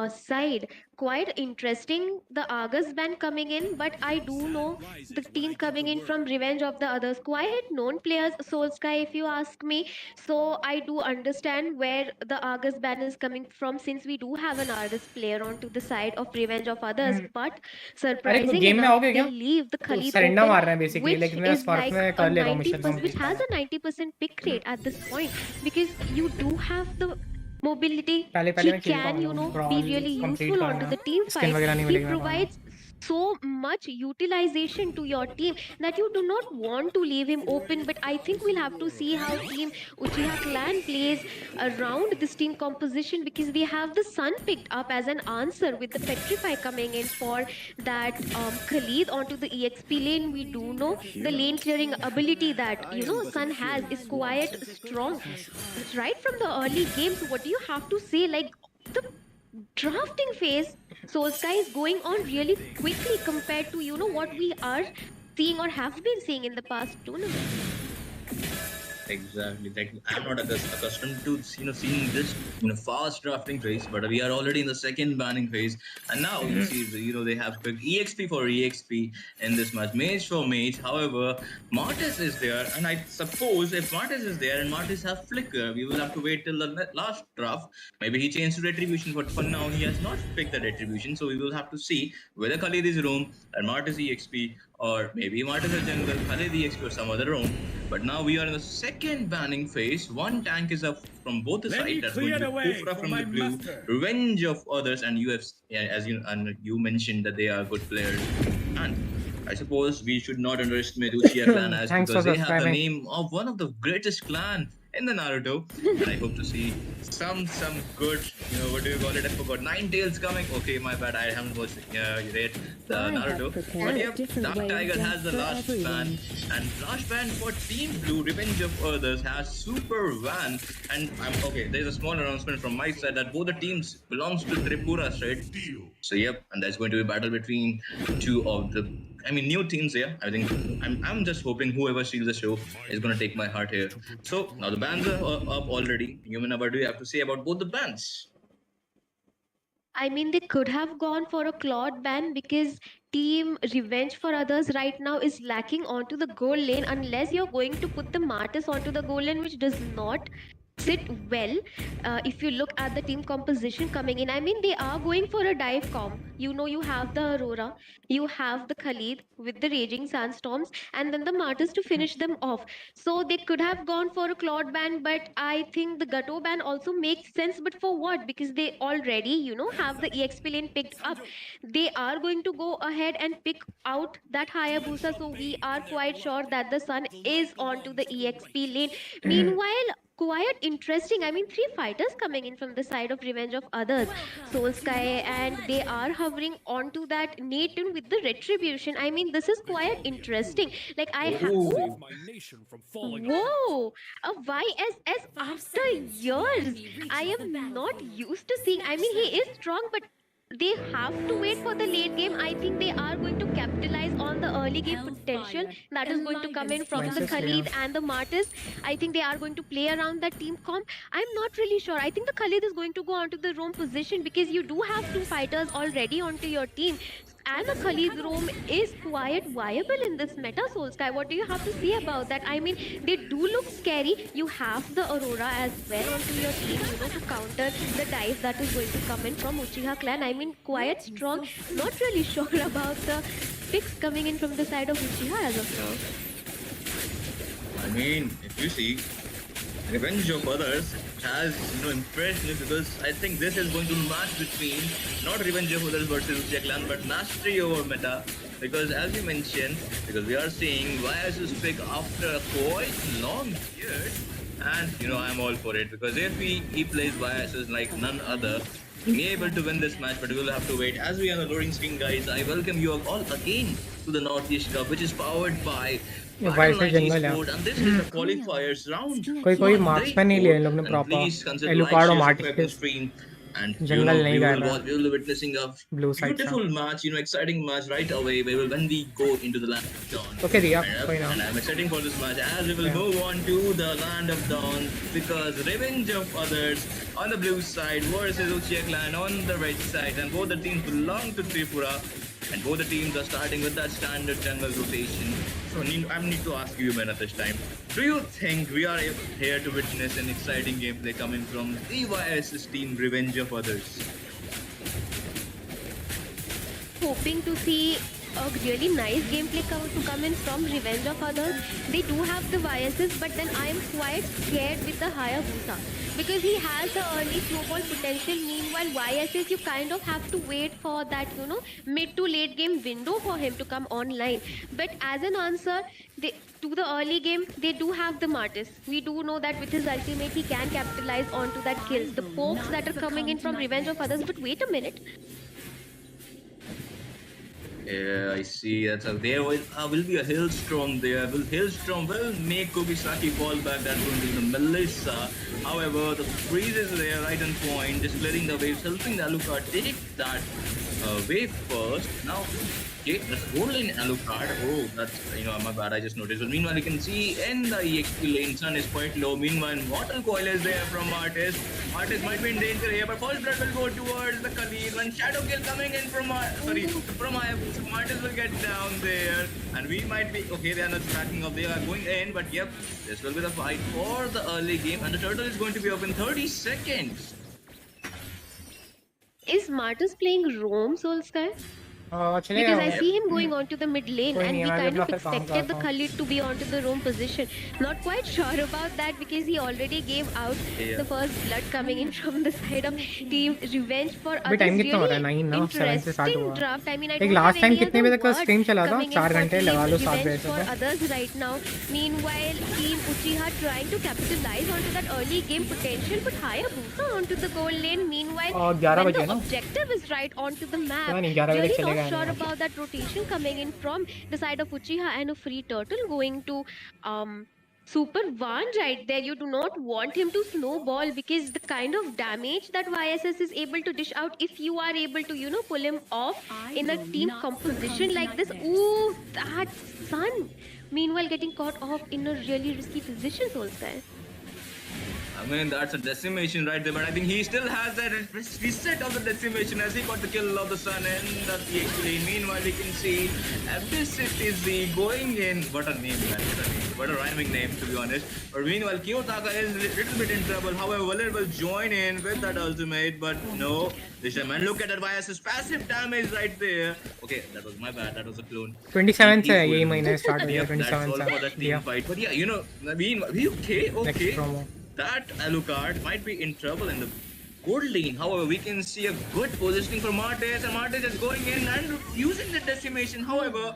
side. Quite interesting, the Argus ban coming in, but I do know the team coming in from Revenge of the Others. Quite known players, Soul Sky, if you ask me. So I do understand where the Argus ban is coming from, since we do have an Argus player onto the side of Revenge of Others. But surprising enough, they leave the Khalid open, which is like a 90%, which has a 90% pick rate at this point, because you do have the mobility. He can, be really useful onto the team fight. He provides so much utilization to your team that you do not want to leave him open. But I think we'll have to see how team Uchiha Clan plays around this team composition, because they have the Sun picked up as an answer with the Petrify coming in for that Khalid onto the EXP lane. We do know the lane clearing ability that Sun has is quite strong right from the early games. What do you have to say? Like, the drafting phase, Soul Sky is going on really quickly compared to what we are seeing or have been seeing in the past tournaments. Exactly. Like, I'm not accustomed to seeing this fast drafting phase, but we are already in the second banning phase, and now you see they have picked EXP for EXP in this match, Mage for Mage. However, Martis is there, and I suppose if Martis is there and Martis have Flicker, we will have to wait till the last draft. Maybe he changed to Retribution, but for now he has not picked the Retribution, so we will have to see whether Khalid is roam and Martis EXP, or maybe Martis is jungle, Khalid EXP, or some other roam. But now we are in the second banning phase. One tank is up from both the sides. That's going to be Kufra from the blue, Revenge of Others, and UFC, as you mentioned that they are good players. And I suppose we should not underestimate Uchiha Clan as because they have the name of one of the greatest clan in the Naruto. And I hope to see some good, what do you call it? I forgot. Nine Tails coming. Okay, my bad. I haven't watched the Naruto. But yeah, Dark Tiger has the last ban. And last ban for Team Blue, Revenge of Others, has Super Van. And there's a small announcement from my side that both the teams belongs to Tripura state. So yep, and that's going to be a battle between two of the new teams here. I think I'm just hoping whoever steals the show is gonna take my heart here. So now the bans are up already. Yumina, what do you have to say about both the bans? I mean, they could have gone for a Claude ban, because Team Revenge for Others right now is lacking onto the goal lane, unless you're going to put the Martis onto the goal lane, which does not sit well. If you look at the team composition coming in, I mean, they are going for a dive comp. You have the Aurora, you have the Khalid with the Raging Sandstorms, and then the Martyrs to finish them off. So they could have gone for a Claude ban, but I think the Gato ban also makes sense. But for what? Because they already, have the EXP lane picked up. They are going to go ahead and pick out that Hayabusa. So we are quite sure that the Sun is onto the EXP lane. Meanwhile, quite interesting. I mean, three fighters coming in from the side of Revenge of Others, Soul Sky, and they are hovering onto that Nathan with the retribution. I mean, this is quite interesting. Like Oh, whoa, a YSS after years. I am not used to seeing. I mean, he is strong, but they have to wait for the late game. I think they are going to capitalize on the early game potential that is going to come in from the Nice, Khalid yeah. and the Martyrs. I think they are going to play around that team comp. I'm not really sure. I think the Khalid is going to go onto the roam position because you do have two fighters already onto your team. And a Khalid's roam is quite viable in this meta, Soul Sky. What do you have to say about that? I mean, they do look scary. You have the Aurora as well onto your team, to counter the dive that is going to come in from Uchiha clan. I mean, quite strong. Not really sure about the picks coming in from the side of Uchiha as of now. I mean, if you see, Revenge of Others has impressed me because I think this is going to match between not Revenge of Others versus Uchiha Clan but mastery over meta, because as you mentioned, because we are seeing YS's pick after quite long years, and I'm all for it because if he plays YS's like none other, he may able to win this match, but we will have to wait. As we are on the loading screen, guys, I welcome you all again to the Northeast Cup, which is powered by vice से जंगल है Sport, and this is the qualifiers round. कोई marksman नहीं लिया इन लोग ने And proper please consider like, एलुकार्ड और share, subscribe to the Martin's stream. And जंगल नहीं we कर will रहा we will be witnessing a blue side beautiful match, exciting match right away. When we go into the land of dawn. Okay Riya कोई ना And I'm excited for this match as we will move on to the land of dawn because Revenge of Others on the blue side versus Uchiha Clan on the red side, and both the teams belong to Tripura. And both the teams are starting with that standard jungle rotation. So I need to ask you, man, at this time. Do you think we are here to witness an exciting gameplay coming from the YS's team Revenge of Others? Hoping to see a really nice gameplay come in from Revenge of Others. They do have the YSs, but then I am quite scared with the Hayabusa because he has the early snowball potential. Meanwhile, YSs, you kind of have to wait for that, mid to late game window for him to come online. But as an answer, to the early game, they do have the Martyrs. We do know that with his ultimate, he can capitalize onto that kills. The pokes that are coming in from Revenge of Others. But wait a minute. Yeah, I see. There will be a Hailstorm there. Hailstorm will make Kubisaki fall back. That's going to be the Melissa. However, the freeze is there right on point, just clearing the waves, helping the Alucard take that wave first. Now, okay, that's gold in Alucard. Oh, that's, my bad, I just noticed. But meanwhile, you can see in the EXP lane, Sun is quite low. Meanwhile, Mortal Coil is there from Artist. Artist might be in danger here, but False Blood will go towards the Khalid. When Shadow Kill coming in from Hayabusa, Martys will get down there. And we might be, okay, they are not backing up, they are going in, but yep, this will be the fight for the early game. And the turtle is going to be up in 30 seconds. Is Martyrs playing Rome, Soul Sky? Because I see him going on to the mid lane and we kind of expected the Khalid to be onto the roam position. Not quite sure about that because he already gave out the first blood coming in from the side of team Revenge for Others. Time कितना हो रहा है 9 ना 7 से start हुआ draft. I mean, I एक don't last have time any कितने बजे other तक स्ट्रीम word चला था coming in 4 for घंटे team लगा लो 7 बजे Revenge for तक Others right now. Meanwhile, team Uchiha trying to capitalize onto that early game potential, but Hayabusa onto the goal lane. Meanwhile, when the objective is right onto the map, really not sure about that rotation coming in from the side of Uchiha and a free turtle going to Super Van right there. You do not want him to snowball because the kind of damage that YSS is able to dish out, if you are able to, pull him off in a team composition like this. Ooh, that Sun. Meanwhile, getting caught off in a really risky position, Soul Sky. I mean, that's a decimation right there, but I think he still has that reset of the decimation as he got the kill of the sun in the PhD lane. Meanwhile, we can see FD6 going in. What a name, man. What a name. What a rhyming name, to be honest. But meanwhile, Kiyotaka is a little bit in trouble. However, Valer will join in with that ultimate, but no. Man, look at that Vyas's passive damage right there. Okay, that was my bad. That was a clone. 27 He से fooled यही me. महीने start हो गया Yep, that's 27 all से for that team दिया fight. But yeah, you know, I mean, okay. Next promo That Alucard might be in trouble in the gold lane. However, we can see a good positioning for Martes, and Martes is going in and using the decimation. However,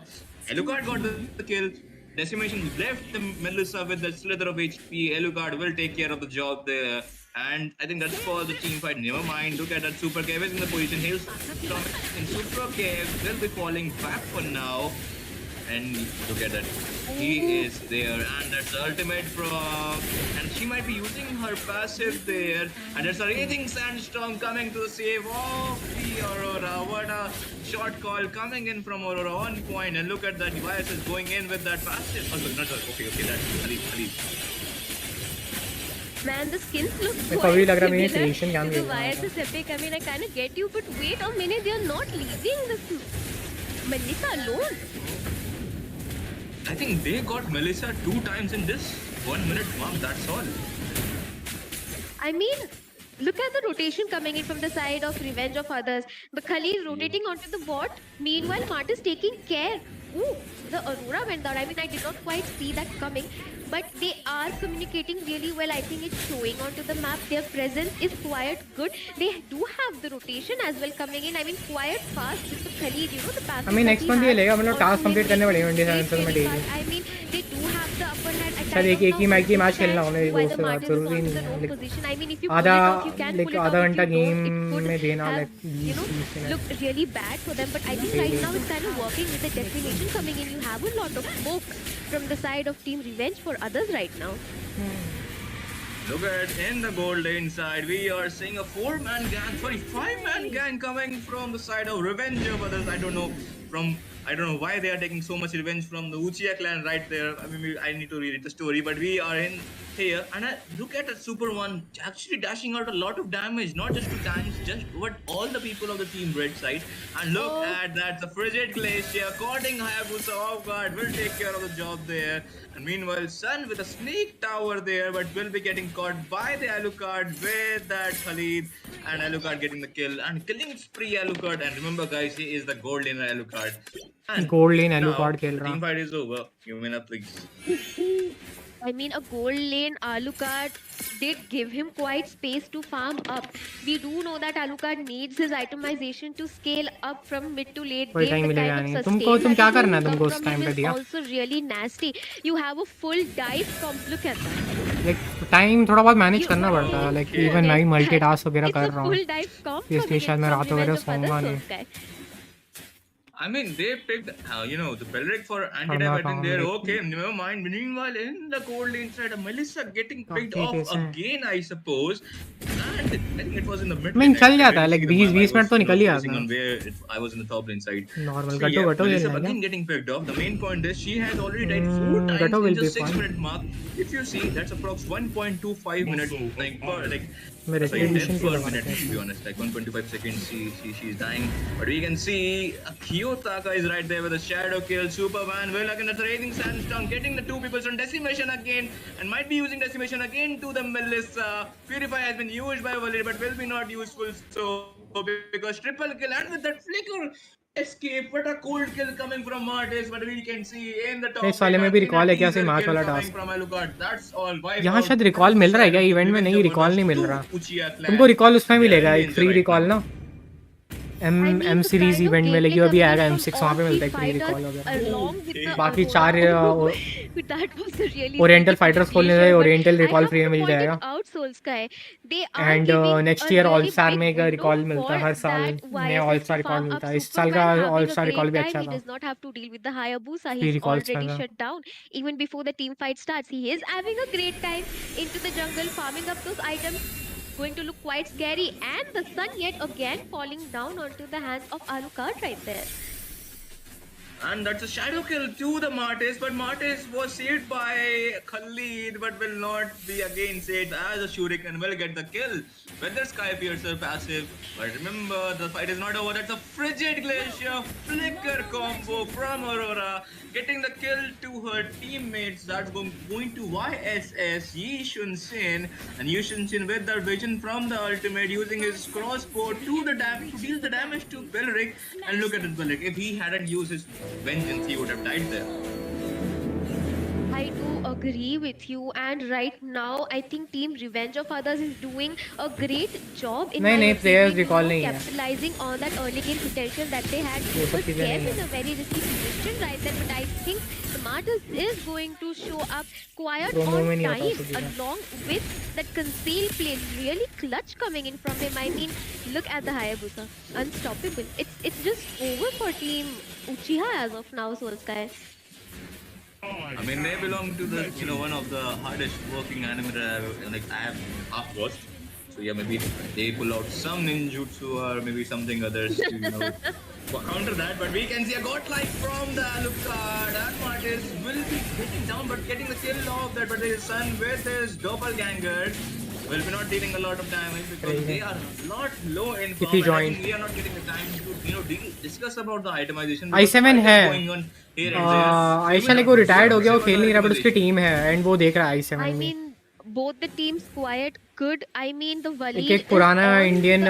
Alucard got the kill. Decimation left the Medusa with the slither of HP. Alucard will take care of the job there. And I think that's for the team fight. Never mind. Look at that Super Cave is in the position. Hailstorm in Super Cave will be falling back for now. And look at that. He is there. And that's the ultimate from... And she might be using her passive there. And there's a raging sandstorm coming to save off the Aurora. What a short call coming in from Aurora on point. And look at that. Device is going in with that passive. Oh, no, okay, that's Ali. Man, the skins look मेरे को अभी लग रहा है मेरी similar creation क्या to mill the रहा Vyas is epic. I mean, I kind of get you, but wait a minute, they are not leaving this Melissa alone. I think they got Melissa 2 times in this 1 minute mark, that's all. I mean, look at the rotation coming in from the side of Revenge of Others. The Khali is rotating onto the bot. Meanwhile, Mart is taking care. Ooh, the Aurora went down. I mean, I did not quite see that coming. But they are communicating really well. I think it's showing onto the map. Their presence is quite good. They do have the rotation as well coming in. I mean, quite fast with the Khalid, you know, the passive. I mean, next month ये लेगा मतलब task complete करने पड़ेगा 27 में daily I mean, they do have the upper hand. शायद एक ही match खेलना होने दोस्त के साथ जरूरी नहीं है लाइक आधा घंटा गेम में देना like 20 minute look really bad for them, but I think right now it's kind of working with the destination coming in. You have a lot of smoke from the side of Team Revenge for others right now. Look at in the gold lane side, we are seeing a 5-man gang coming from the side of Revenge of Others. I don't know why they are taking so much revenge from the Uchiha clan right there. I mean, I need to read the story, but we are in here, and look at a Super One actually dashing out a lot of damage, not just to tanks, but all the people of the Team Red side. And look at that, the Frigid Glacier caughting Hayabusa off guard will take care of the job there. And meanwhile, Sun with a snake tower there, but will be getting caught by the Alucard with that Khalid, and Alucard getting the kill and killing spree Alucard. And remember, guys, he is the gold laner Alucard. Gold lane Alucard खेल रहा team fight is over. You may not please. I mean, a gold lane Alucard did give him quite space to farm up. We do know that Alucard needs his itemization to scale up from mid to late कोई game. Time The मिलेगा kind नहीं of तुमको sustain तुम that क्या is going करना है to तुमको come उस from टाइम him पे is दिया also really nasty. You have a full dive comp. Look at that. Like time थोड़ा बहुत मैनेज करना पड़ता है लाइक इवन मैं भी मल्टीटास्क वगैरह कर रहा हूँ Full dive comp इसलिए शायद मैं रात वगैरह सोऊंगा नहीं guy. I mean, they picked, the Belric for anti-dive. I think they're okay. Never mind. Meanwhile, in the gold lane side, Melissa getting picked off again, I suppose. And I think it was in the mid. I mean, चल जाता है like 20 minute तो निकल ही आता है. I was in the top lane side. Normal गटो गटो खेल रहा है again getting picked off. The main point is she has already died 4 times in just 6 minute mark. If you see, that's approx 1.25 minutes मेरे retribution per minute, to be honest, like 1.25 seconds she's dying. But we can see Kiyotaka is right there with a shadow kill. Superman will again at the raging sandstorm, getting the 2 people on decimation again, and might be using decimation again to the Melissa. Purify has been used by Valir, but will be not useful so because triple kill and with that flicker escape. What a cold kill coming from Martis, but we can see in the top. इस वाले में भी recall है क्या से match वाला task That's all. यहाँ शायद रिकॉल मिल रहा है क्या इवेंट में नहीं रिकॉल नहीं मिल रहा तुमको रिकॉल उसमें मिलेगा एक फ्री रिकॉल ना एम सीरीज इवेंट में लेकिन अभी आएगा M6 वहाँ पे मिलता है फ्री रिकॉल वगैरह बाकी 4 ओरिएंटल फाइटर्स खोलने से ओरिएंटल रिकॉल फ्री में मिल जाएगा and next year all star में एक रिकॉल मिलता है हर साल नया ऑल स्टार रिकॉल मिलता है इस साल का ऑल स्टार रिकॉल भी अच्छा था He is already shut down even before the team fight starts. He is having a great time into the jungle, farming up those items. Going to look quite scary, and the sun yet again falling down onto the hands of Alucard right there. And that's a shadow kill to the Martis, but Martis was saved by Khalid, but will not be again saved as a Shuriken will get the kill with the Sky Piercer passive. But remember, the fight is not over. That's a Frigid Glacier Flicker combo from Aurora, getting the kill to her teammates. That's going to YSS Yi Shun Sin, and Yi Shun Sin with the vision from the ultimate, using his crossbow to deal the damage to Belric. And look at it, Belric. If he hadn't used his vengeance, he would have died there. I do agree with you, and right now I think Team Revenge of Others is doing a great job in नहीं players recall नहीं है. capitalizing on that early game potential that they had. But Kev is a very risky position right there, but I think the Martyrs is going to show up quite on time along with that concealed play. Really clutch coming in from him. I mean, look at the Hayabusa. Unstoppable. It's just over for Team Uchiha as of now, Soulsky. I mean, they belong to the one of the hardest working animator I have watched. So yeah, maybe they pull out some ninjutsu or maybe something others to counter that. But we can see a godlike from the Alucard. That Martis will be getting down, but getting the kill off that. But his son with his doppelganger will be not dealing a lot of damage because they are a lot low in form. He joined. We are not getting the time to discuss about the itemization. I7 है. आयशा को retired हो गया, वो खेल नहीं रहा, but उसकी team है एंड वो देख रहा है I7 I mean, both the teams quite good. I mean, the Walid एक पुराना इंडियन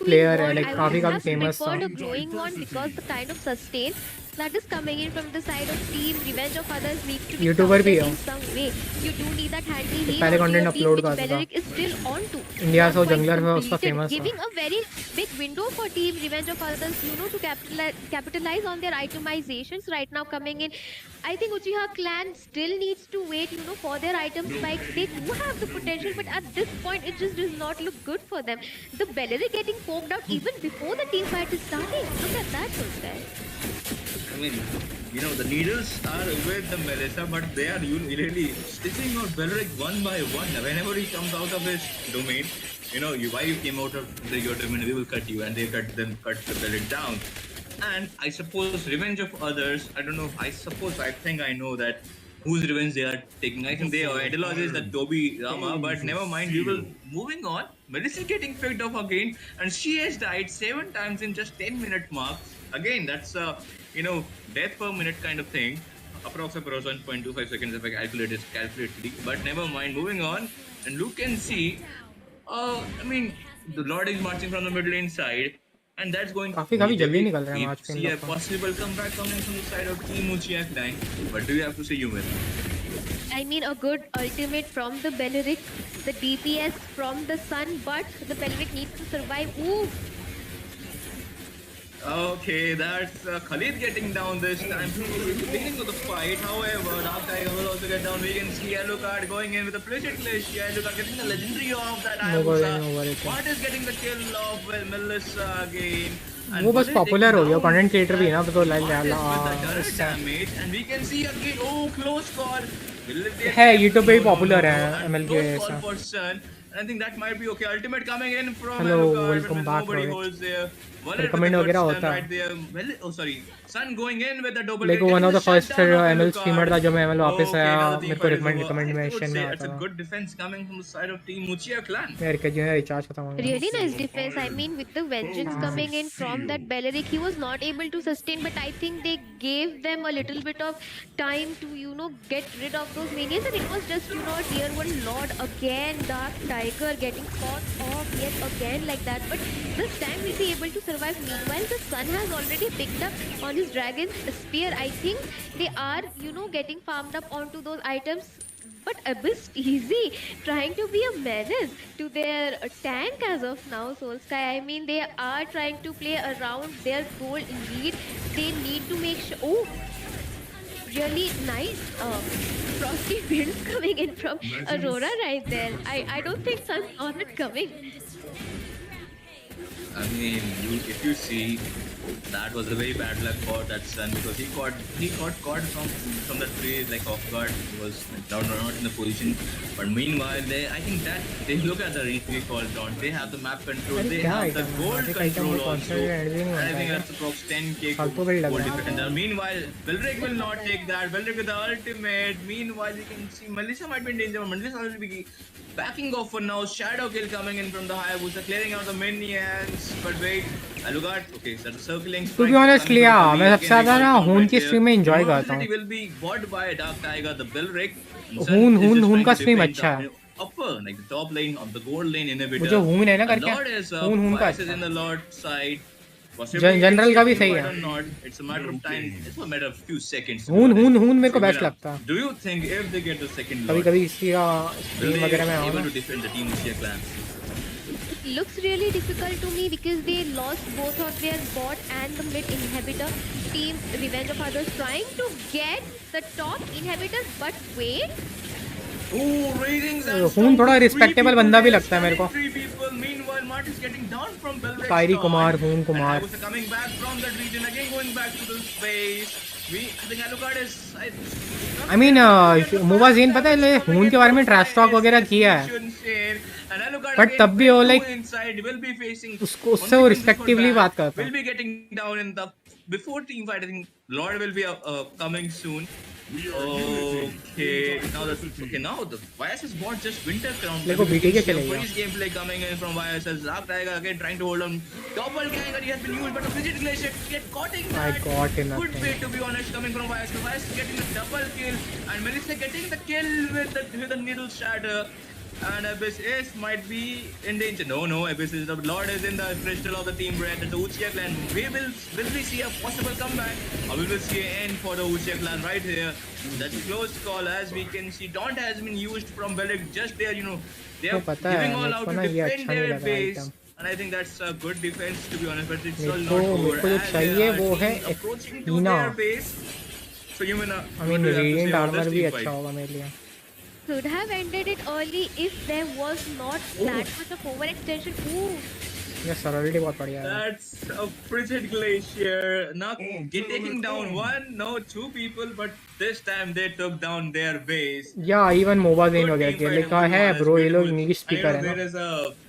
प्लेयर है, लाइक काफी फेमस था. growing on because the kind of sustain that is coming in from the side of Team Revenge of Others needs to be YouTuber भी है. in some way. You do need that handy heal. पहले content upload कर था. Beleric is still on to. India से jungler में उसका famous था. Giving a very big window for Team Revenge of Others, to capitalize on their itemizations right now coming in. I think Uchiha clan still needs to wait, for their item spikes. They do have the potential, but at this point, it just does not look good for them. The Beleric getting poked out even before the team fight is starting. Look at that, guys. I mean, the needles are with the Melissa, but they are really stitching out Belric one by one. Whenever he comes out of his domain, why you came out of your domain, we will cut you, and they cut the Belric down. And I suppose Revenge of Others, I don't know, I think I know that whose revenge they are taking. I think they idolize the Toby Rama, but never mind, we will moving on. Melissa getting picked off again, and she has died 7 times in just 10-minute mark. Again, that's death per minute kind of thing. Approximately 1.25 seconds if I calculate it correctly. But never mind, moving on. And look and see, I mean, the Lord is marching from the middle lane side. And that's going to काफी जल्दी निकल रहा है match पे. See a possible comeback coming from the side of Team Uchiha Clan. What do you have to say, Yumin? I mean, a good ultimate from the Beleric, the DPS from the Sun, but the Beleric needs to survive. Ooh! Okay, that's Khalid getting down this time. Beginning of the fight, however, Dark Tiger will also get down. We can see Alucard going in with a Frigid Glacier. Alucard getting the legendary off that Hayabusa. What is getting the kill off with Melissa again? वो बस popular हो गया, content creator भी है ना, तो damage, and we can see again, close call. है YouTube पे भी पॉपुलर है ML के ऐसा. I think that might be okay. Ultimate coming in from Hello, Alucard, welcome back. Nobody holds there. Recommend वगैरह होता है. Right there. Well, sorry. Sun going in with the double. Like one of the first ML streamer था जो मैं ML वापस आया, मेरे को recommendation में आता था. It's a good defense coming from the side of Team Uchiha Clan. यार क्या जो है रिचार्ज खत्म हो गया. Really nice defense. I mean, with the vengeance coming in from that Beleric, he was not able to sustain, but I think they gave them a little bit of time to, get rid of those minions, and it was just, a tier 1 Lord again, Dark Tiger getting caught off yet again like that, but this time we'll be able to survive. Meanwhile, the Sun has already picked up on his Dragon's Spear. I think they are, getting farmed up onto those items, but a bit easy, trying to be a menace to their tank as of now, Soulsky. I mean, they are trying to play around their goal lead. They need to make sure... Oh! Really nice frosty winds coming in from Aurora right there. I don't think Sun saw that coming. I mean, if you see, That was a very bad luck for that son because he got caught from the tree like off guard. He was like, not in the position. But meanwhile, I think that they look at the recall count. They have the map control. They have the gold control also. And I think that's approx 10k gold defender. Meanwhile, Belric will not take that. Belric with the ultimate. Meanwhile, you can see Melissa might be in danger. Melissa will be backing off for now. Shadow kill coming in from the Hayabusa, clearing out the minions. But wait, Alucard, okay, so circling. To be honest, yeah, मैं सबसे ज़्यादा ना हून की stream में enjoy करता हूँ. Will be bought by Dark Tiger, the Belric. हून का स्ट्रीम अच्छा है. Upper, like the top lane of the gold lane inhibitor. वो जो हून है ना करके. हून का. In the Lord side. General का भी सही है. It's a matter of time. It's a matter of few seconds. हून मेरे को बेस्ट लगता है. Do you think if they get the second Lord, कभी इसी का स्ट्रीम वगैरह में आओ ना. To defend the team Uchiha clan. Looks really difficult to me because they lost both of their bot and the mid inhibitor. Team Revenge of Others trying to get the top inhibitor, but wait. हून थोड़ा respectable बंदा भी लगता है मेरे को. Meanwhile, Mart is getting down from Belric. Kairi Kumar, Hoon Kumar. Coming back from that region again, going back to the space. I think Alucard is. I mean, Moba Zain पता है हून के बारे में ट्रैश टॉक वगैरह किया है. But तब भी वो like उससे वो रिस्पेक्टिवली बात करता है. Will be getting down in the before team fight. I think Lord will be coming soon. Okay, now the YSS bot just winter crown. देखो BT के चलेगा. His gameplay coming in from YSS. Dark Tiger again trying to hold on. Double gang he has been used, but a Frigid Glacier get caught in that. I got enough. Good bait to be honest coming from YSS. YSS getting the double kill and Melissa getting the kill with the needle shatter. And Abyss might be in danger. No, Abyss is the Lord is in the crystal of the team red. The Uchiha clan. Will we see a possible comeback? Or will we see an end for the Uchiha clan right here? That's a close call as we can see. Taunt has been used from Belric just there, they are giving all out to defend their base. And I think that's a good defense to be honest, but it's all not over. जो चाहिए वो है हीना. So you mean I mean radiant armor भी अच्छा होगा मेरे लिए. Could have ended it early if there was not that much of overextension. Ooh. ये सरलटी बहुत बढ़िया है. That's a Frigid Glacier. Now taking down two people, but this time they took down their base. Yeah, even Moba Zain वगैरह के लिखा है bro ये लोग इंग्लिश स्पीकर है ना.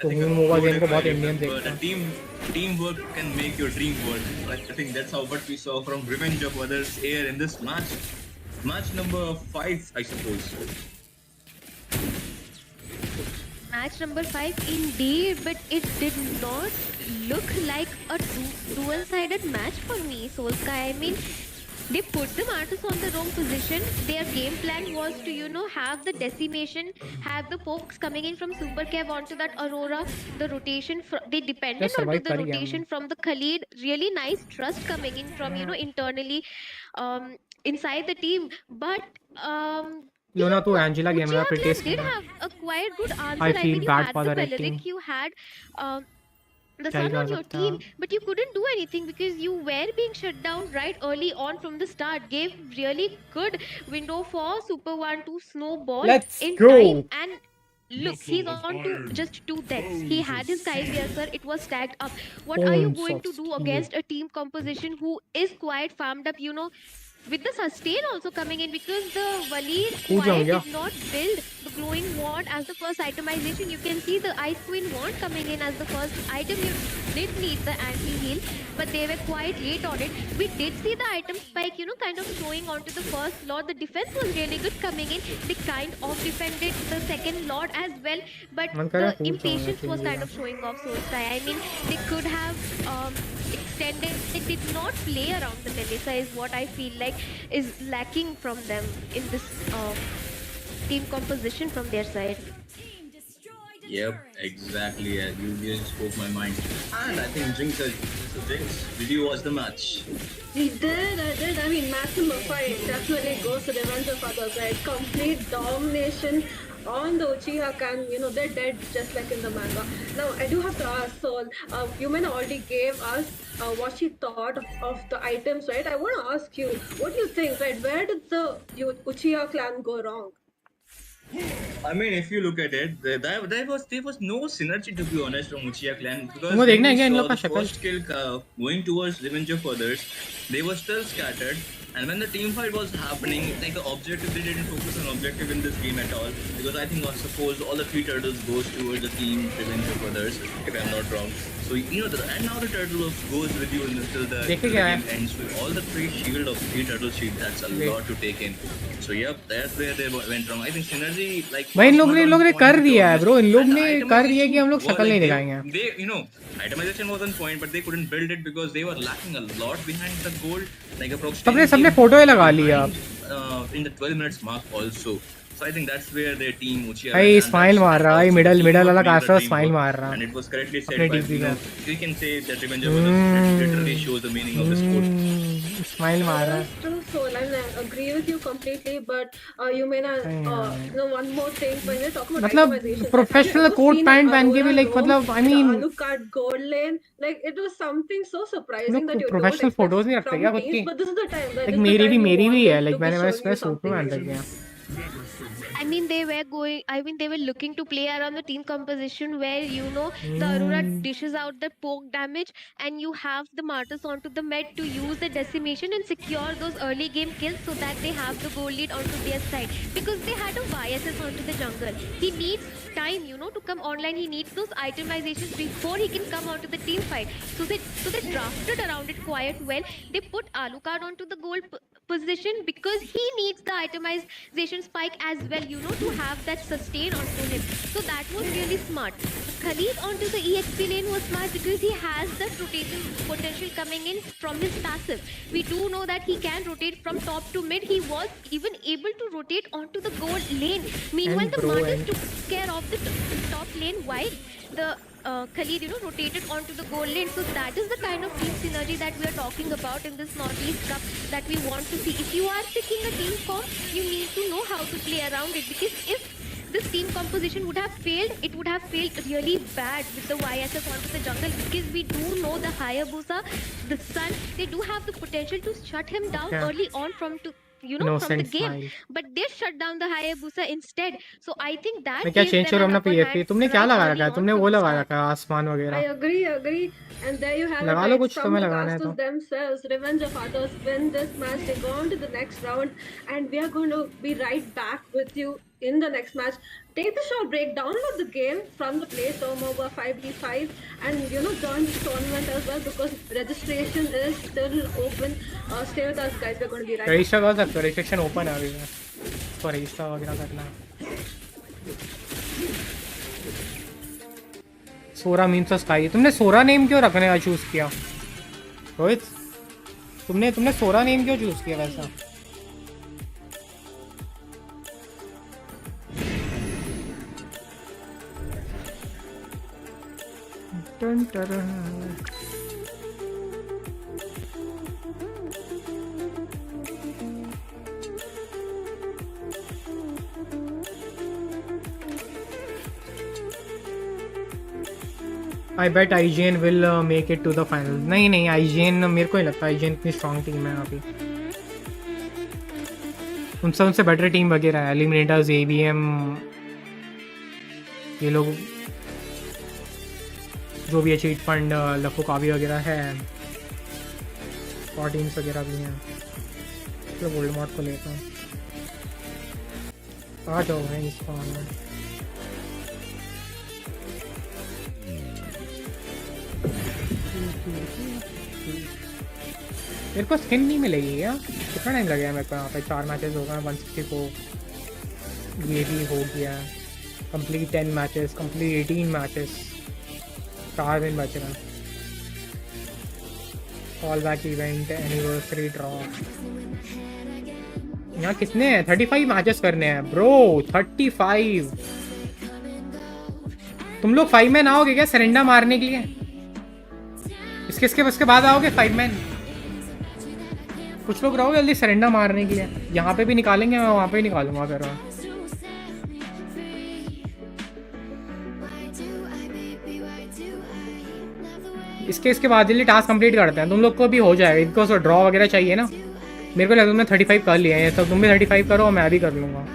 तो Moba Zain को बहुत इंडियन देखते हैं. Teamwork can make your dream work. I think that's what we saw from Revenge of Others here in this match. Match number 5, I suppose. Match number 5 indeed, but it did not look like a dual-sided match for me, Solskjaer. I mean, they put the Martus on the wrong position. Their game plan was to, have the decimation, have the pokes coming in from Super Cav onto that Aurora. The rotation, they depended on the rotation from the Khalid. Really nice trust coming in from, internally inside the team. But Luna to Angela game में फिर test did have a quite good answer. I feel mean, bad you for had the the red team. Beleric, you had the Sun on your team, but you couldn't do anything because you were being shut down right early on from the start. Gave really good window for Super One to snowball in time. And look, he's on to just 2 deaths. He had his Skyvier, sir. It was stacked up. What are you going to do against a team composition who is quite farmed up, with the sustain also coming in, because the Valid did not build the glowing wand as the first itemization. You can see the Ice Queen wand coming in as the first item. You did need the anti-heal, but they were quite late on it. We did see the item spike, kind of showing onto the first lord. The defense was really good coming in. They kind of defended the second lord as well, but the impatience was kind of showing off Solskjaer. I mean, they could have extended. It did not play around the Melissa is what I feel like is lacking from them in this team composition from their side. Yep, exactly. You just spoke my mind. And I think Jinx, did you watch the match? I did. I mean, match number 5 definitely goes to the Revenge of Others, right? Complete domination on the Uchiha clan. They're dead just like in the manga. Now, I do have to ask Sol, Yumena already gave us what she thought of the items, right? I want to ask you, what do you think, right? Where did the Uchiha clan go wrong? I mean, if you look at it, there was no synergy, to be honest, from Uchiha clan, because तुमको when देखना है we क्या इन saw लोग का the शक्ल? first kill going towards Revenge of Others, they were still scattered. And when the team fight was happening, like the objective, they didn't focus on objective in this game at all. Because I think, I suppose, all the 3 turtles goes towards the team Revenge of Others, if I'm not wrong. So and now the turtle goes with you until the game ends with all the 3 shield of 3 turtle shield. That's a lot to take in. So yep, that's where they went wrong. I think synergy, like, भाई इन लोग ने कर to be दिया है honest. Bro, इन लोग And the ने कर दिया है कि हम लोग itemization शक्ल was, नहीं like, दिखाएंगे. they itemization was on point, but they couldn't build it because they were lacking a lot behind the goal, like सबने approximately फोटो ही लगा लिया. in the 12 minutes mark also. So I think that's where their team Uchiha भाई smile मार रहा है, middle वाला caster smile मार रहा and है. it was correctly said अपने by, डीपी का we can say that Revenge of Others literally shows the meaning of this quote. Smile मार रहा है. That's true, Soul, and I agree with you completely. But you may not. One more thing when you're talking about मतलब itemization, professional coat pant पहन के भी like मतलब I mean Alucard gold lane, like it was something so surprising that you don't professional expect photos नहीं रखते from क्या खुद teams. की? But this is the time. That like is the मेरी time you भी want है, it like to be मैंने showing you suit में पहन something. रखी है. I mean, they were looking to play around the team composition where, the Aurora dishes out the poke damage and you have the Martyrs onto the med to use the decimation and secure those early game kills so that they have the goal lead onto their side. Because they had a YSS onto the jungle. He needs time, to come online. He needs those itemizations before he can come onto the team fight. So they drafted around it quite well. They put Alucard onto the goal position because he needs the itemization spike as well, to have that sustain onto him. So that was really smart. Khalid onto the EXP lane was smart because he has that rotation potential coming in from his passive. We do know that he can rotate from top to mid. He was even able to rotate onto the gold lane. Meanwhile, the Martyrs took care of the top lane while the Khalid, rotated onto the goal lane. So that is the kind of team synergy that we are talking about in this Northeast Cup that we want to see. If you are picking a team form, you need to know how to play around it, because if this team composition would have failed, it would have failed really bad with the YSS onto the jungle, because we do know the Hayabusa, the Sun, they do have the potential to shut him down early on from the game, but they shut down the Hayabusa instead. So I think that मैं क्या gives change them करो an अपना upper PFP? hand तुमने क्या right लगा early रखा है? on तुमने from वो the लगा start. रखा है आसमान I वगैरह. agree. And there you have it, लगा लो right? कुछ From तुम्हें the लगाना है casters तो. themselves, Revenge of Others win this match. They go on to the next round, and we are going to be right back with you in the next match. Take the short break, download the game from the Play Store, Moba 5v5, and join this tournament as well, because registration is still open. Stay with us, guys. We're going to be right back. Register कर सकते हो, registration open है अभी में, तो register वगैरह करना है. सोरा मीम्स स्काई. तुमने सोरा नेम क्यों रखने का चूज किया रोहित? तुमने सोरा नेम क्यों चूज किया वैसा? Ton टरन. I bet IGN will make it to the final. नहीं IGN मेरे को नहीं लगता IGN इतनी स्ट्रॉन्ग टीम है अभी. उनसे बेटर टीम वगैरह है, एलिमिनेटर्स, ABM, ये लोग जो भी है, चीट फंड, लखो कावी वगैरह है, और टीम्स वगैरह भी हैं. तो गोल्ड मॉड को लेता हूँ. आ जाओ भाई इसको ऑनलाइन. मेरे को स्किन नहीं मिलेगी क्या? कितना टाइम लगेगा मेरे को? यहाँ पे 4 मैचेस हो गए, 164 ये भी हो गया. कंप्लीट 10 मैचेस, कंप्लीट 18 मैचेस, 4 दिन बच रहे हैं. Call back event, anniversary draw. यहाँ कितने हैं? 35 मैचेस करने हैं ब्रो. 35. तुम लोग 5 मैन आओगे क्या सरेंडर मारने के लिए? इसके बाद आओगे 5 मैन? कुछ लोग रहोगे जल्दी सरेंडर मारने के लिए. यहाँ पे भी निकालेंगे, मैं वहाँ पे ही निकालूंगा फिर. इसके बाद जल्दी टास्क कंप्लीट करते हैं. तुम लोग को भी हो जाएगा, इनको ड्रॉ वगैरह चाहिए ना. मेरे को लगता है तुमने 35 कर लिया है, तो तुम भी 35 करो, मैं भी कर लूँगा.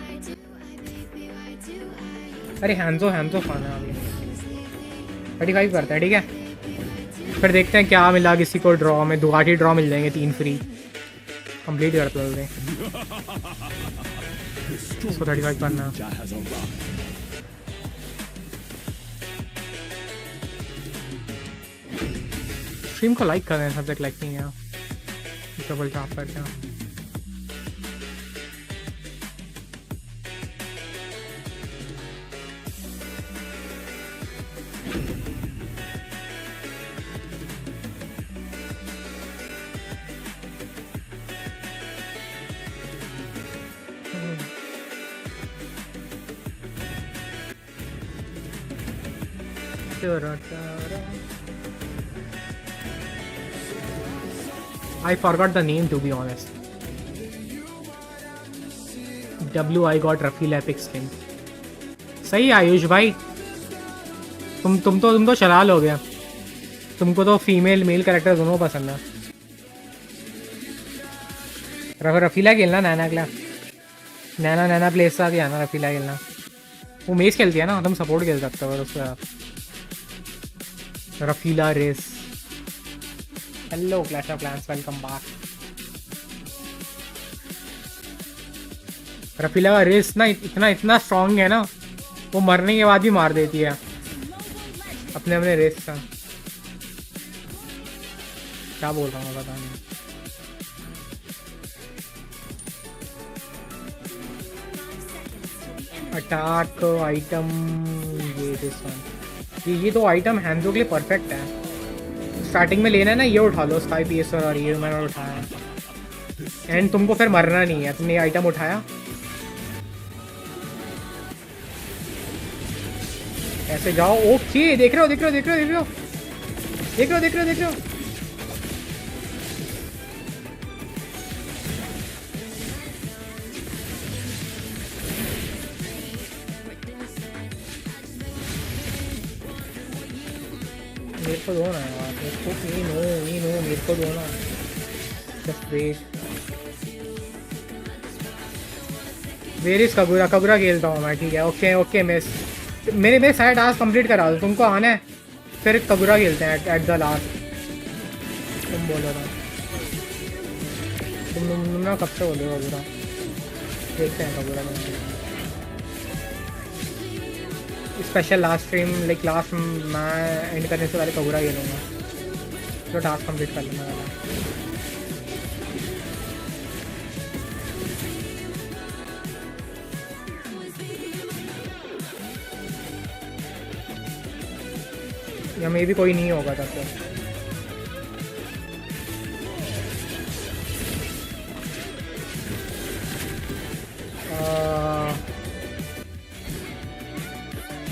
अरे हैंड्स ऑफ आना अभी 35 करते हैं, ठीक है। फिर देखते हैं क्या मिला किसी को ड्रॉ में। दुआटी ड्रॉ मिल जाएंगे 3 फ्री, कंप्लीट करते हैं। उसको 35 करना। स्ट्रीम को लाइक कर रहे हैं सब तक, लाइक नहीं है डबल टैप करके। I forgot the name, to be honest. I got Rafil Epic skin. सही है आयुष भाई, तुम तो शराल हो गया। तुमको तो फीमेल मेल कैरेक्टर दोनों पसंद है। रफीला खेलना नैना के लिए। नैना प्लेस से आती है ना रफीला खेलना। वो मेज खेलती है ना, तुम सपोर्ट खेल सकते हो उसके साथ। रफीला race. Hello clash of clans, welcome back. रफीला का रेस ना इतना स्ट्रॉन्ग है ना, वो मरने के बाद भी मार देती है अपने रेस का। क्या बोल रहा हूँ पता नहीं। अटैक आइटम, ये तो आइटम हैंड्सो के लिए परफेक्ट है। स्टार्टिंग में लेना है ना, ये उठा लो स्काई पीएसर, और ये मैंने उठाया। एंड तुमको फिर मरना नहीं है, तुमने ये आइटम उठाया ऐसे जाओ। ओके, देख रहे हो। मेरे को दो ना यार, मेरे को दो ना। Just wait. वेर इज कबूरा खेलता हूँ मैं, ठीक है। ओके मिस, मेरे सारे टास्क कंप्लीट करा दो। तुमको आना है, फिर कबूरा खेलते हैं एट द लास्ट। तुम बोलो ना, तुम ना कब से बोलो कबूरा। देखते हैं कबूरा में special last stream, like last मैं एंड करने से पहले कबूरा खेलूँगा, तो टास्क कंप्लीट कर लूँगा। या मे भी कोई नहीं होगा तब तक।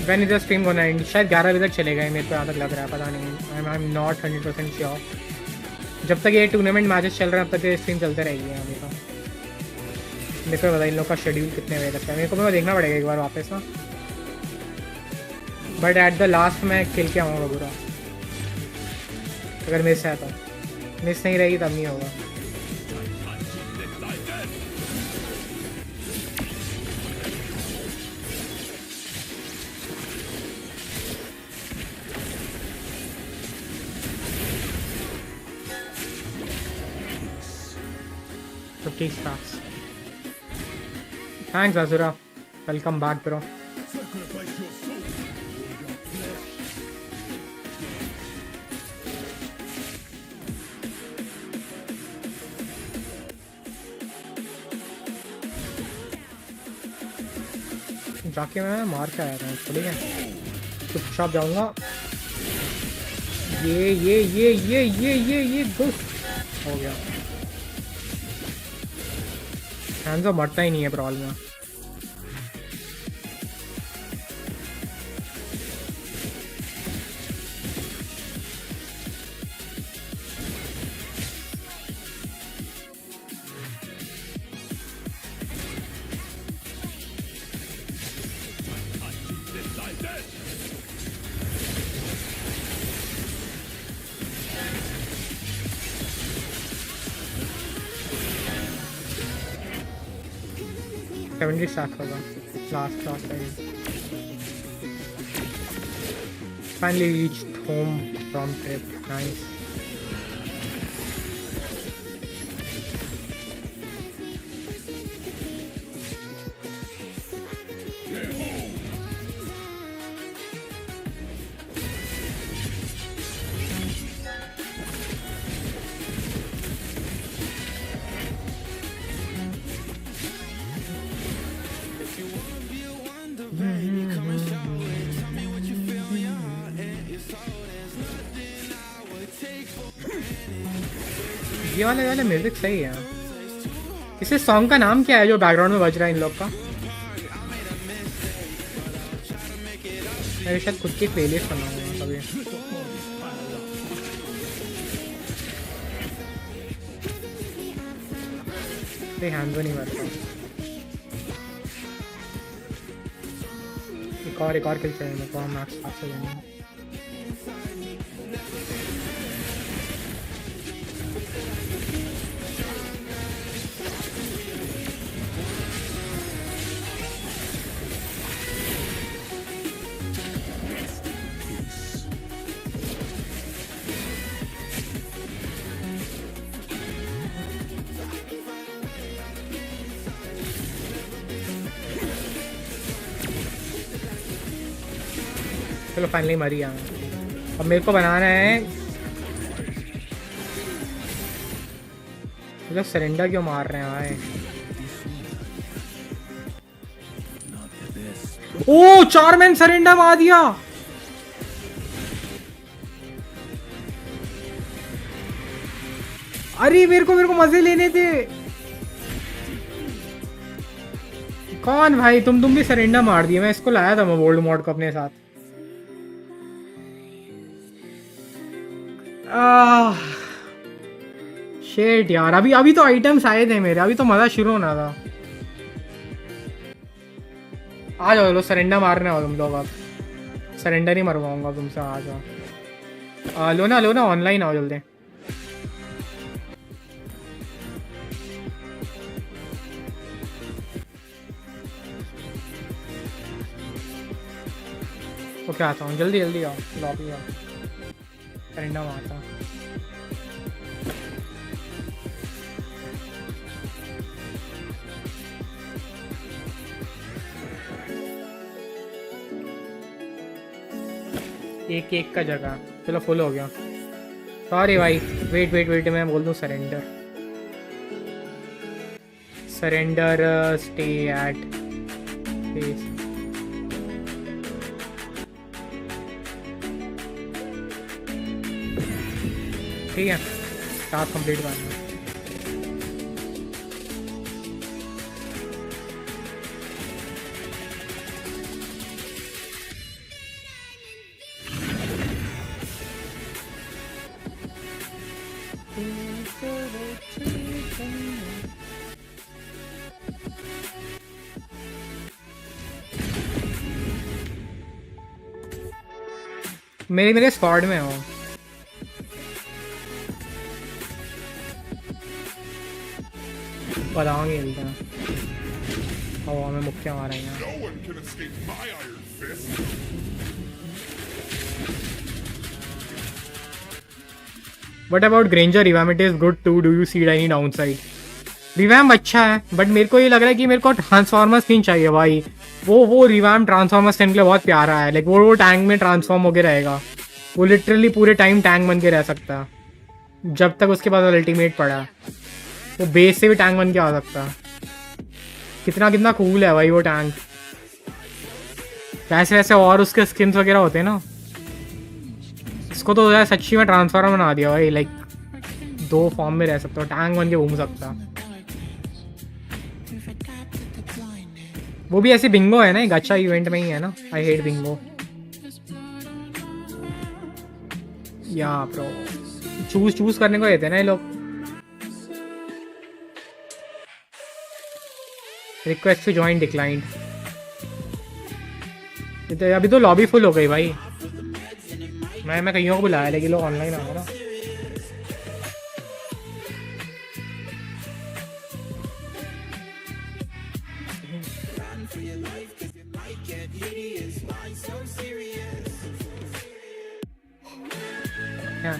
When is the stream gonna end? शायद 11 बजे तक चलेगा, मेरे को यहाँ तक लग रहा है, पता नहीं। I am not 100% sure. जब तक ये टूर्नामेंट मैचेस चल रहे हैं तब तक ये स्ट्रीम चलते रहेगी अभी तो। मेरे को पता इन लोग का शेड्यूल कितने बजे तक है, मेरे को देखना पड़ेगा एक बार वापस ना। बट एट द लास्ट मैं खेल के आऊँगा पूरा, अगर मिस है तो। मिस नहीं रहेगी तब नहीं होगा। Thanks Azura, welcome back bro. जाके मैं मार के आया था इसको, ठीक है। चुपचाप जाऊंगा। ये गुड हो गया। हैंड्सो मरता ही नहीं है प्रॉल में। स्टार्ट होगा last time. Finally reached home from trip. Nice. ये वाला म्यूजिक सही है। इसे सॉन्ग का नाम क्या है जो बैकग्राउंड में बज रहा है इन लोग का? मैं शायद खुद की प्लेलिस्ट बनाऊंगा कभी। हैंड नहीं करता। एक और किल चाहिए मेरे को, हम मैक्स 5 से जाएंगे। चलो फाइनली मरी गया। अब मेरे को बनाना है। मतलब सरेंडर क्यों मार रहे हैं भाई? ओ 4 मैन सरेंडर मार दिया। अरे मेरे को मजे लेने थे। कौन भाई? तुम भी सरेंडर मार दिए। मैं इसको लाया था मैं वर्ल्ड मोड को अपने साथ। शेट यार, अभी तो आइटम्स आए थे मेरे। अभी तो मजा शुरू होना था। आ जाओ लो, सरेंडर मारने हो तुम लोग। अब सरेंडर ही मरवाऊंगा तुमसे। आ जाओ। लो ना ऑनलाइन आओ जल्दी। ओके आता हूँ, जल्दी आओ, लॉबी आओ। सरेंडर मारता हूँ। एक का जगह। चलो फुल हो गया। सॉरी भाई, वेट मैं बोल दूँ सरेंडर स्टे एट प्लेस। ठीक है, टास्क कंप्लीट करना। मेरे स्क्वाड में हो। बताओगे हवा में मुक्के मारेंगे। What about Granger? Revamp it is good too. Do you see any downside? Revamp अच्छा है, बट मेरे को ये लग रहा है कि मेरे को ट्रांसफॉर्मर स्किन चाहिए भाई। वो रिवैम्प ट्रांसफॉर्मर स्किन के लिए बहुत प्यारा है। लाइक वो टैंक में ट्रांसफॉर्म होके रहेगा। वो लिटरली पूरे टाइम टैंक बन के रह सकता है जब तक उसके पास अल्टीमेट पड़ा। वो बेस से भी टैंक बन के आ सकता है। कितना कूल है भाई वो टैंक। वैसे और उसके स्किन्स वगैरह होते हैं ना। इसको तो यार सच्ची में ट्रांसफॉर्मर बना दिया भाई। लाइक 2 फॉर्म में रह सकता हो, टैंक बन के घूम सकता। वो भी ऐसे बिंगो है ना, एक अच्छा इवेंट में ही है ना। I hate bingo. या प्रो चूज करने को देते हैं ना ये लोग। Request to join declined. अभी तो लॉबी फुल हो गई भाई। मैं कईयों को बुलाया लेकिन लोग ऑनलाइन आ गए ना। क्या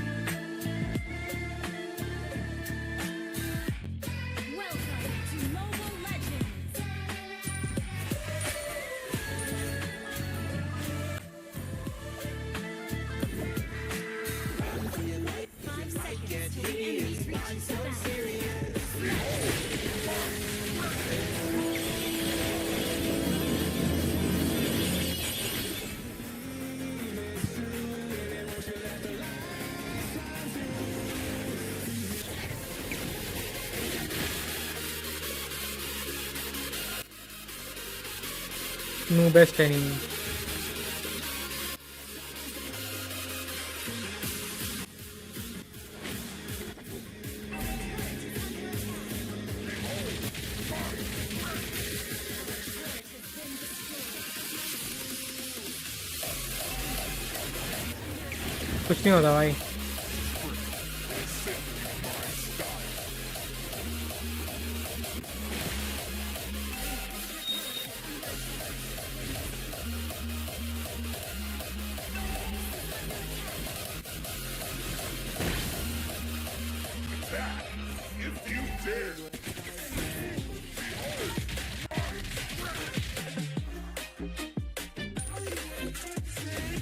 नो बेस्ट एनिमी कुछ नहीं होता भाई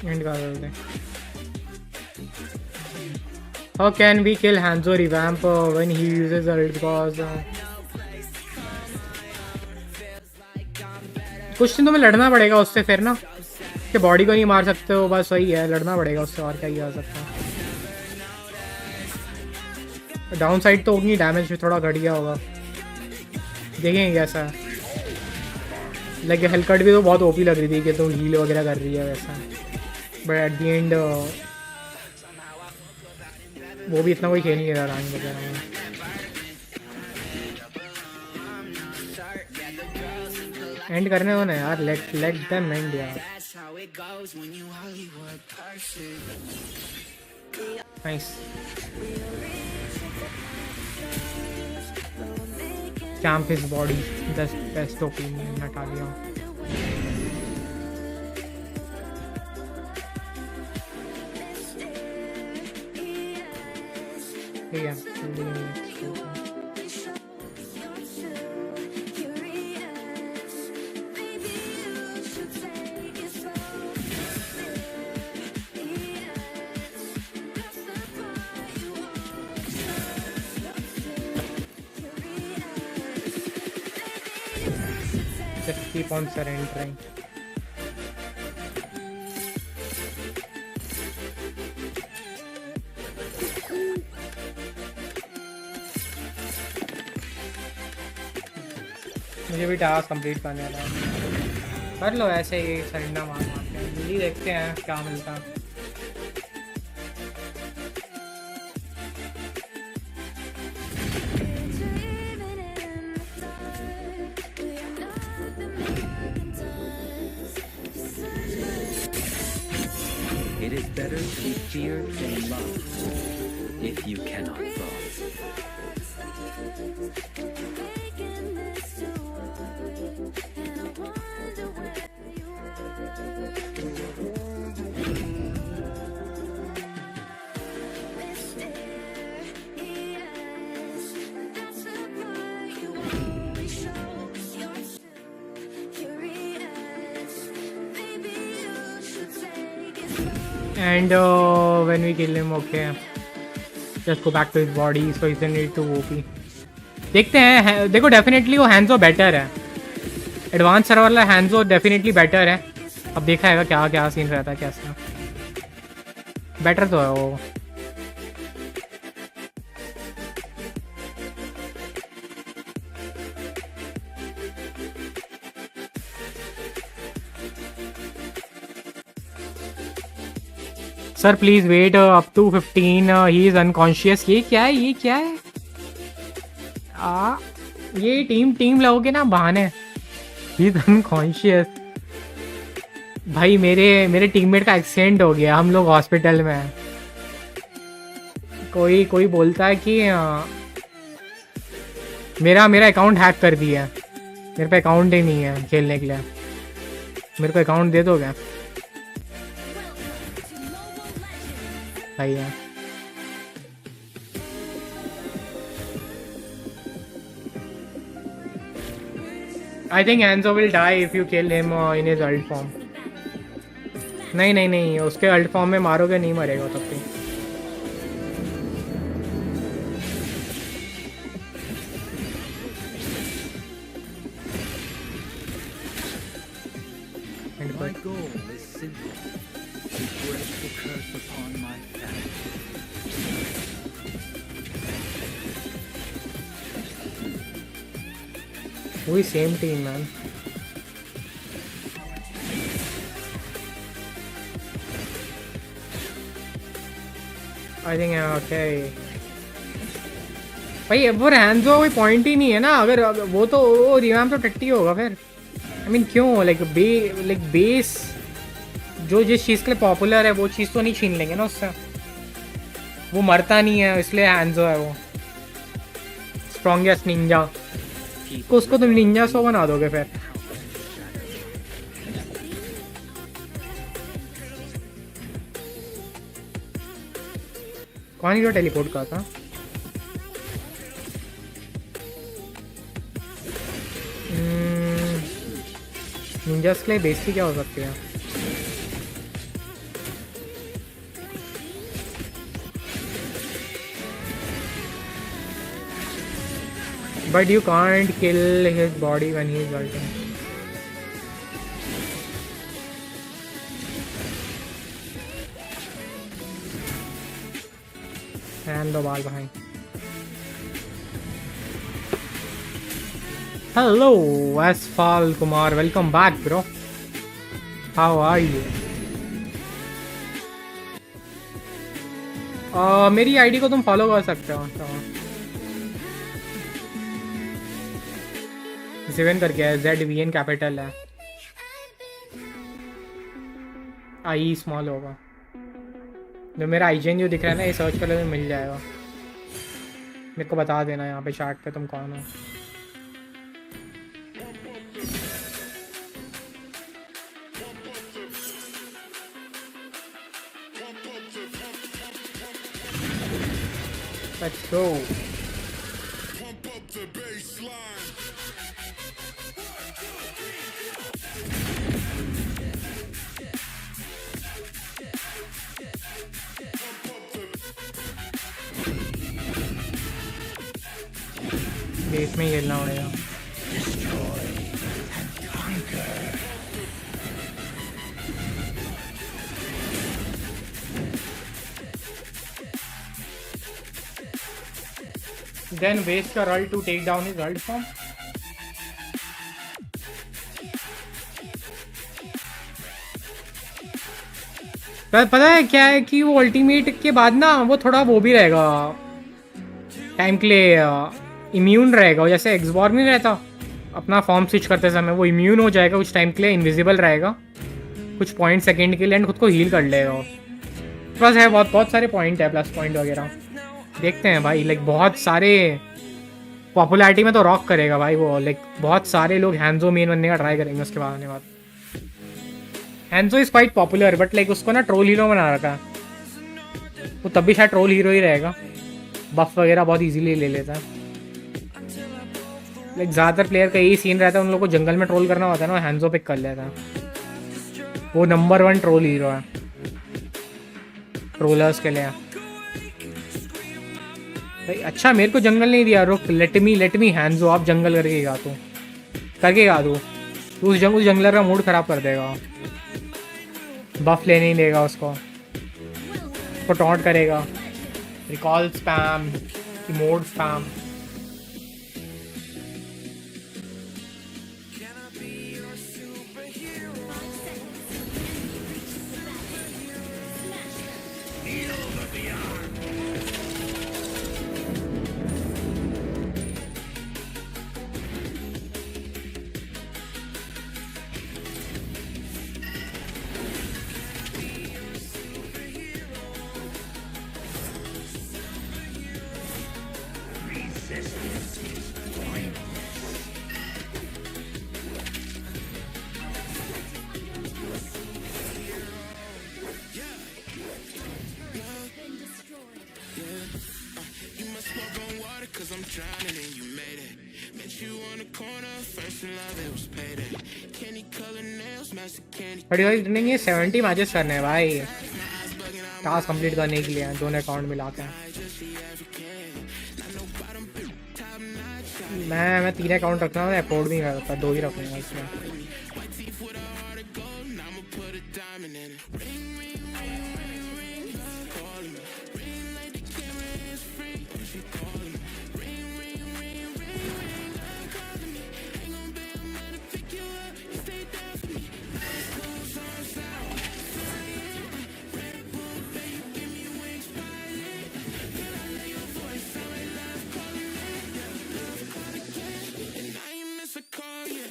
एंड कर देते हैं How can we kill Hanzo revamp when he uses the because कुछ नहीं तुम्हें लड़ना पड़ेगा उससे फिर ना कि बॉडी को नहीं मार सकते हो बस वही है लड़ना पड़ेगा उससे और क्या किया जा सकता है डाउन साइड तो होगी डैमेज भी थोड़ा घट गया होगा देखेंगे कैसा है लाइक हेल्थ कट भी तो बहुत ओपी लग रही थी कि तो हील वगैरह कर रही है वैसा बट एट द एंड वो भी इतना कोई खेल नहीं रहा रंग वगैरह में एंड करने दो ना यार लेट देम एंड यार nice camp his body best opinion हटा लिया ठीक है Just keep on surrendering. मुझे भी टास्क कंप्लीट करने वाला है कर लो ऐसे ही सरेंडर मार मारते हैं जल्दी देखते हैं क्या मिलता है It is better to be feared than loved if you cannot cross. And when we kill him, okay, just go back to his body, so he doesn't need to OP. देखते हैं देखो डेफिनेटली वो हैंड्सो better है advance server वाला हैंड्सो definitely better है अब देखा है क्या क्या सीन रहता है कैसा बेटर तो है वो sir please wait up to 15 he is unconscious ये क्या है ये टीम लोगे ना बहाने ही इज अनकॉन्शियस भाई मेरे टीममेट का एक्सीडेंट हो गया हम लोग हॉस्पिटल में हैं कोई बोलता है कि मेरा अकाउंट हैक कर दिया मेरे पे अकाउंट ही नहीं है खेलने के लिए मेरे को अकाउंट दे दो क्या भाई यार I think Hanzo will die if you kill him in his ult form. नहीं नहीं नहीं, उसके अल्ट फॉर्म में मारोगे नहीं मरेगा तब भी. My goal is simple. To break the curse upon my family. We same team, man. I think okay. भाई वो हैंजो कोई पॉइंट ही नहीं है ना. अगर वो तो वो रिवाम तो टट्टी होगा फिर. आई मीन क्यों लाइक बेस जो जिस चीज़ के लिए पॉपुलर है वो चीज़ तो नहीं छीन लेंगे ना उससे. वो मरता नहीं है इसलिए हैंजो है वो. स्ट्रॉन्गेस्ट निंजा उसको तुम निंजा 100 बना दोगे फिर. कौन ही जो टेलीपोर्ट का था. निंजास के लिए बेसिक क्या हो सकती है. But you can't kill his body when he is ulting. And the ball behind. Hello, Asphal Kumar. Welcome back, bro. How are you? मेरी आईडी को तुम फॉलो कर सकते हो. Ziven करके है. ZVN कैपिटल है. आई स्मॉल होगा. जो मेरा IGN जो दिख रहा है ना ये सर्च कर लो मिल जाएगा. मेरे को बता देना यहाँ पे चार्ट पे तुम कौन हो. Let's go. बेस में खेलना पड़ेगा. Then waste your ult to take down his ult form. पता है क्या है कि वो अल्टीमेट के बाद ना वो थोड़ा वो भी रहेगा टाइम के लिए इम्यून रहेगा. जैसे एक्सबॉर नहीं रहता अपना फॉर्म स्विच करते समय वो इम्यून हो जाएगा कुछ टाइम के लिए. इनविजिबल रहेगा कुछ पॉइंट सेकंड के लिए एंड खुद को हील कर लेगा. प्लस है बहुत सारे पॉइंट है प्लस पॉइंट वगैरह. देखते हैं भाई लाइक बहुत सारे पॉपुलैरिटी में तो रॉक करेगा भाई वो. लाइक बहुत सारे लोग हैंजो मेन बनने का ट्राई करेंगे उसके बाद. आने बाद हैंजो is quite popular but like उसको ना ट्रोल हीरो बना रखा है. वो तब भी शायद ट्रोल हीरो ही रहेगा. बफ वगैरह बहुत इजीली ले लेता है. लाइक ज़्यादातर प्लेयर का यही सीन रहता है. उन लोगों को जंगल में ट्रोल करना होता है ना हैंजो पिक कर लेता है. वो नंबर 1 ट्रोल हीरो है ट्रोलर्स के लिए. भाई अच्छा मेरे को जंगल नहीं दिया. रुक लेट मी हैंजो आप जंगल करके गा तू उस जंगलर का मूड खराब कर देगा. बफ लेने ही लेगा उसको टॉन्ट करेगा. Recall spam emote spam. But भाई नहीं, ये 70 मैचेस करने हैं भाई, टास्क कंप्लीट करने के लिए दोनों अकाउंट मिला के। मैं 3 अकाउंट रखना हूँ, अफोर्ड नहीं कर सकता, 2 ही रखूँगा इसमें।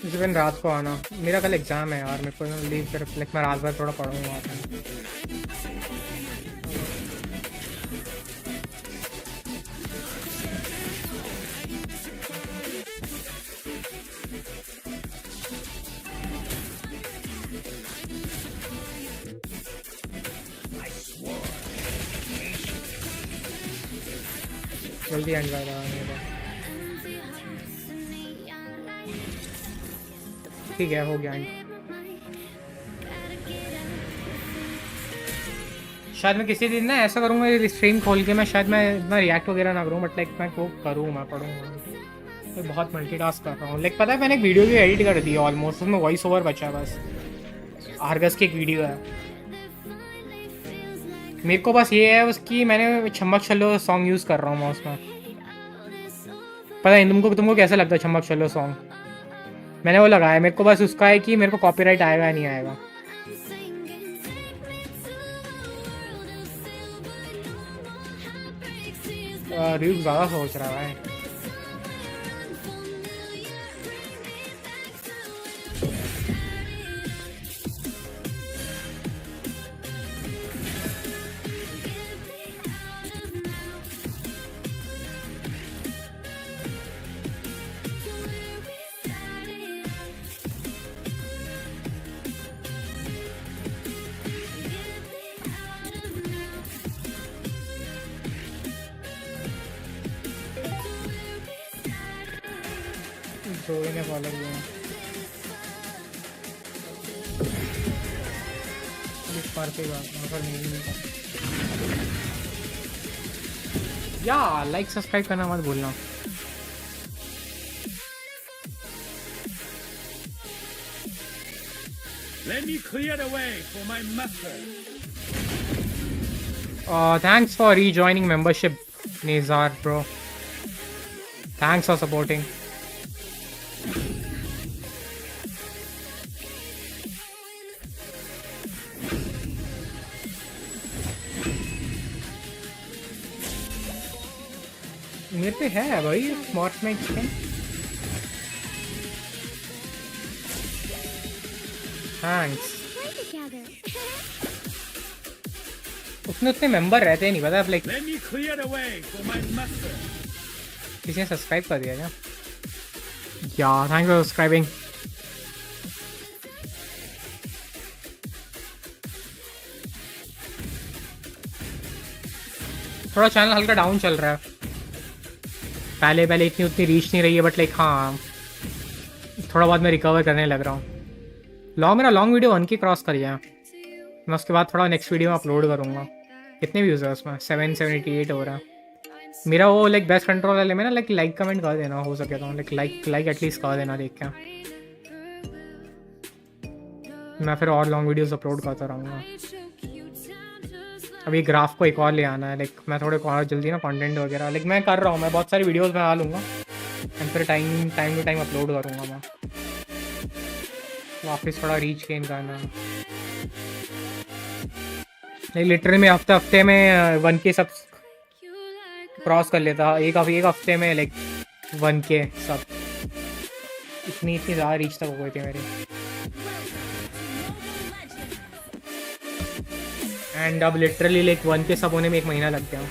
जीवन रात को आना, मेरा कल एग्जाम है यार, मेरे को लीव कर, लाइक मैं रात भर थोड़ा पढ़ूंगा। जल्दी एंड कर रहा है, ठीक है, हो गया। शायद मैं किसी दिन ना ऐसा करूँगा, स्ट्रीम खोल के मैं शायद मैं इतना रिएक्ट वगैरह ना करूँ, बट लाइक मैं वो करूँ, मैं पढ़ूँगा। मैं बहुत मल्टीटास्क कर रहा हूँ। लाइक पता है मैंने एक वीडियो भी एडिट कर दी ऑलमोस्ट, उसमें वॉइस ओवर बचा है बस। आर्गस की एक वीडियो है, मेरे को बस ये है उसकी, मैंने छम्मक छल्लो सॉन्ग यूज़ कर रहा हूँ मैं उसमें। पता है तुमको कैसा लगता है छम्मक छल्लो सॉन्ग? मैंने वो लगाया, मेरे को बस उसका है कि मेरे को कॉपीराइट आएगा या नहीं आएगा। र्यूक ज़्यादा सोच रहा है। ने फॉलो किया या लाइक सब्सक्राइब करना मत भूलना। Let me clear the way for my master. Thanks for rejoining membership, Nizar bro. Thanks for supporting. मेरे पे है भाई स्मार्ट मैच स्किन। थैंक्स। उसमें उतने मेंबर रहते नहीं, पता लाइक किसी ने सब्सक्राइब कर दिया क्या? या थैंक्स फॉर सब्सक्राइबिंग। थोड़ा चैनल हल्का डाउन चल रहा है, पहले इतनी उतनी रीच नहीं रही है, बट लाइक हाँ थोड़ा बहुत मैं रिकवर करने लग रहा हूँ। मेरा लॉन्ग वीडियो 1 की क्रॉस कर गया, मैं उसके बाद थोड़ा नेक्स्ट वीडियो में अपलोड करूँगा। कितने व्यूज़ है उसमें? 778 हो रहा है मेरा। वो लाइक बेस्ट कंट्रोल वाले में ना लाइक कमेंट कर देना हो सके तो, लाइक एटलीस्ट कर देना देख के। मैं फिर और लॉन्ग वीडियोस अपलोड करता रहूँगा। अभी ग्राफ को एक और ले आना है, लाइक मैं थोड़े और जल्दी ना कंटेंट वगैरह लाइक मैं कर रहा हूँ, मैं बहुत सारी वीडियोस बना लूँगा एंड फिर टाइम टू टाइम अपलोड करूँगा मैं। वापस थोड़ा रीच गेन करना, लाइक लिटरली मैं हफ्ते में 1K सब क्रॉस कर लेता, एक हफ्ते में लाइक 1K सब। इतनी ज़्यादा रीच तक हो गई थी मेरी। एंड अब लिटरली लाइक 1K सब होने में 1 महीना लग गया।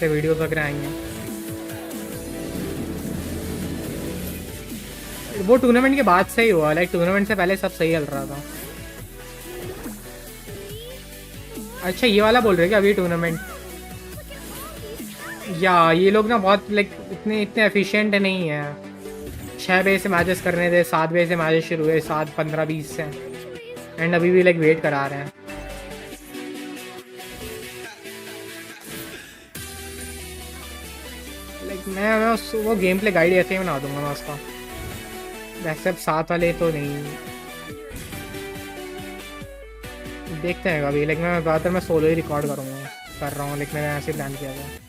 तो वीडियोस वगैरह आएंगे। वो टूर्नामेंट के बाद से ही हुआ, लाइक टूर्नामेंट से पहले सब सही चल रहा था। अच्छा ये वाला बोल रहे क्या अभी टूर्नामेंट? या ये लोग ना बहुत लाइक इतने इतने एफिशिएंट नहीं है। 6 बजे से मैचेस करने थे, 7 बजे से मैचेस शुरू हुए, 7:15-20 से, एंड अभी भी लाइक वेट करा रहे हैं। लाइक मैं वो गेम प्ले गाइड ऐसे ही बना दूंगा मैं उसका, वैसे अब 7 वाले तो नहीं देखते हैं अभी। लाइक मैं ज़्यादातर मैं सोलो ही रिकॉर्ड करूँगा, कर रहा हूँ, लेकिन मैंने ऐसे प्लान किया था।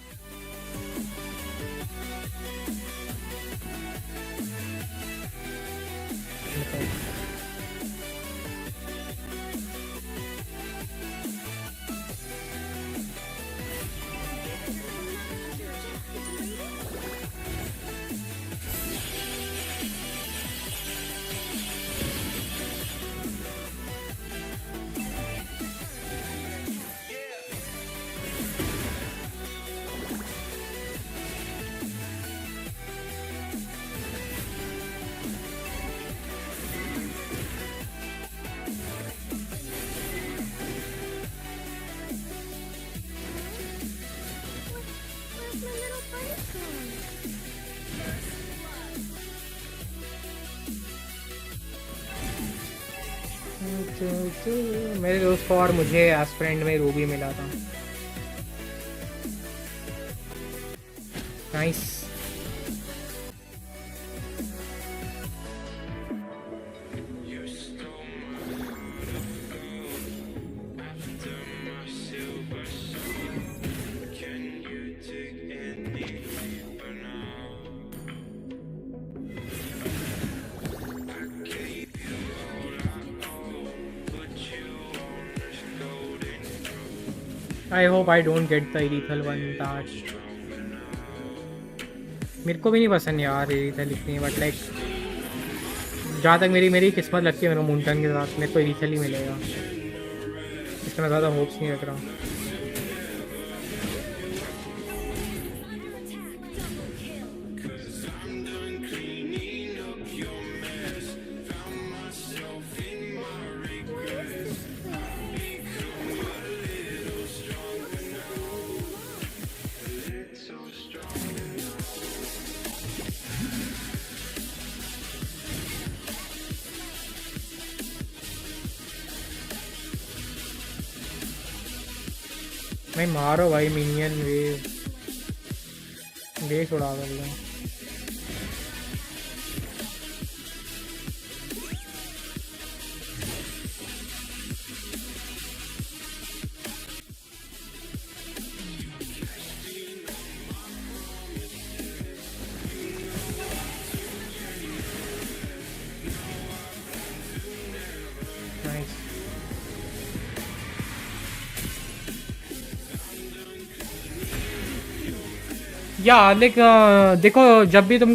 मेरे दोस्त को और मुझे एज फ्रेंड में रूबी मिला था। Nice. I hope I don't get the lethal one that मेरे को भी नहीं पसंद यार lethal इतनी, बट लाइक जहाँ तक मेरी किस्मत लगती है मेरे मूनटन के साथ, मेरे को lethal ही मिलेगा, इसमें मैं ज़्यादा होप्स नहीं रख रहा। भाई मारो भाई मिनियन, वेव उड़ा कर लो। या लाइक देखो, जब भी तुम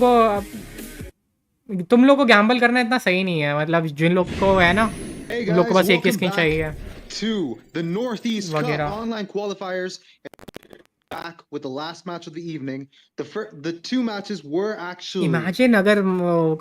लोग को गैम्बल करना इतना सही नहीं है, मतलब जिन लोग को है ना, उन लोग को बस एक ही स्किन चाहिए to the Northeast Cup वगैरह। online qualifiers. Back with the last match of the evening. The two matches were actually imagine अगर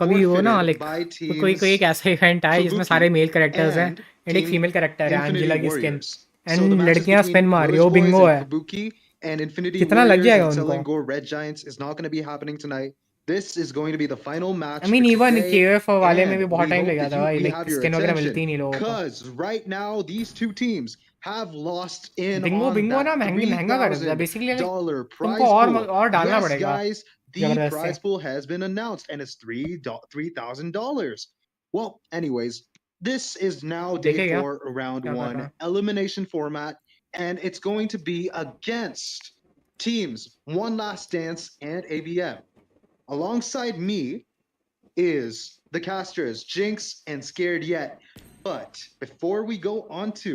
कभी वो ना लाइक by कोई teams एक ऐसा इवेंट आए जिसमें सारे मेल कैरेक्टर्स हैं and एंड एक Team फीमेल कैरेक्टर है Infinity एंजेला की skin, Warriors. So the and matches लड़कियां between स्पिन मार रही Village हो, Boys बिंगो and है, Kabuki and Infinity कितना लग Warriors जाएगा and उनको? Selling Gore Red Giants is not going to be happening tonight. This is going to be the final match I mean for even today, KF वाले में भी and बहुत we time hope लगा that था भाई, we like have your skin वगैरह मिलती attention, ही नहीं लोगों को। because right now these two teams have lost in Bingo on Bingo ना that महंगा कर दिया बेसिकली, लाइक $3,000 तुमको prize pool. और डालना Yes, पड़ेगा guys, the जबरदस्त से। prize pool has been announced, and it's $3,000. Well, anyways, this is now day देखे क्या 4, round क्या कर 1, रहा? elimination format, and it's going to be against teams One Last Dance and ABM. Alongside me is the casters Jinx and Scared Yet. But before we go on to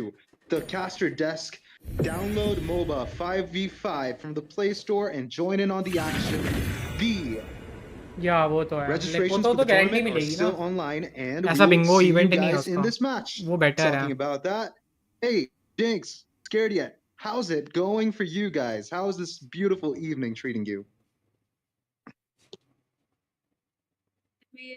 the caster desk, download Moba 5v5 from the Play Store and join in on the action. The या वो तो है, like वो registrations तो for the guarantee tournament are मिलेगी ना, still online, and ऐसा we will Bingo see you event नहीं है guys in उसका, this match. वो बेटर है। Talking about that, hey, Jinx, Scared Yet, how's it going for you guys? How is this beautiful evening treating you?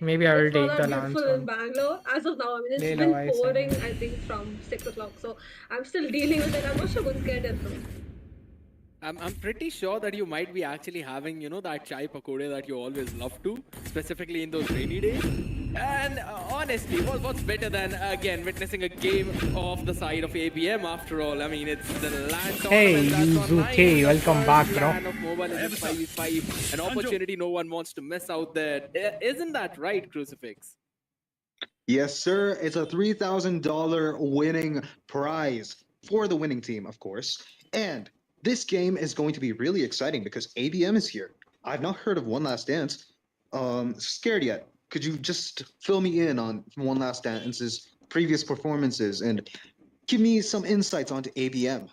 Maybe I will It's not take the that Lance beautiful in one. Bangalore as of now. I mean, it's ले लो been भाई pouring, सही. I think, from 6 o'clock. So I'm still dealing with it. I'm not sure what's get it though. I'm pretty sure that you might be actually having, you know, that chai pakode that you always love to, specifically in those rainy days. And honestly, what's better than, again, witnessing a game of the side of ABM after all? I mean, it's the LAN Hey, tournament that's online. Yuzuki, The welcome first back, bro. LAN of Mobile Legends 5v5. An opportunity no one wants to miss out there. Isn't that right, Crucifix? Yes, sir. It's a $3,000 winning prize for the winning team, of course. And this game is going to be really exciting because ABM is here. I've not heard of One Last Dance. Scared yet? Could you just fill me in on One Last Dance's previous performances and give me some insights onto ABM?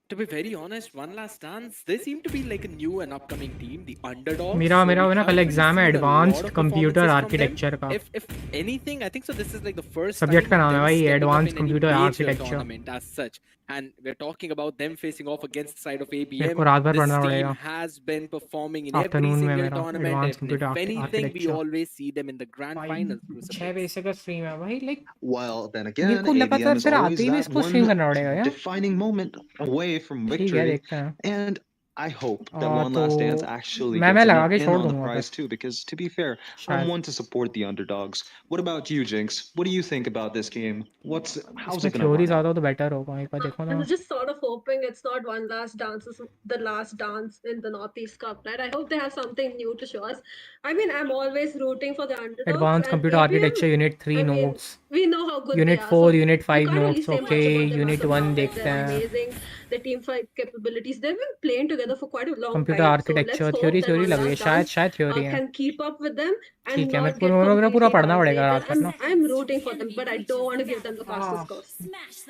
To be very honest, One Last Dance, they seem to be like a new and upcoming team, the underdogs. मेरा So मेरा we ना कल haven't really exam है seen a lot advanced of computer performances from them. Architecture का. If anything, I think so. This is like the first subject time का नाम है them भाई stepping up advanced in any computer major architecture. tournament as such. And we're talking about them facing off against the side of मेरे ABM. को रात भर This पढ़ना team पड़ेगा. has been performing in every afternoon में single मेरा tournament. Advanced And if computer anything, we architecture. always see them in the grand finals. 6 बजे से का स्ट्रीम है भाई. लाइक Well, then मेरे again, को लगातार ABM is फिर आते always ही मैं that इसको स्ट्रीम one करना पड़ेगा क्या? defining moment away from ठीक है, victory. देखते हैं. And I hope that One तो Last Dance actually मैं gets लगा के in छोड़ on the दूंगा prize फिर. too, because to be fair, I'm शायद. one to support the underdogs. What about you, Jinx? What do you think about this game? How's इसमें it gonna theory run ज्यादा out? हो तो better होगा. एक बार देखो I ना. was just sort of hoping it's not One Last Dance, it's the last dance in the Northeast Cup, right? I hope they have something new to show us. I mean, I'm always rooting for the underdogs. Advanced And computer ABM, architecture unit 3 I mean, notes. we know how good unit they are. 4 So unit you 5 can't really notes. say okay, much about them as unit of now, 1 right? देखते They're हैं. amazing. The team fight capabilities. They've been playing together for quite a long computer time. So let's architecture hope theory that theory One लग रही है. Last शायद Dance शायद theory है. can keep up with them and ठीक है. not मेरे get को पूरा completely पढ़ना पड़ेगा रात dominated. भर ना. I'm rooting for them, but I don't want to give them the fastest scores.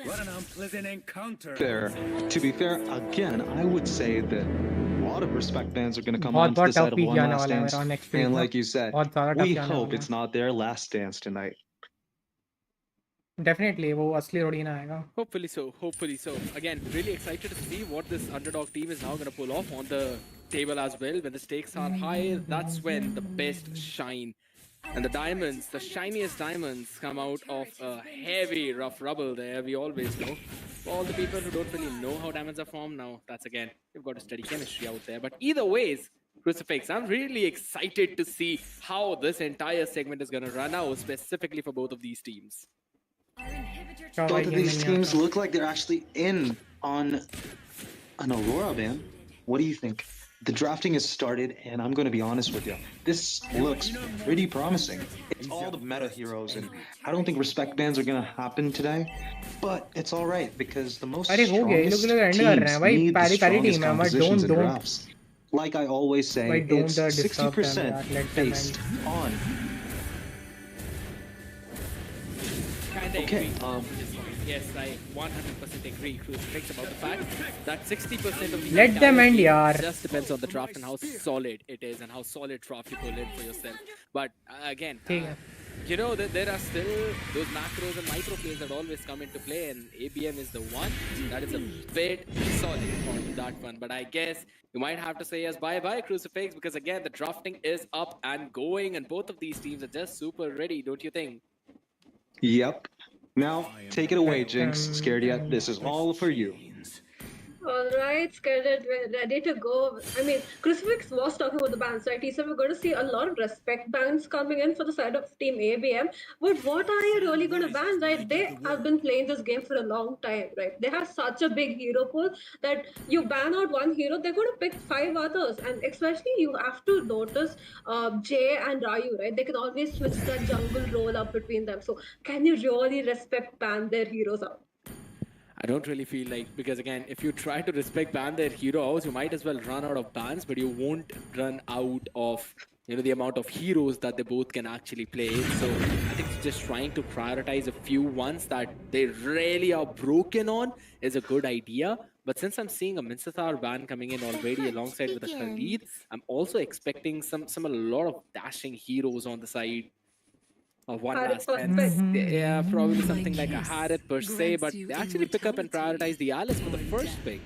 What an unpleasant encounter. Fair. To be fair, again, I would say that a lot of respect fans are going to come बहुत onto बहुत the tough side of week One जाने Last वाला है Dance. मेरा next week And ना. like you said, बहुत ज़्यादा tough we जाने hope वाला है. it's not their last dance tonight. Definitely वो असली थोड़ी ना आएगा. Hopefully so. Hopefully so. Again, really excited to see what this underdog team is now going to pull off on the table as well. When the stakes are high, that's when the best shine. And the diamonds, the shiniest diamonds, come out of a heavy, rough rubble there. We always know. For all the people who don't really know how diamonds are formed, now that's again, you've got a steady chemistry out there. But either ways, Crucifix, I'm really excited to see how this entire segment is going to run out, specifically for both of these teams. Both of these teams look like they're actually in on an Aurora ban. What do you think? The drafting has started, and I'm going to be honest with you. This looks pretty promising. It's all the meta heroes, and I don't think respect bans are going to happen today. But it's all right, because the most अरे हो गया, ये लोग strongest and कर रहे हैं teams भाई. need the प्यारी प्यारी strongest टीम है. But compositions in don't drafts. Like I always say, भाई डोंट it's डिस्टर्ब देम 60% यार. Let them based and. on... Okay, Yes, I 100% agree, Crucifix, about the fact that 60% of the Let them entire end, team yaar. just depends on the draft and how solid it is and how solid draft you pull in for yourself. But again, ठीक है. you know that there are still those macros and micro plays that always come into play, and ABM is the one that is a bit solid on that one. But I guess you might have to say yes, bye-bye, Crucifix, because again, the drafting is up and going, and both of these teams are just super ready, don't you think? Yep. Now, take it away, Jinx. Scared yet? This is all for you. All right, Scarlett, we're ready to go. I mean, Crucifix was talking about the bans, right? He said we're going to see a lot of respect bans coming in for the side of Team ABM. But what are you really going to ban, right? They have been playing this game for a long time, right? They have such a big hero pool that you ban out one hero, they're going to pick 5 others. And especially you have to notice Jay and Ryu, right? They can always switch that jungle role up between them. So can you really respect ban their heroes out? I don't really feel like, because again, if you try to respect ban their heroes, you might as well run out of bans, but you won't run out of, you know, the amount of heroes that they both can actually play. So I think just trying to prioritize a few ones that they really are broken on is a good idea. But since I'm seeing a Minsathar ban coming in already alongside with a Khalid, I'm also expecting a lot of dashing heroes on the side. Of One Last Dance. Yeah, probably something like a Harith per se, but they actually pick up and prioritize the Alice for the first pick.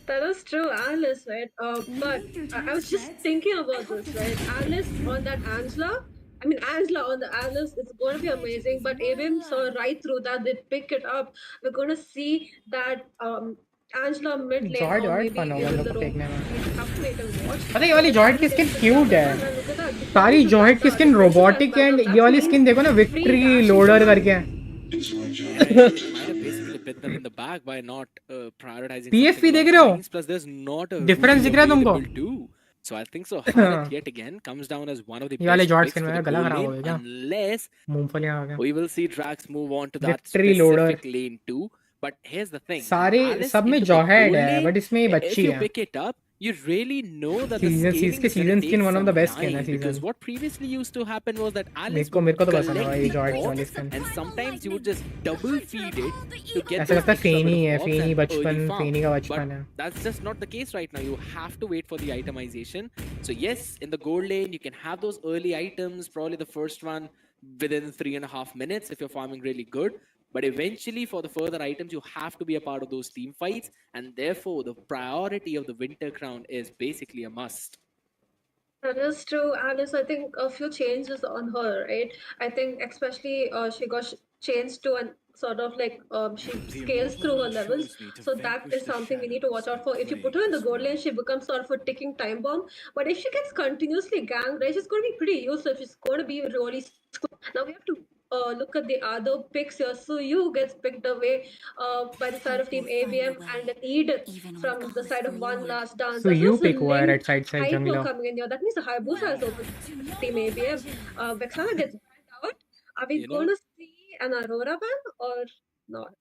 That is true, Alice, right? But I was just thinking about this, right? Alice on that Angela I mean, Angela on the Alice, it's going to be amazing. But ABM saw right through that. They pick it up. We're going to see that Angela mid lane or जॉर्ड maybe fun होगा इन even लोग the को roam. फेंकने में। We have to wait and watch. पता है ये वाली But जॉर्ड the की Ziven skin gets cute backed है। up, and look at that. सारी Defense is जॉर्ड backed की up. Skin Defense has robotic backed and up. ये That वाली means स्किन देखो ना free victory dash is loader on. करके है। Yeah, it might have basically bit them in the back by not prioritizing PFP something देख along रहे the हो? lines. Plus, there's not a difference Ruby दिख रहा है तुमको? available too. So I think so. Harith yet again comes down as one of the ये वाले best जॉर्ड picks skin for में the गला goal खराब हो lane, गया क्या? unless मूंगफलियां आ गया। we will see Drax move on to that victory loader. specific lane too. But here's the thing: सारे Alice सब में into the जॉहेड goal है lane, बट इसमें ये if बच्ची you है। pick it up, you really know that the season scaling इसके is going season to skin take one of some the best skin है time. Because season. what previously used to happen was that Alice मेरे would को तो पसंद है collect भाई the जॉर्ड वाली orbs, skin. and sometimes you would just double feed it to get ऐसा those लगता है extra bit फेनी of है, orbs फेनी and early बचपन, farm. फेनी का But बचपन है। that's just not the case right now. You have to wait for the itemization. So yes, in the gold lane, you can have those early items, probably the first one within 3.5 minutes if you're farming really good. But eventually, for the further items, you have to be a part of those team fights, and therefore, the priority of the Winter Crown is basically a must. That is true, Alice. I think a few changes on her, right? I think especially she got changed to an sort of like she scales through her levels. So that is something we need to watch out for. If you put her in the gold lane, she becomes sort of a ticking time bomb. But if she gets continuously ganked, right, she's going to be pretty useless. She's going to be really. Now we have to look at the other picks here. So you gets picked away by the side of Team ABM and then Edith from the side of One Last Dance, So as well you as the pick हुआ है Link red side से Hyper जंगला। coming in here. That means the Hayabusa is open for Team ABM. Vexana gets banned out. Are we You going know, to see an Aurora ban or not?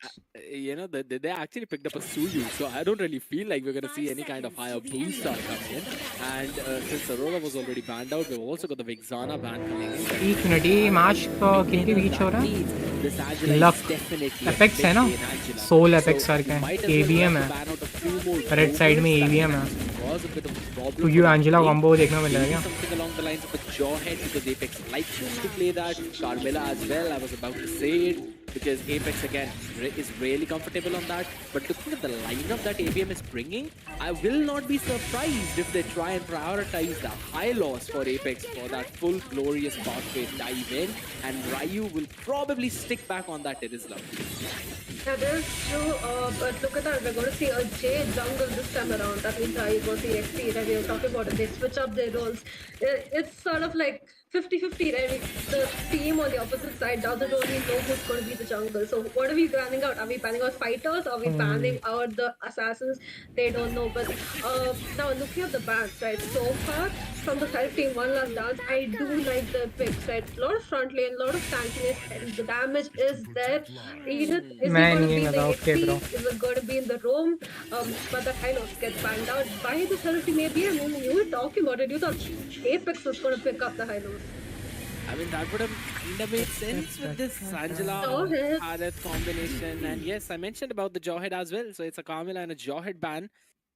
they actually picked up a Suyu, so I don't really feel like we're going to see any kind of higher booster coming in. And since Aurora was already banned out, we've also got the Vexana ban coming in. एक minute ये match किन के बीच हो रहा है? Luck apex है ना? Soul apex करके एबीएम है। रेड साइड में एबीएम है। तो ये एंजेला कॉम्बो देखने मिल जाएगा। Something along the lines of a jawhead because Apex likes to play that. Carmilla as well. I was about to say it because Apex again is really comfortable on that. But looking at the lineup that ABM is bringing, I will not be surprised if they try and prioritize the high loss for Apex for that full glorious pathway dive in, and Ryu will probably stick back on that Irisla. That is true, but look at that. We're going to see a J jungle this time around. That means I go see XP that we were talking about it. They switch up their roles. It's sort of like 50-50, right? The team on the opposite side doesn't really know who's going to be the jungle. So what are we banning out? Are we banning out fighters? Are we banning out the assassins? They don't know. But now looking at the bans, right? So far from the side of Team One Last Dance, I do like the picks, right? A lot of front lane, a lot of tankiness, and the damage is there. Edith is Man, going to be ये in the बताओ, XP, okay, bro. is it going to be in the roam, but that kind of gets banned out by the side of Team ABM. I mean, you were talking about it. You thought Apex was going to pick up the high note. I mean, that would have kind of made sense with this Angela Harith combination. And yes, I mentioned about the Jawhead as well. So it's a Carmilla and a Jawhead ban.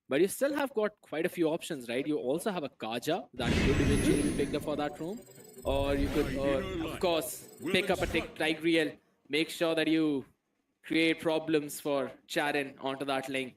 But you still have got quite a few options, right? You also have a Kaja that could eventually be picked up for that room. Or you could, of course, pick up a Tigreal. Make sure that you create problems for Charin onto that link.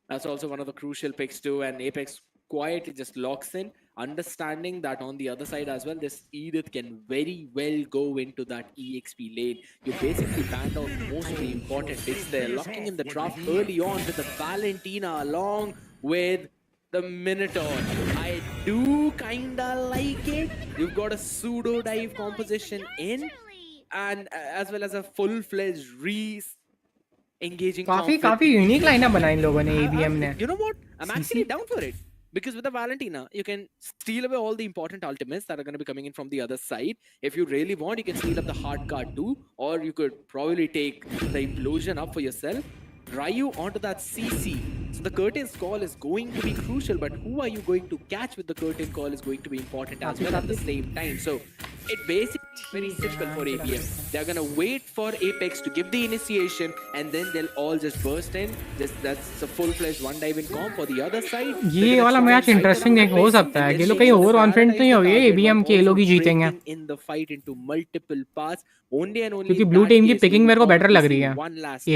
That's also one of the crucial picks too. And Apex quietly just locks in, understanding that on the other side as well, this Edith can very well go into that EXP lane. You basically banned out most of the important picks there, locking in the draft early on with the Valentina along with the Minotaur. I do kinda like it. You've got a pseudo dive composition in, and as well as a full-fledged engaging काफी unique lineup बनाई इन लोगों ने ABM ने। You know what? I'm actually down for it. Because with the Valentina, you can steal away all the important ultimates that are going to be coming in from the other side. If you really want, you can steal up the hard card too. Or you could probably take the implosion up for yourself. Ryu onto that CC. So the curtain's call is going to be crucial, but who are you going to catch with the curtain call is going to be important as well at the same time. So it basically is very simple for ABM. They're going to wait for Apex to give the initiation, and then they'll all just burst in. That's a full-fledged one dive in comp for the other side. ये वाला match interesting हो सकता है। ये लोग कहीं over confident नहीं हो गए एबीएम के, लोग ही जीतेंगे। In the fight into multiple paths, only and only क्योंकि ब्लू टीम की पिकिंग मेरे को बेटर लग रही है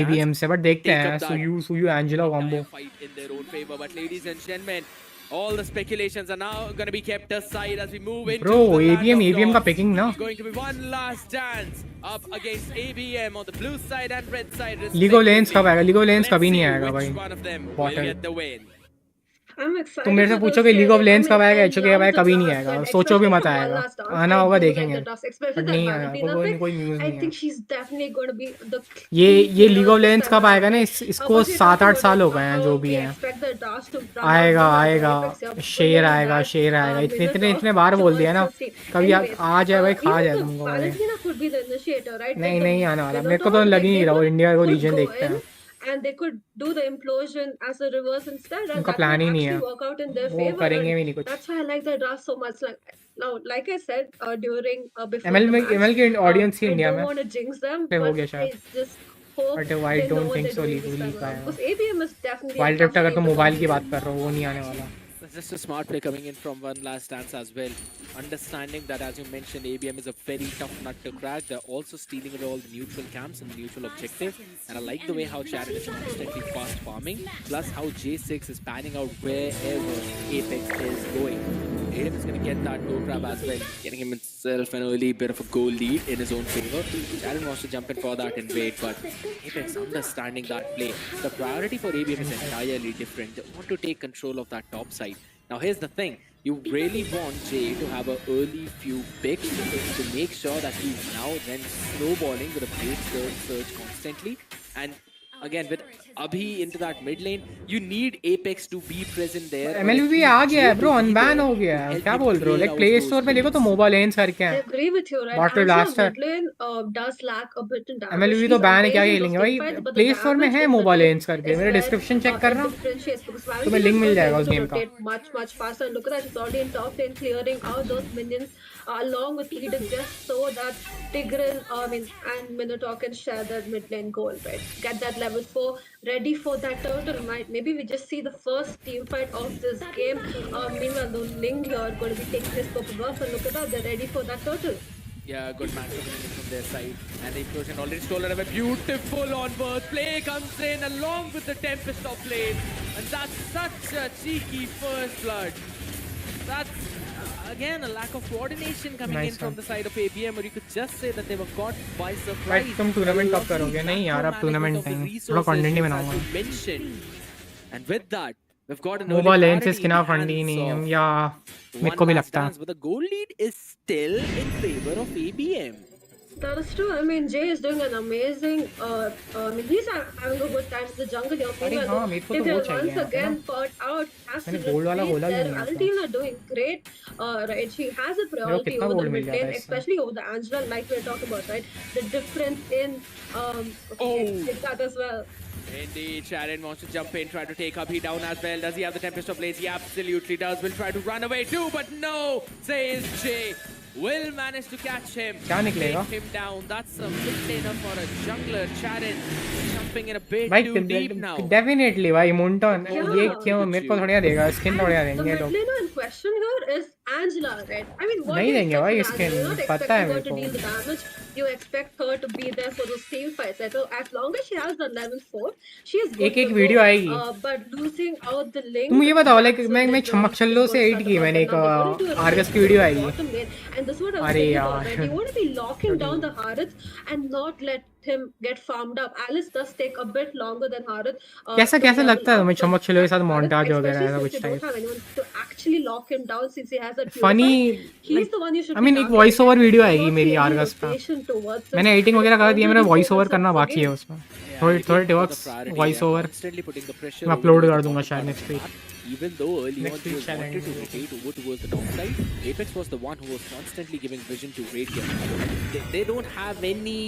एबीएम से, बट देखते हैं Suyou Angela combo. fight in their own favor. But ladies and gentlemen, All the speculations are now going to be kept aside as we move into Bro, the land ABM of का dogs. picking ना. It's going to be one last dance up against ABM on the blue side and red side League of Legends कब respectively. आएगा? League of Legends Let's कभी see नहीं आएगा which भाई. one of them will Bottle. get the win. I'm excited तुम मेरे से for पूछो this कि लीग ऑफ game. लेंस कब आएगा, I एचओके कब love आएगा, the कभी नहीं draft, आएगा. and सोचो भी especially मत for one आएगा. last dance. आना I होगा do like देखेंगे. the draft, especially but that नहीं आएगा, Valentina कोई pick. कोई न्यूज़ I नहीं है. think she's definitely going to be the ये key player league of of this lens time कब around, आएगा ना, right? इसको What do you talk 7-8 about साल it? हो गए हैं How जो भी we हैं. expect the draft to run out आएगा Moba and आएगा Apex. You're शेर pulling आएगा that शेर आएगा. इतने minute इतने of इतने बार बोल दिया ना. Johnson scene. कभी Anyways, आ जाए भाई, खा even जाए the तुमको भाई. Valentina could be the initiator, right? नहीं Like नहीं the आने वाला. मेरे को तो Minotaur, लग ही like नहीं they रहा वो इंडिया को could लीजन go देखते in हैं. and they could do the implosion as a reverse instead, and उनका that प्लान might ही नहीं actually है. work out in their वो favor. करेंगे भी And नहीं कुछ. that's why I like the draft so much. Like I said during before ML the में match, ML की audience he I India don't में want to jinx them, पे हो but गया I शायद. just hope but I they know don't what think they're so doing league this time league around. आएगा. Because ABM is definitely a wild tough drift अगर team तुम to mobile की compete बात कर रहे हो, वो नहीं आने वाला. That's just a smart play coming in from one last dance as well. Understanding that, as you mentioned, ABM is a very tough nut to crack. They're also stealing away all the neutral camps and the neutral objective. And I like the way how Jared is constantly fast farming, plus how J6 is panning out wherever Apex is going. ABM is going to get that gold grab as well, getting himself an early bit of a goal lead in his own favor. Jared wants to jump in for that invade, but Apex understanding that play. The priority for ABM is entirely different. They want to take control of that top side. Now here's the thing, you really want Jay to have an early few picks to make sure that he's now then snowballing with a great surge constantly. And again, with Abhi into that mid lane, you need Apex to be present there. ML भी आ गया है bro, unban हो गया है. क्या बोल रहे हो? लाइक प्ले स्टोर पे देखो तो मोबा लेंस करके I हैं. agree with you, right? Bottle Angela blaster. mid lane does lack a bit in damage. MLB तो She's बैन है, क्या amazing खेलेंगे those भाई. teamfights, but the play store में damage है in the मोबा lane लेंस करके. is मेरे where, description check कर it रहा. differentiates, because तुम्हें Valentina लिंक मिल is जाएगा able उस to गेम का. rotate much faster. And look at that, she's already in top lane, clearing out those minions along with Eden, just so that Tigran, and Minotaur can share that mid lane goal, right? Get that level 4 ready for that turtle. Maybe we just see the first team fight of this game. Meanwhile, the Ling here are going to be taking this purple buff, and look at that, they're ready for that turtle. Yeah, good match coming in from their side. And the implosion already stolen away. Beautiful onward play comes in along with the Tempest of Flame. And that's such a cheeky first blood. That's, again, a lack of coordination coming in from the side of ABM, or you could just say that they were caught by surprise. But तुम tournament कब करोगे? नहीं यार, अब tournament नहीं, थोड़ा content ही बनाऊंगा. And with that, we've got an मोबा early lens parity इसके in ना the फंडी hands नहीं है, of या मेरे को भी one last लगता है. dance, but the goal lead is still in favor of ABM. That is true. Jay is doing an amazing. He's having a good time in the jungle here. अरे हाँ, मेरे को तो वो They're चाहिए once यहाँ पे again ना. caught out. Has मैंने to गोल्ड वाला retreat बोला भी there. नहीं आपको. Valentina doing great. Right, she has a priority कितना over the gold mill mid जाता है lane, इससे? especially over the Angela, like we were talking about, right? The difference in take that as well. Indeed, Sharon wants to jump in, try to take Abhi down as well. Does he have the Tempest of Blaze? He absolutely does. Will try to run away too, but no, says Jay. Will manage to catch him. क्या निकलेगा? Take him down. That's a bit laner for a jungler. Sharon jumping in a bit भाई too deep now. Definitely भाई मुंटन Yeah. ये क्यों मेरे को थोड़ा देगा स्किन, थोड़ा The देंगे mid लोग. laner in question here is Angela, right? What नहीं do you देंगे expect भाई from skin, Angela? You're not पता है expecting her मेरे to को. deal the damage. You expect her to be there for those team fights. Right? So as long as she has the level 4, she is good एक to video go. आएगी. But losing out the link. तुम ये बताओ, like that's मैं when छमक the छल्लो से goals 8 start की to मैंने come एक down. They're going to do a आरगस की really video good I. bottom lane. And this is what I was अरे saying यार. about, right? You want to be locking down the Harith and not let him get farmed up. Alice does take a bit longer than Harith. कैसा to कैसा level लगता है up, तुम्हें but चमक छल्लो के साथ Harith, मोन्टाज वगैरह especially ऐसा since कुछ you don't type? have anyone to actually lock him down, since he has a funny, he's the one you should I mean be एक voice over targeting. Video Not आएगी मेरी see any आरगस का. rotation towards him. मैंने editing वगैरह कर दिया, मेरा Already voice over 4 करना minutes of बाकी है game. उसमें. Yeah, थोड़े ABM थोड़े is the works priority. Voice They are over constantly putting the pressure मैं over अपलोड the कर bottom दूंगा part शायद of next the week. map. Even though early on Next she week was wanted to challenge. rotate over towards the top side, Apex was the one who was constantly giving vision to Radiant. They don't have any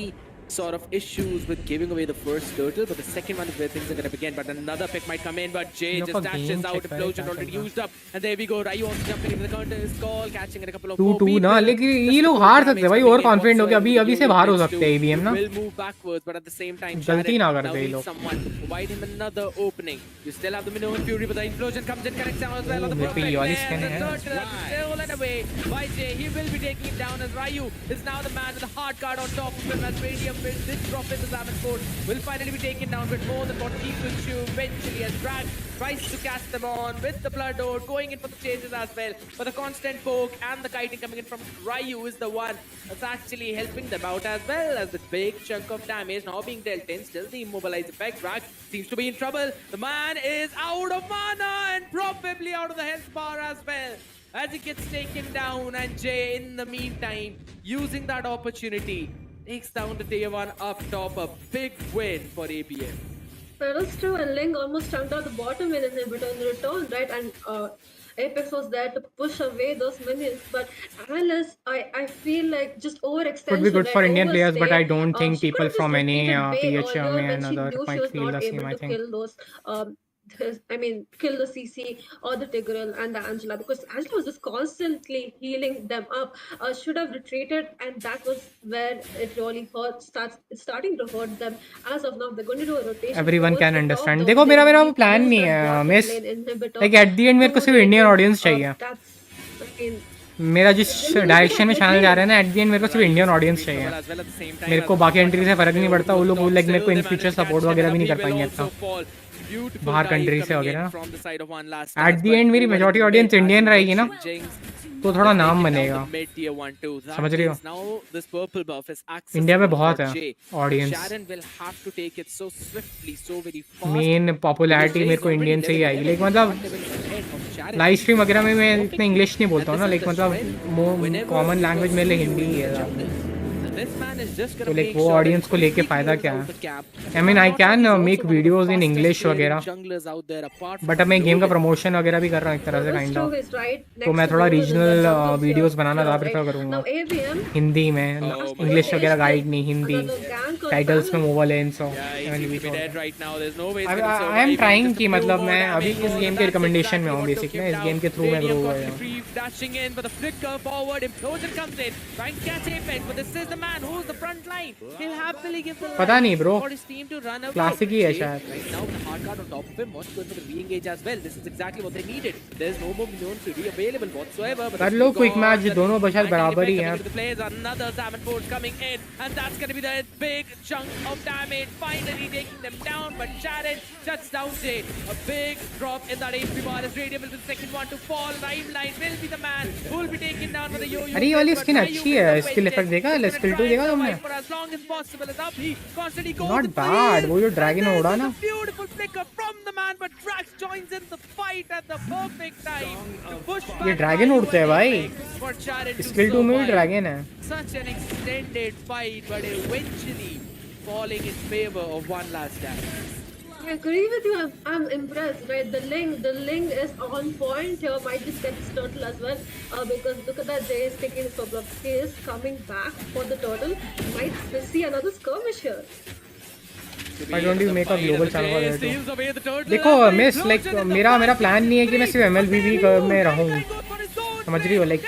sort of issues with giving away the first turtle, but the second one is where things are going to begin. But another pick might come in, but Jay लोग just का dashes game out. check करे Explosion क्या already चल रहा है. used up. And there we go. Ryu also jumping into the counter is call, catching in a couple of 2-2 ना, लेकिन ये लोग हार सकते हैं भाई. और कॉन्फिडेंट हो के अभी से बाहर हो सकते हैं ABM ना. will move backwards, but at the same time, गलती ना Sharon करते now ये needs लोग. someone to provide him another opening. You still have the Minoan Fury, but the implosion comes in, connects down as well on the मेरे पे perfect ये वाली lane. skin The है. third trap is stolen away by Jay. He will be taking him down as Ryu is now the man with the hard card on top of him as Radium of it. This drop in the Davenport will finally be taken down with more than what he could chew eventually as Drag tries to cast them on with the Blood Ode, going in for the chases as well. But the constant poke and the kiting coming in from Ryu is the one that's actually helping them out, as well as the big chunk of damage now being dealt in. Still the immobilize effect. Drag seems to be in trouble. The man is out of mana and probably out of the health bar as well, as he gets taken down. And Jay, in the meantime, using that opportunity, takes down the tier 1 up top. A big win for ABM. That is true, and Ling almost chunked out the bottom lane inhibitor in return, right? And Apex was there to push away those minions, but Alice, I feel like just overextension. Could be good for Indian players, but I overstay. don't think She could people have just from any rotated way PHM earlier when and she other knew she might was feel not the same, able I to think. kill those. Kill the CC or the Tigreal and the Angela, because Angela was just constantly healing them up. Should have retreated, and that was where it really hurt. It's starting to hurt them. As of now, they're going to do a rotation Everyone towards can the top understand. though. देखो They मेरा need to plan use नहीं that है bottom miss. lane inhibitor Like at the end मेरे को to सिर्फ Indian really, audience चाहिए. that's, I mean, मेरा जिस डायरेक्शन में चैनल जा रहा है ना, एट द एंड मेरे को सिर्फ इंडियन ऑडियंस चाहिए. मेरे को बाकी कंट्री से फर्क नहीं पड़ता. वो लोग लाइक मेरे को इन फ्यूचर सपोर्ट वगैरह भी नहीं कर पाएंगे इतना बाहर कंट्री से वगैरह. एट द एंड मेरी मेजॉरिटी ऑडियंस इंडियन रहेगी ना, तो थोड़ा नाम बनेगा. समझ रही हो? इंडिया में बहुत है ऑडियंस. मेन पॉपुलैरिटी मेरे को इंडियन से ही आएगी. लाइक मतलब लाइव स्ट्रीम वगैरह में मैं इतना इंग्लिश नहीं बोलता हूँ ना. लाइक मतलब कॉमन लैंग्वेज मेरे लिए हिंदी ही है. तो लाइक वो ऑडियंस को लेके फायदा क्या है? I mean I can make videos in English वगैरह, बट अब मैं गेम का प्रमोशन वगैरह भी कर रहा हूँ एक तरह से काइंड ऑफ. तो मैं थोड़ा रीजनल वीडियोस बनाना ज़्यादा प्रेफर करूँगा हिंदी में. इंग्लिश वगैरह गाइड नहीं, हिंदी टाइटल्स में मोबा लेंस हो. आई एम ट्राइंग कि मतलब मैं अभी इस गेम के रिकमेंडेशन में हूँ. बेसिक में इस गेम के थ्रू मैं ग्रो हुआ हूँ. पता नहीं ब्रो, क्लासिक ही है शायद. कर लो क्विक मैच, दोनों बशात बराबर ही हैं. अरे ये वाली स्किन अच्छी है. स्किल इफेक्ट देखा, स्किल 2 देखा तुमने? Not bad. वो जो ड्रैगन उड़ा ना, ये ड्रैगन उड़ते हैं भाई. स्किल 2 में भी ड्रैगन है. Such an extended fight, but eventually falling in favor of one last stand. I agree with you. I'm impressed, right? The ling is on point here. Might just get this turtle as well, because look at that. Jay is taking his couple of kills, coming back for the turtle. Might see another skirmish here. Why don't you make a global channel for that? देखो miss, like मेरा plan नहीं है कि मैं सिर्फ MLBB में रहूँ. समझ रही हो? लाइक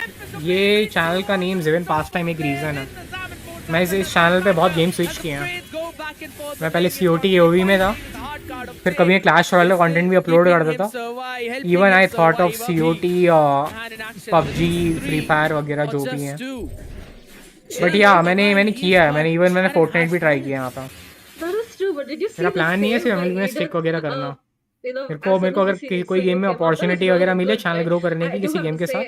ये चैनल का नेम ज़िवन पास टाइम एक रीज़न है. मैं इस चैनल पे बहुत गेम स्विच किए हैं. मैं पहले COT AOV में था, फिर कभी क्लैश रॉयल का कंटेंट भी अपलोड करता था. Even I thought of COT, PUBG, free fire वगैरह जो भी हैं. बट या मैंने किया है. मैंने फोर्टनाइट भी ट्राई किया यहाँ पर. मेरा प्लान नहीं है सिर्फ MLB में स्टिक वगैरह करना. मेरे को अगर कोई गेम में अपॉर्चुनिटी वगैरह मिले चैनल ग्रो करने की किसी गेम के साथ,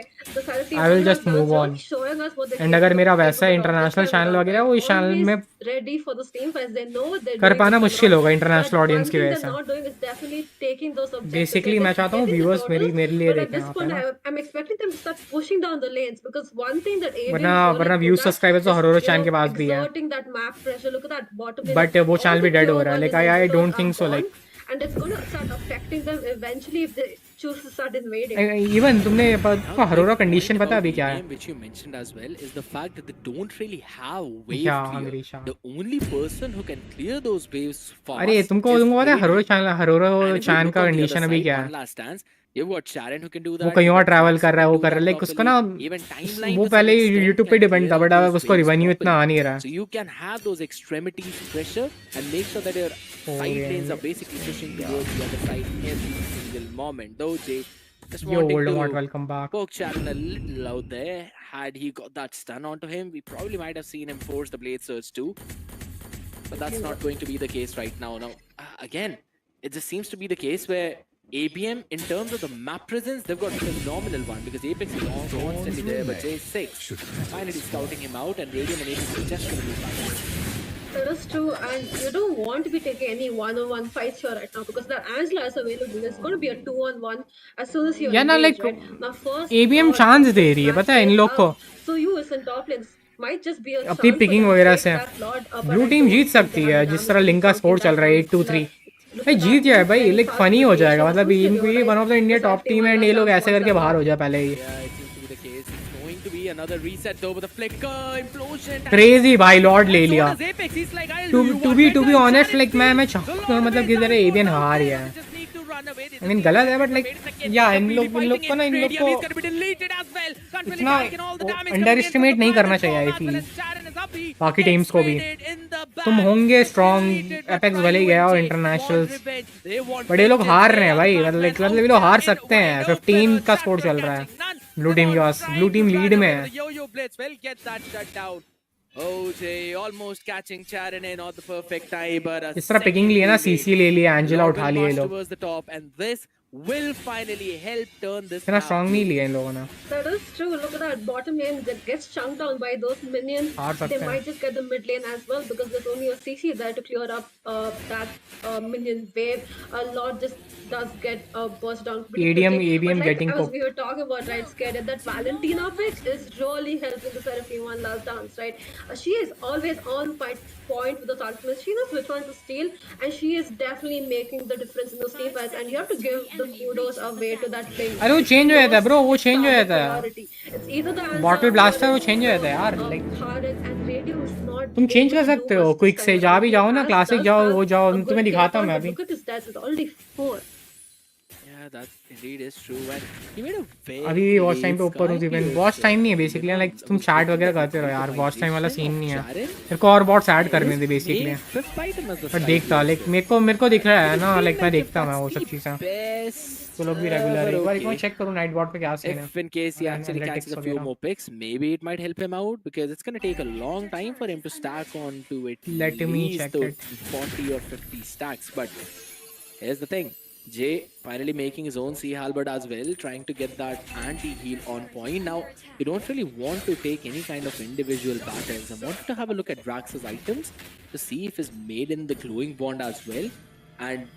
I will just move on. And अगर मेरा वैसा इंटरनेशनल चैनल वगैरह, वो इस चैनल में कर पाना मुश्किल होगा इंटरनेशनल ऑडियंस की वजह से. बेसिकली मैं चाहता हूँ व्यूअर्स मेरे लिए देखें यहाँ पे ना. वरना व्यूज सब्सक्राइबर्स तो हर रोज चैनल के पास भी है, बट वो चैनल भी डेड हो रहा है. Like I don't think so. Like and it's going to start affecting them eventually if they choose to start invading. Even तुमने हरोरा कंडीशन पता अभी क्या है? Which you mentioned as well is the fact that they don't really have wave clear. The only person who can clear those waves fast. अरे तुमको पता है हरोरा channel का कंडीशन अभी क्या है? You've got Sharon who can do that. वो कहीं और ट्रैवल कर रहा है, वो कर रहा है. लाइक उसका ना वो पहले YouTube पे डिपेंड था, बट अब उसको रिवेन्यू इतना आ नहीं रहा. So you can have those extremities pressure and make sure that your side lanes are basically pushing towards the other side every single moment. Though Jay just wanting welcome back. Poke Sharon a little out there. Had he got that stun onto him, we probably might have seen him force the blade surge too. but that's not going to be the case right now. Now, again, it just seems to be the case where ABM, in terms of the map presence, they've got a phenomenal one because Apex is constantly there, but J6 finally scouting him out, and Radiant and Apex are just going to move back. That is true, and you don't want to be taking any one-on-one fights here right now because the Angela is available. It's going to be a 2-on-1 as soon as you या ना engage, like right? Now, first, ABM this चांस दे रही है match पता है इन goes लोग को up, so you as in top lanes might just be a अपनी chance for picking them to वगैरह take से that Lord up, blue but I team don't Jeet think सकती they have है the जिस damage तरह to link का something score चल that रहा है comes 8-2-3 look भाई at जीत that. जाए He's भाई very लाइक fast फनी हो जाएगा communication. मतलब Who's इनको ये one of the India top team है एंड ये लोग ऐसे करके बाहर हो जाए पहले ही Yeah, it seems to be the case. It's going to be another reset though with a flicker, implosion. Crazy भाई लॉर्ड ले लिया Does Apex? He's like, I'll to do you to one be better. Honest like मैं चाहूंगा मतलब कि जरा एबियन हार गया है आई मीन गलत है बट लाइक या इन लोग को ना इन लोग को इतना अंडर एस्टिमेट नहीं करना चाहिए आई फील बाकी टीम्स को भी तुम होंगे स्ट्रॉन्ग एपेक्स भले ही गया और इंटरनेशनल्स बट ये लोग हार रहे हैं भाई मतलब ये लोग हार सकते हैं 15 का स्कोर चल रहा है ब्लू टीम के पास ब्लू टीम लीड में है OJ almost catching Charon in on the perfect time, but इस तरह पिकिंग लिए ना सीसी ले लिया एंजेला उठा लिए लोग towards the top, and this will finally help turn this इतना स्ट्रांग नहीं लिया इन लोगों ने That is true. Look at that bottom lane that gets chunked down by those minions. हार सकते They हैं might just get the mid lane as well because there's only a CC there to clear up that minion wave. A lot just does get burst down. ADM But like getting as cooked. we were talking about, right, Scared, that Valentina pick is really helping the Seraphine one last dance, right? She is always on point with the ultimates. She knows which one to steal, and she is definitely making the difference in those team fights. And you have to give the kudos away to that thing. अरे वो change हो जाता है bro वो change हो जाता है It's either the bottle blast है वो चेंज हो जाता है यार लाइक तुम चेंज कर सकते हो क्विक से जा भी जाओ ना क्लासिक जाओ वो जाओ तुम्हें दिखाता हूँ मैं अभी Look at his stats, it's already 4. Yeah, that indeed is true. And he made a very अभी वॉच टाइम पे ऊपर हूँ जीवन वॉच टाइम नहीं है बेसिकली लाइक तुम चैट वगैरह करते रहो यार वॉच टाइम वाला सीन नहीं है मेरे को और बॉट्स ऐड करने थे बेसिकली पर देखता लाइक मेरे को दिख रहा है ना लाइक मैं देखता हूँ वो सब चीज़ें तो लोग भी रेगुलर एक बार चेक करूँ नाइट बॉट पे क्या सीन है If in case he actually catches a few more picks, maybe it might help him out because it's going to take a long time for him to stack on to it. Let me check it. 40 or 50 stacks. But here's the thing. Jay finally making his own Sea Halberd as well, trying to get that anti-heal on point. Now, you don't really want to take any kind of individual battles. I wanted to have a look at Drax's items to see if it's made in the glowing bond as well. And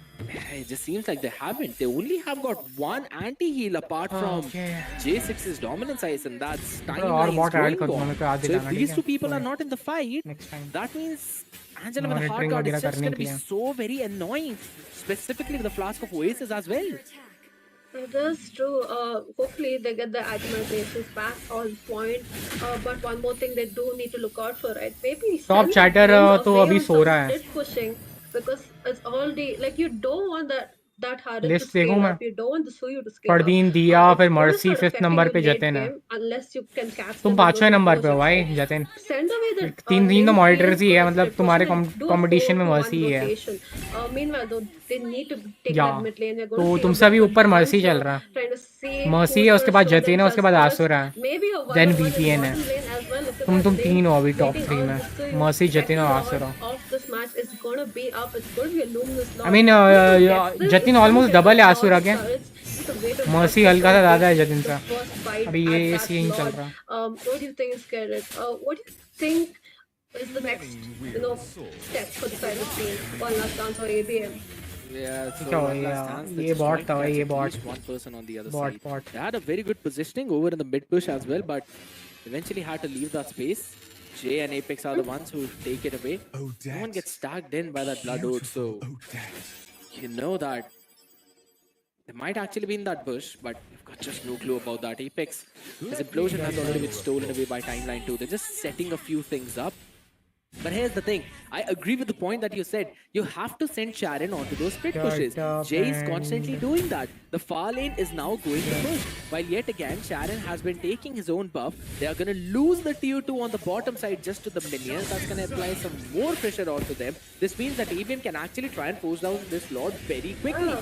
it just seems like they haven't. They only have got one anti-heal apart from J6's dominance ice, and that's Timeline's glowing bond. So if these two people are not in the fight, that means Angela with the hard guard is just going to be so very annoying, specifically with the Flask of Oasis as well. It is true. Hopefully they get the itemizations back on point. But one more thing they do need to look out for, right? Maybe top chatter तो अभी सो रहा है pushing because it's already like you don't want that hard to list scale देखूं मैं up. You don't want the Suyu to scale up. Fardeen दिया फिर mercy fifth number पे late Jatin है game unless you can catch तुम them पांचवें with number those पे हो भाई potions. Jatin Send away the तीन तो मॉनिटर्स ही है first मतलब split तुम्हारे push and do a competition में 4-1 मर्सी ही है rotation. Meanwhile, though, they need to take या that mid lane. They're going तो to stay तुमसे a अभी bit ऊपर मर्सी conservative, चल रहा है trying to see mercy who's है उसके gonna बाद show जतिन है उसके बाद themselves आसुर है first. Maybe a then 1-on-1 in VPN है bottom lane as well. Look at तुम that lane. तीन हो अभी टॉप Waiting 3 on में the Suyu. मर्सी जतिन और Second आसुर lord of this match is going to be up. It's going to be a luminous lord. I mean Jatin almost double है आसुर के मर्सी हल्का सा ज़्यादा है जतिन सा अभी ये सीन चल रहा है What do you think is Garrett? What do you think is the next, step for the side of team? One last chance for ABM. Yeah, so क्या हो one गया last chance. They ये just bot might था भाई catch ये at bot least one person on the other bot side. Bot They had a very good positioning over in the mid push as well, but eventually had to leave that space. Jay and Apex are the ones who take it away. No one gets tagged in by that Blood Oath, so you know that they might actually be in that bush, but you've got just no clue about that. Apex, his implosion has already been stolen away by Timeline too. They're just setting a few things up. But here's the thing, I agree with the point that you said. You have to send Sharon onto those split pushes. Jay is constantly doing that. The far lane is now going to push. While yet again, Sharon has been taking his own buff. They are going to lose the tier 2 on the bottom side just to the minions. That's going to apply some more pressure onto them. This means that ABM can actually try and force down this lord very quickly.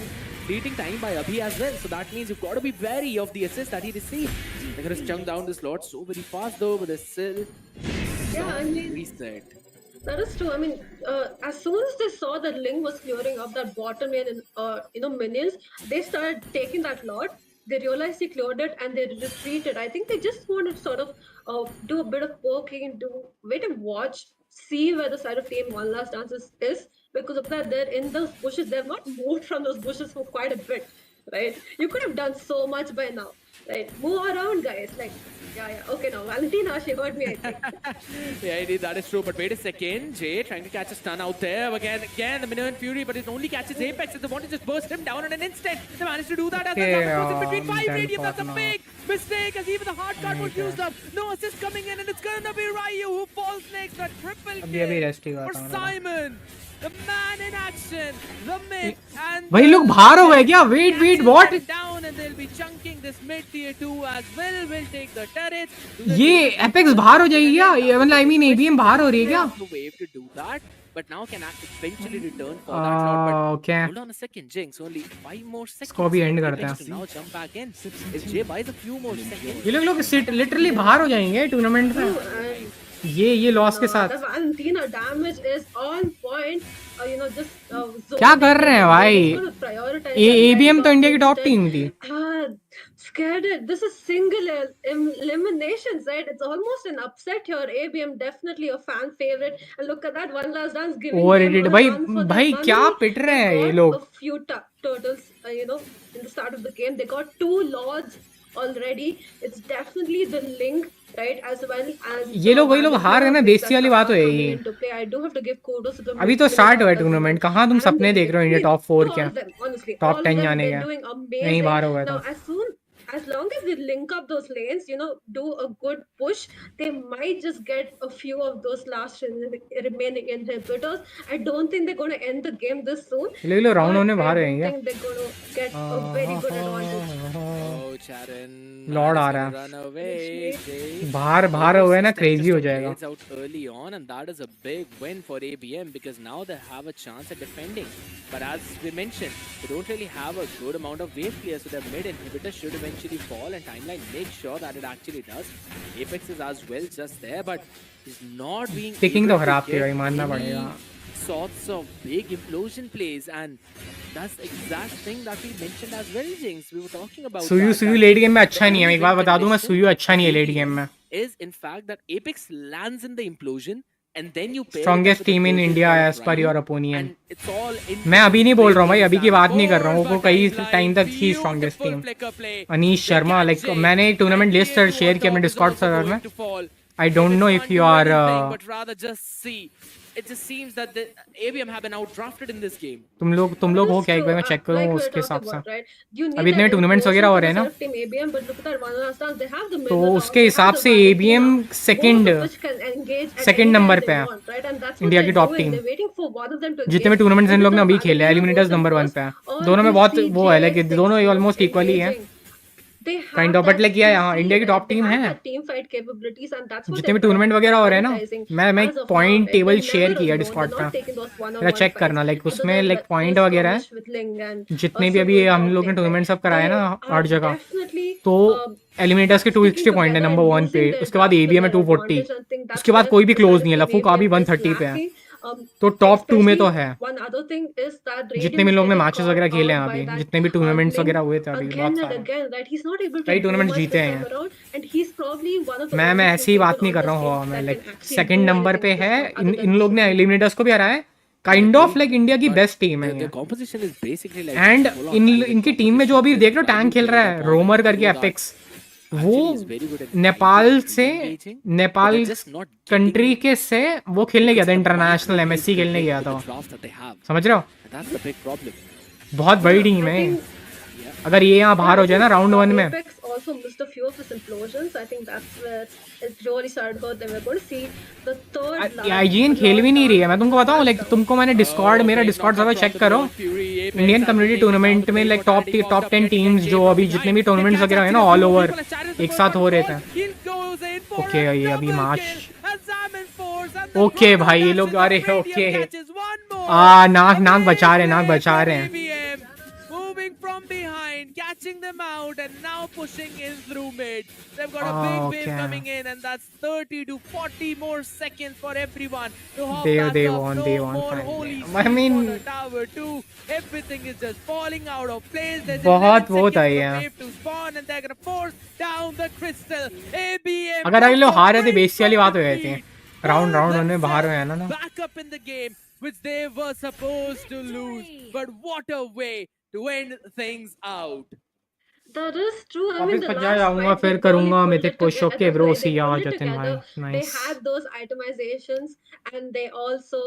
Fleeting time by Abhi as well. So that means you've got to be wary of the assist that he received. They're going to chunk down this lord so very fast though, but there's still Yeah, I mean, reset. That is true. I mean, as soon as they saw that Ling was clearing up that bottom lane and minions, they started taking that lot. They realized he cleared it and they retreated. I think they just wanted to sort of do a bit of poking, do wait and watch, see where the side of Team One Last Dances is. Because of that, they're in those bushes. They've not moved from those bushes for quite a bit, right? You could have done so much by now, right? Move around, guys. Like, yeah. Okay, now Valentina, she heard me. I think. Yeah, indeed, that is true. But wait a second, Jay trying to catch a stun out there. Again, the Minion Fury, but it only catches Apex. If they want to just burst him down in an instant, they managed to do that. As Okay, the goes in between 5 then radium. That's a Fortuna. big mistake, as even the hard card was used up. No assist coming in, and it's gonna be Ryu who falls next. A triple अभी kill rest he for करता हूँ मैं। Simon. The man in action, the myth, and भाई लोग बाहर हो गए क्या? Wait, what? down, and they'll be chunking this mid tier 2 as well. Will take the turret. ये एपेक्स बाहर हो जाएगी क्या? ये मतलब आई मीन एबीएम बाहर हो रही है क्या? The wave to do that, but now can eventually return for that slot. But Okay. hold on a second, Jinx. Only 5 more seconds. इसको भी end करते हैं। To now jump back in. If Jay buys a few more seconds. ये लोग literally बाहर हो जाएंगे tournament में। ये लॉस के साथ The Valentina damage is on point. क्या कर रहे हैं भाई? एबीएम तो इंडिया की टॉप टीम थी। Scared it. This is single eliminations, right? It's almost an upset here. ABM definitely a fan favorite. And look at that, One Last Dance giving Overrated. them a भाई run for their भाई money. क्या पिट रहे हैं ये They got लोग? a few turtles, in the start of the game. They got 2 lords already. It's definitely the link, right? As well as ये लोग वही लोग हार गए ना, बेइज्जती वाली बात हो coming ये। into play. I do have to give kudos to the अभी तो स्टार्ट हुआ है टूर्नामेंट, कहाँ तुम सपने देख रहे हो इंडिया टॉप 4 क्या? टॉप 10 जाने का नहीं बाहर हो गया Now, था। as long as they link up those lanes, do a good push, they might just get a few of those last remaining inhibitors. I don't think they're going to end the game this soon. ये लोग round होने but बाहर I होंगे don't क्या? think they're going to get a very good advantage. Oh, Charan. Lord आ रहा Run away. है। बाहर हो गया ना, क्रेजी हो जाएगा। Gets out early on, and that is a big win for ABM because now they have a chance at defending. But as we mentioned, they don't really have a good amount of wave players, so their mid inhibitor should eventually fall, and Timeline makes sure that it actually does. Apex is as well just there, but he's not being Picking able तो to खराब थी get भाई, मानना any पड़ेगा। sorts of big implosion plays, and that's the exact thing that we mentioned as well, Jinx. We were talking about Suyou late game में अच्छा नहीं है। मैं एक बात बता दूं, मैं सुयू अच्छा नहीं है लेट गेम में। is in fact that Apex lands in the implosion and then you pair strongest team in India as per your opinion. it's all in मैं अभी नहीं बोल रहा हूँ भाई, अभी की बात नहीं कर रहा हूँ। वो कई टाइम तक थी strongest team. Anish Sharma, like मैंने एक टूर्नामेंट लिस्ट शेयर किया अपने डिस्कॉर्ड सर्वर में। I don't know if you are but rather just see. It just seems that the ABM have been outdrafted in this game. तुम लोग हो क्या? एक बार मैं चेक करूँ उसके हिसाब से। अभी इतने टूर्नामेंट्स वगैरह हो रहे हैं ना, तो उसके हिसाब से एबीएम सेकंड नंबर पे है इंडिया की टॉप टीम। जितने भी टूर्नामेंट्स इन लोग ने अभी खेले हैं, एलिमिनेटर्स नंबर 1 पे है। दोनों में बहुत वो है, लाइक दोनों ऑलमोस्ट इक्वली है काइंड ऑफ। बट लाइक यहाँ इंडिया की टॉप टीम है। जितने भी टूर्नामेंट वगैरह हो रहे हैं ना, मैं एक पॉइंट टेबल शेयर किया डिस्कॉर्ड पे, मेरा चेक करना। लाइक उसमें लाइक पॉइंट वगैरह है जितने भी अभी हम लोग ने टूर्नामेंट सब कराए ना हर जगह। तो एलिमिनेटर्स के 260 पॉइंट है नंबर 1 पे, उसके बाद एबीएम है 240, उसके बाद कोई भी क्लोज नहीं है। लफू का भी 130 पे है, तो टॉप 2 में तो है। जितने भी लोग ने मैचेस वगैरह खेले हैं अभी, जितने भी टूर्नामेंट्स वगैरह हुए थे अभी, बहुत सारे कई टूर्नामेंट जीते हैं। मैं ऐसी ही बात नहीं कर रहा हूँ। मैं लाइक सेकंड नंबर पे है। इन लोग ने एलिमिनेटर्स को भी हराया है। काइंड ऑफ लाइक इंडिया की बेस्ट टीम है एंड इनकी टीम में जो अभी देख रहे हो टैंक खेल रहा है रोमर करके एपेक्स, वो नेपाल कंट्री के से वो खेलने गया था, इंटरनेशनल एमएससी खेलने गया था। समझ रहे हो? बहुत बड़ी टीम है। अगर ये यहाँ बाहर हो जाए ना राउंड 1 में, also missed a few of his implosions. I think that's where it really started hurt them. We're going to see the third IGN खेल भी नहीं रही है। मैं तुमको बताऊं, लाइक तुमको मैंने मेरा डिस्कॉर्ड सर्वर चेक करो, इंडियन कम्युनिटी टूर्नामेंट में लाइक टॉप 10 टीम्स जो अभी जितने भी टूर्नामेंट्स वगैरह है ना ऑल ओवर एक साथ हो रहे थे। ओके ये अभी मैच ओके भाई ये लोग, अरे ओके नाक बचा रहे हैं। lane, catching them out, and now pushing in through mid. They've got a big wave coming in, and that's 30 to 40 more seconds for everyone to hop back they up. won, No they won more finally. holy I seal for the mean, tower 2. Everything is just falling out of place. There's 11 बहुत वो seconds था for the ये. wave to spawn, and they're gonna force down the crystal. ABM अगर अगले लोग हार रहे थे brings बेइज्जती वाली बात हो forward जाती है. lead राउंड for राउंड में बाहर themselves. हुए ना. Back up in the game, which they were supposed to lose. But what a way to end things out. That is true. I mean, वापस the पज्जा last जाऊंगा fight, they फिर really करूंगा pulled mythic it push. Okay together, bro, right? They सी या pulled it Jatin together. भाई. They nice. had those itemizations, and they also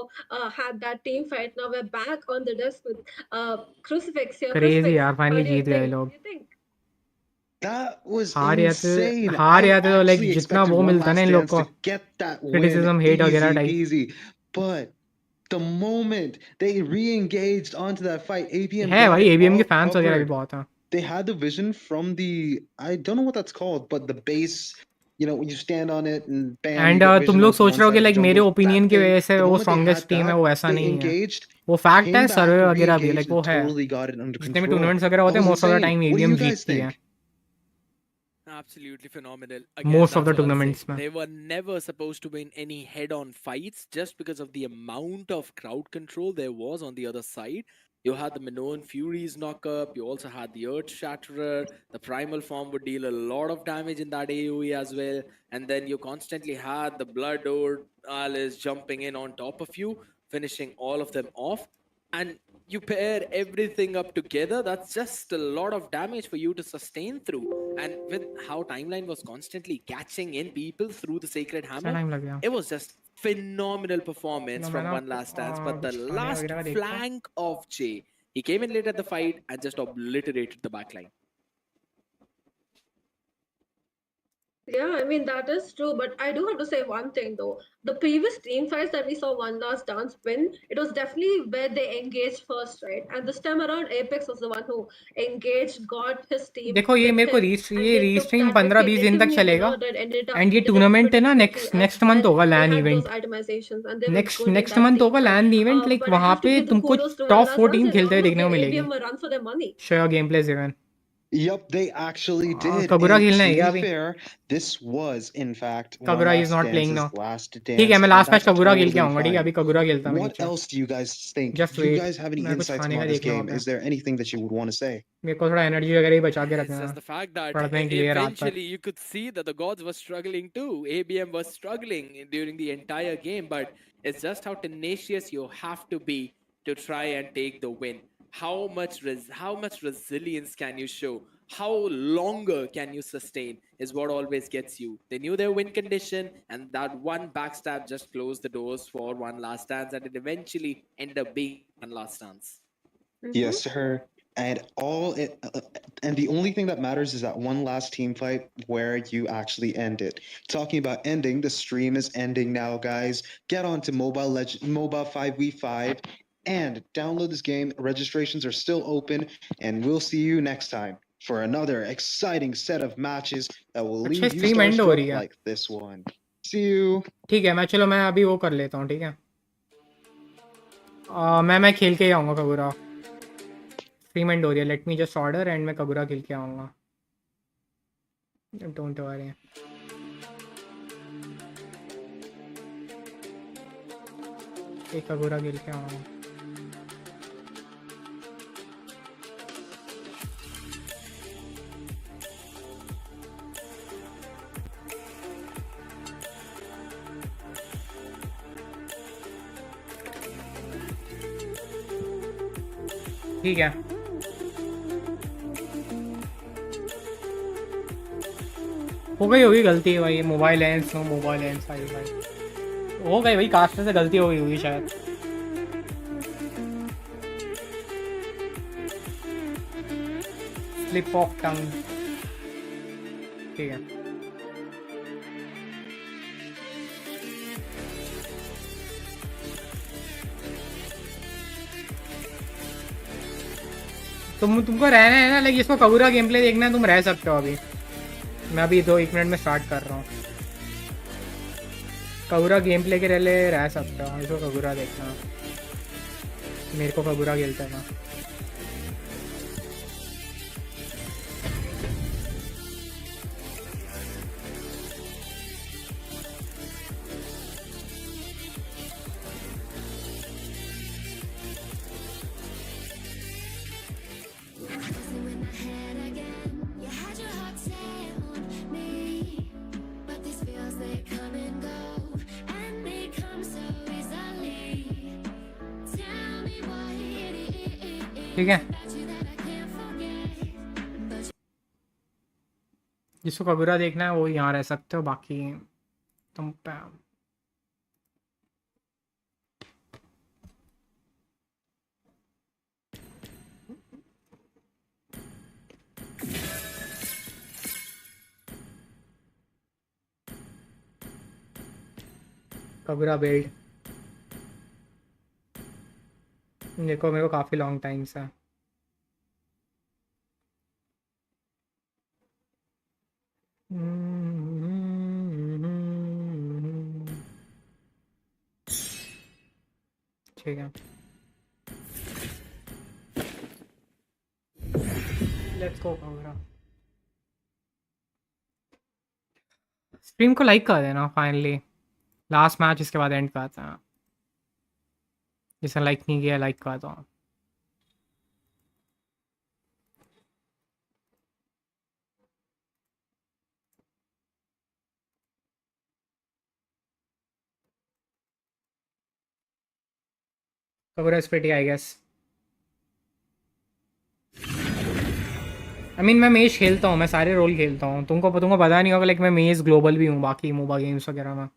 had that team fight. Now we're back on the desk with Crucifix here. Crazy Crucifix, यार, how finally do you जीत गए think? लोग. What do you think? That was हार insane. जाते तो like Actually जितना expected वो One मिलता ना Last इन लोग Dance को, to get that win criticism, hate वगैरह easy type. peasy. But the moment they re-engaged onto that fight, ABM है got भाई, it एबीएम all के फैंस वगैरह भी covered. बहुत हैं. They had the vision from the, I don't know what that's called, but the base, you know, when you stand on it and bam, you and get तुम vision लोग onto सोच one रहे हो side कि of the like मेरे jungle. Opinion That की thing, वजह से the वो moment they had strongest team है, that, वो ऐसा they नहीं है. engaged, वो फैक्ट है, came सर्वे back, वगैरह भी है. re-engaged, लाइक वो and है. totally got it under जितने भी control. टूर्नामेंट्स वगैरह That होते हैं, was most of the insane. Time What do ABM you guys जीतती है. think? Absolutely phenomenal. Again, Most of that's the what I'll tournaments say. में. They were never supposed to win any head-on fights just because of the amount of crowd control there was on the other side. You had the Minoan Furies knock up, you also had the Earth Shatterer, the Primal Form would deal a lot of damage in that AoE as well, and then you constantly had the Blood Lord Alice jumping in on top of you, finishing all of them off. And you pair everything up together, that's just a lot of damage for you to sustain through. And with how Timeline was constantly catching in people through the Sacred कितना Hammer, time लग गया. it was just phenomenal performance चलो मैं from ना One Last Dance. But the कुछ खाने last वगैरह का देखता हूँ. flank of Jay, he came in late at the fight and just obliterated the backline. Yeah, I mean, that is true, but I do have to say one thing though. The previous team fights that we saw One Last Dance win, it was definitely where they engaged first, right? And this time around, Apex was the one who engaged, got his team देखो ये with मेरे को him, and ये they took Restream that victory 15-20 दिन तक relatively, चलेगा. that ended up and ये winning it tournament है pretty ना, quickly as next well. Month होगा They LAN had event. those itemizations, and they were next good in next that month team होगा fight. LAN event. Like But I वहां have to पे give the तुमको kudos to One top Last 4 Dance, team and खेलते हुए almost देखने को gave मिलेगी. ABM a run for their money. Sure game play Ziven. Yup, they actually did. कगुरा And खेलना है to क्या be अभी? fair, this was in fact One Kagura is Last not playing Dance's now. last ठीक है, dance, मैं and last match that's कगुरा खेल के totally आऊंगा. ठीक है, fine. अभी कगुरा खेलता मैं What नीचे. else do you guys think? Just You wait, guys have any मैं कुछ insights खाने about का this देखना game? होता Is है. there anything that you would want to say? मेरे को थोड़ा एनर्जी वगैरह ही बचा के It's रखना just है. the fact that पढ़ने के लिए रात eventually भर. you could see that the gods were struggling too. ABM was struggling during the entire game, but it's just how tenacious you have to be to try and take the win. How much resilience can you show? How longer can you sustain is what always gets you. They knew their win condition, and that one backstab just closed the doors for One Last Dance, and it eventually ended up being One Last Dance. Yes, sir. And the only thing that matters is that one last team fight where you actually end it. Talking about ending, the stream is ending now, guys. Get on to Moba 5v5 and download this game. Registrations are still open, and we'll see you next time for another exciting set of matches that will अच्छा, leave you stream and हो रही starstruck है. like this one. See you. ठीक है, मैं मैं अभी वो कर लेता हूँ. ठीक है, मैं खेल के ही आऊँगा कगुरा. स्ट्रीम एंड हो रही है. Late me just order and मैं कगुरा खेल के आऊँगा. Don't worry. एक कगुरा खेल के आऊँगा. ठीक है, हो गई होगी गलती भाई. Mobile lens no mobile lens भाई हो गई भाई. कास्टर से गलती हो गई होगी शायद. Slip of tongue. ठीक है, तुमको रहना है ना. लाइक इसको कगुरा गेम प्ले देखना है, तुम रह सकते हो अभी. मैं अभी 1 मिनट में स्टार्ट कर रहा हूँ. कगुरा गेम प्ले के लिए रह सकते हो. इसको कगुरा देखना. मेरे को कगुरा खेलता था. ठीक है, जिसको कगुरा देखना है वो यहाँ रह सकते हो, बाकी तुम कगुरा बिल्ड देखो, मेरे को काफ़ी लॉन्ग टाइम से ठीक है, लेट्स गो कगुरा। स्ट्रीम को लाइक कर देना फाइनली, लास्ट मैच इसके बाद एंड करते हैं। जिसने लाइक नहीं किया लाइक कर दो। Kagura is pretty I guess. I mean मैं मेज खेलता हूँ, मैं सारे रोल खेलता हूँ, तुमको पता नहीं होगा, लेकिन मैं मेज ग्लोबल भी हूँ बाकी मोबा गेम्स वगैरह में।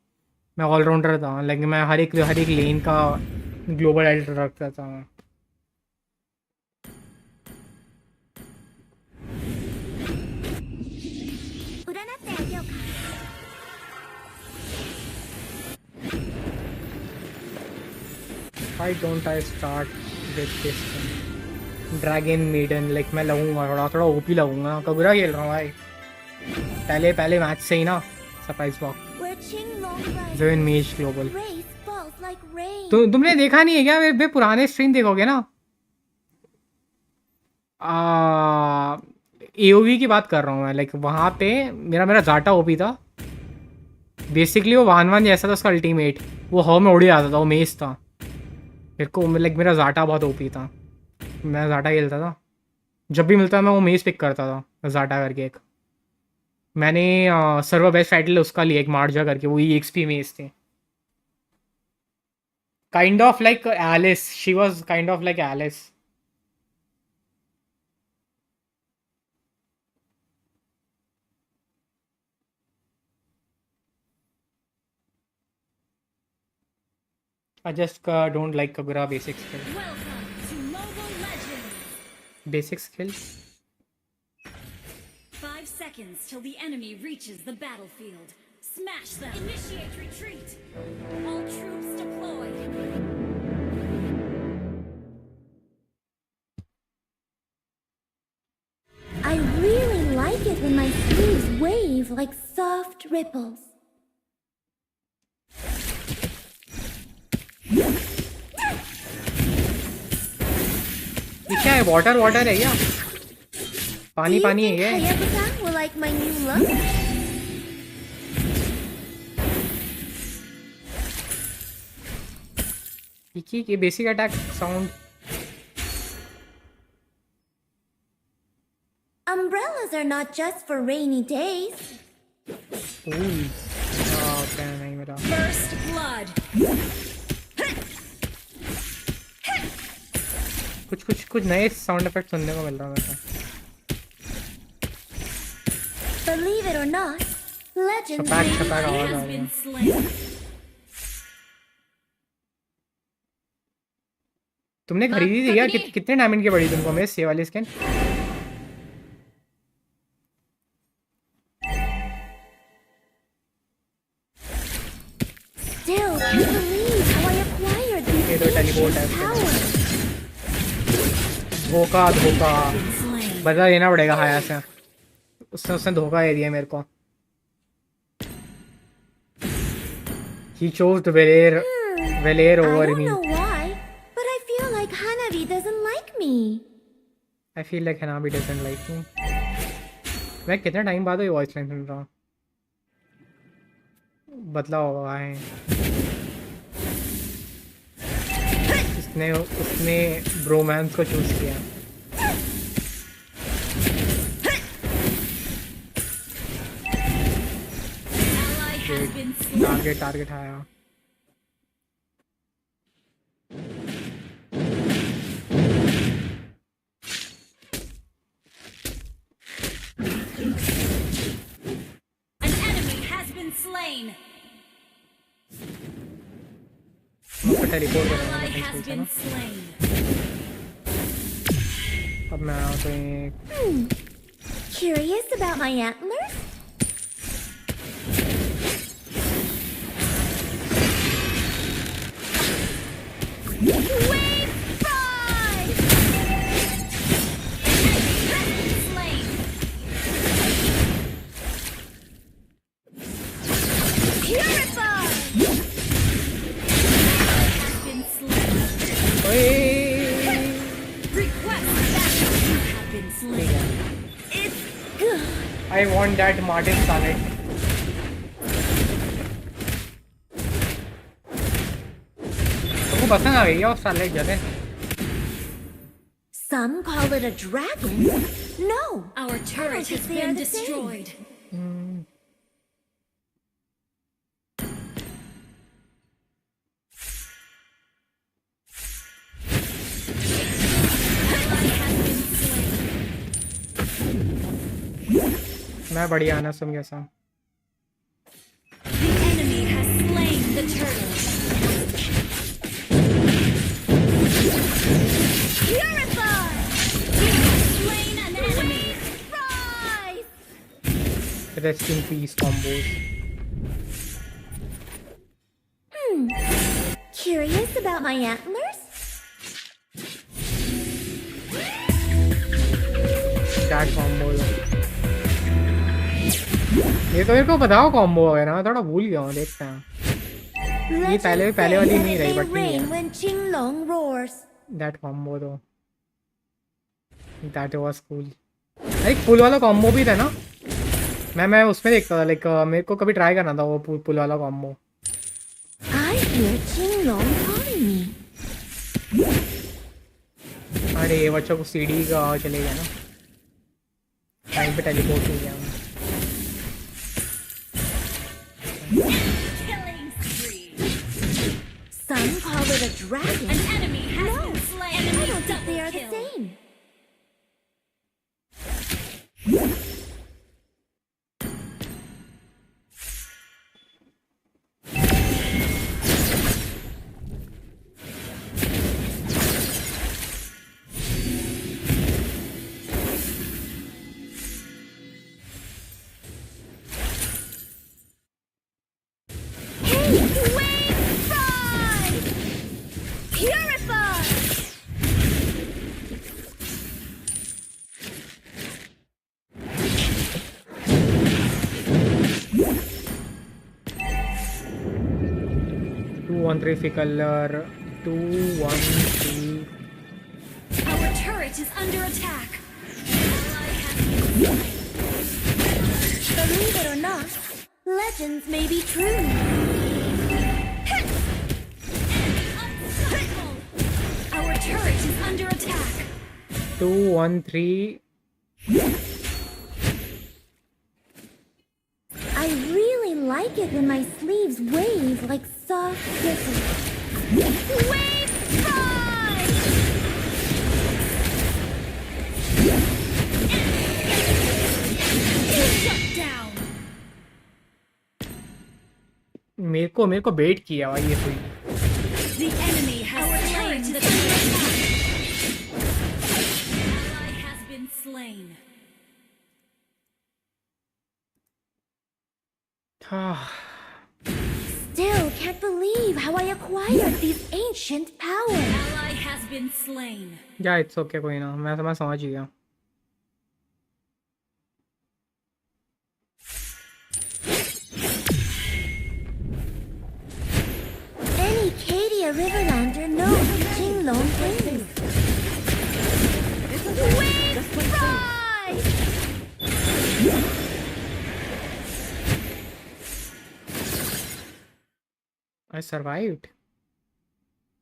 मैं ऑलराउंडर था, लेकिन मैं हर एक लेन का ग्लोबल एल्टर रखता था। Why don't I start with this dragon maiden? Like मैं लगूंगा थोड़ा ओपी लगूंगा। कगुरा खेल रहा हूँ भाई, पहले मैच से ही ना सरप्राइज बॉक्स ज़िवन मेज ग्लोबल। तो तुमने देखा नहीं है क्या? वे पुराने स्ट्रीम देखोगे ना, एओवी की बात कर रहा हूँ मैं। लाइक वहाँ पे मेरा जाटा ओपी था बेसिकली, वो वान जैसा था उसका अल्टीमेट, वो हवा में उड़ जाता था, वो मेज था। मेरे को लाइक मेरा जाटा बहुत ओपी था, मैं जाटा खेलता था, जब भी मिलता था मैं वो मेज पिक करता था जाटा करके। एक मैंने सर्वर बेस्ट टाइटल उसका लिया, एक मार्जा करके, वो EXP मेज थे। Kind of like Alice, she was kind of like Alice. I just don't like Kagura basic skills. Basic skills. 5 seconds till the enemy reaches the battlefield. Smash them. Initiate retreat. All troops deployed. I really like it when my sleeves wave like soft ripples. ये क्या है? Water है क्या? पानी है ये? Hayabusa will like my new look. ये basic attack sound. Umbrellas are not just for rainy days. नहीं मेरा। First blood. कुछ नए साउंड इफेक्ट सुनने को मिल रहा है मेरे को। Believe it or not, legends छपाक आवाज आ रही है। तुमने खरीदी थी क्या? कितने डायमंड की पड़ी तुमको मेस ये वाली skin? Still can't believe how I acquired these powers. धोखा बदला देना पड़ेगा हाया से, उसने धोखा दे दिया मेरे को। He chose to Valer over I don't me. know why, but I feel like Hanabi doesn't like me. I feel like Hanabi doesn't like me. मैं कितने टाइम बाद ये वॉइस लाइन सुन रहा हूँ, बदला हुआ है। उसने ब्रोमांस को चूज किया। टारगेट आया। slain. मैं टेलीपोर्ट Ally करूँगा has मुश्किल से been ना। slain. अब मैं आया तो एक Curious about my antlers? Wave fry! Slain. Purify! Has been slain. Request backup. You have been slain. It's good. I want that Martin Salad. तुमको पसंद आ गई क्या वो सालेड जले? Some call it a dragon. No. Our turret has been destroyed. मैं बढ़िया ना सुन कैसा? The enemy has slain the turtle. Purify! You have slain an enemy. Rise! Rest in peace combos. Curious about my antlers? That combo. ये तो मेरे को बताओ combo वगैरह, मैं थोड़ा भूल गया हूँ, देखते हैं। ये पहले वाली नहीं रही बट ठीक है। When Qinglong roars. That combo though. That was cool. एक पुल वाला कॉम्बो भी था ना? मैं उसमें देखता था, लाइक मेरे को कभी ट्राई करना था वो पुल वाला combo. I hear Qinglong calling me. अरे ये बच्चों को सीढ़ी का चले गया ना, टाइम पे टेलीपोर्ट हो गया। Killing spree. Some call it a dragon. An enemy has been slain. I don't think they are the same. Color 2-1-3. Our turret is under attack. Believe it or not, legends may be true. Our turret is under attack. 2-1-3. I really like it when my sleeves wave like soft ripples. Wave fly! Shut down. मेरे को बेट किया भाई ये कोई। The enemy has slain the turret. Ally has been slain. Still can't believe how I acquired these ancient powers. Ally has been slain. या it's okay, कोई ना, मैं समझ गया। Any Cadia Riverlander knows Qinglong wings. Wave fly! I survived.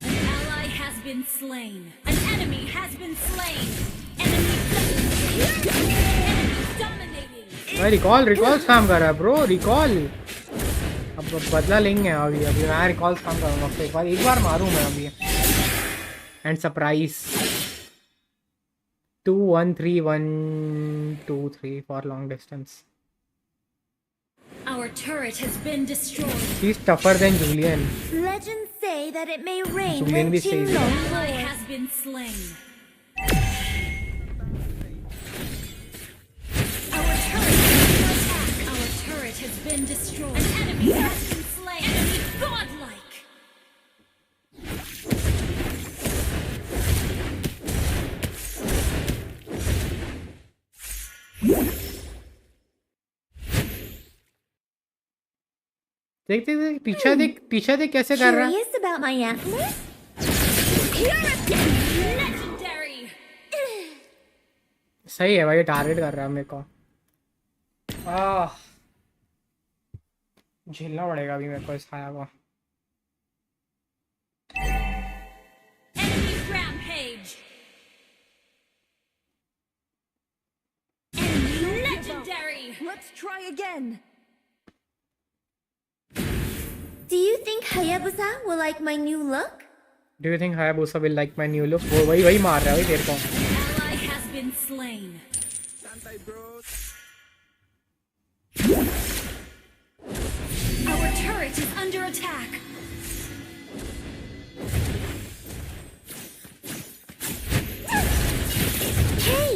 An ally has been slain. An enemy has been slain. Enemy dominating. भाई recall spam कर रहा है ब्रो, रिकॉल। अब बदला लेंगे अभी मैं रिकॉल स्पैम करूँगा, एक बार मारूँ मैं अभी। And surprise 2-1-3-1-2-3 for long distance. Our turret has been destroyed. He's tougher than Julian. Legends say that it may rain Julian when भी सही है। Qinglong Ally roars. has been slain. Our turret is under attack. Our turret has been destroyed. An enemy has been slain. Enemy godlike. देख देख देख पीछे देख कैसे कर रहा है। Curious about my antlers? Legendary. सही है भाई, टारगेट कर रहा है मेरे को। झेलना पड़ेगा अभी मेरे को इस हाया को। Enemy rampage. Enemy legendary. Let's try again. Do you think Hayabusa will like my new look? Do you think Hayabusa will like my new look? वो वही मार रहा है भाई तेरे को। Ally has been slain. Our turret is under attack. Hey!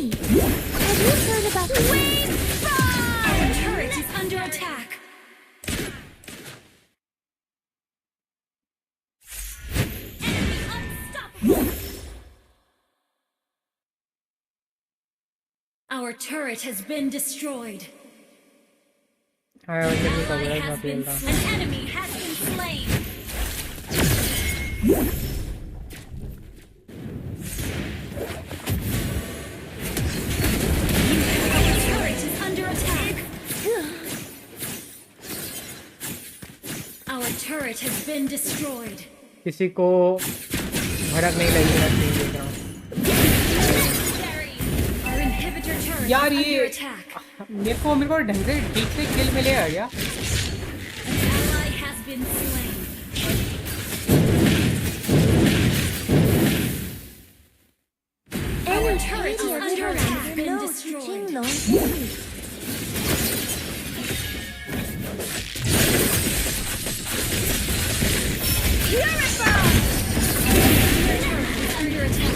Have you heard about the wave? Our turret is under attack. Enemy unstoppable. Our turret has been destroyed. हाँ यार मुझे Ally नहीं has पता been था। slain. An enemy has been slain. Our turret is under attack. Our turret has been destroyed. किसी को भड़क नहीं लगी मैं नहीं देख रहा हूँ। Our inhibitor turret यार is under ये attack. मेरे को ढंग से ठीक से किल मिलेगा क्या? Ally has been slain. Our turret is under attack. Been destroyed. Under attack.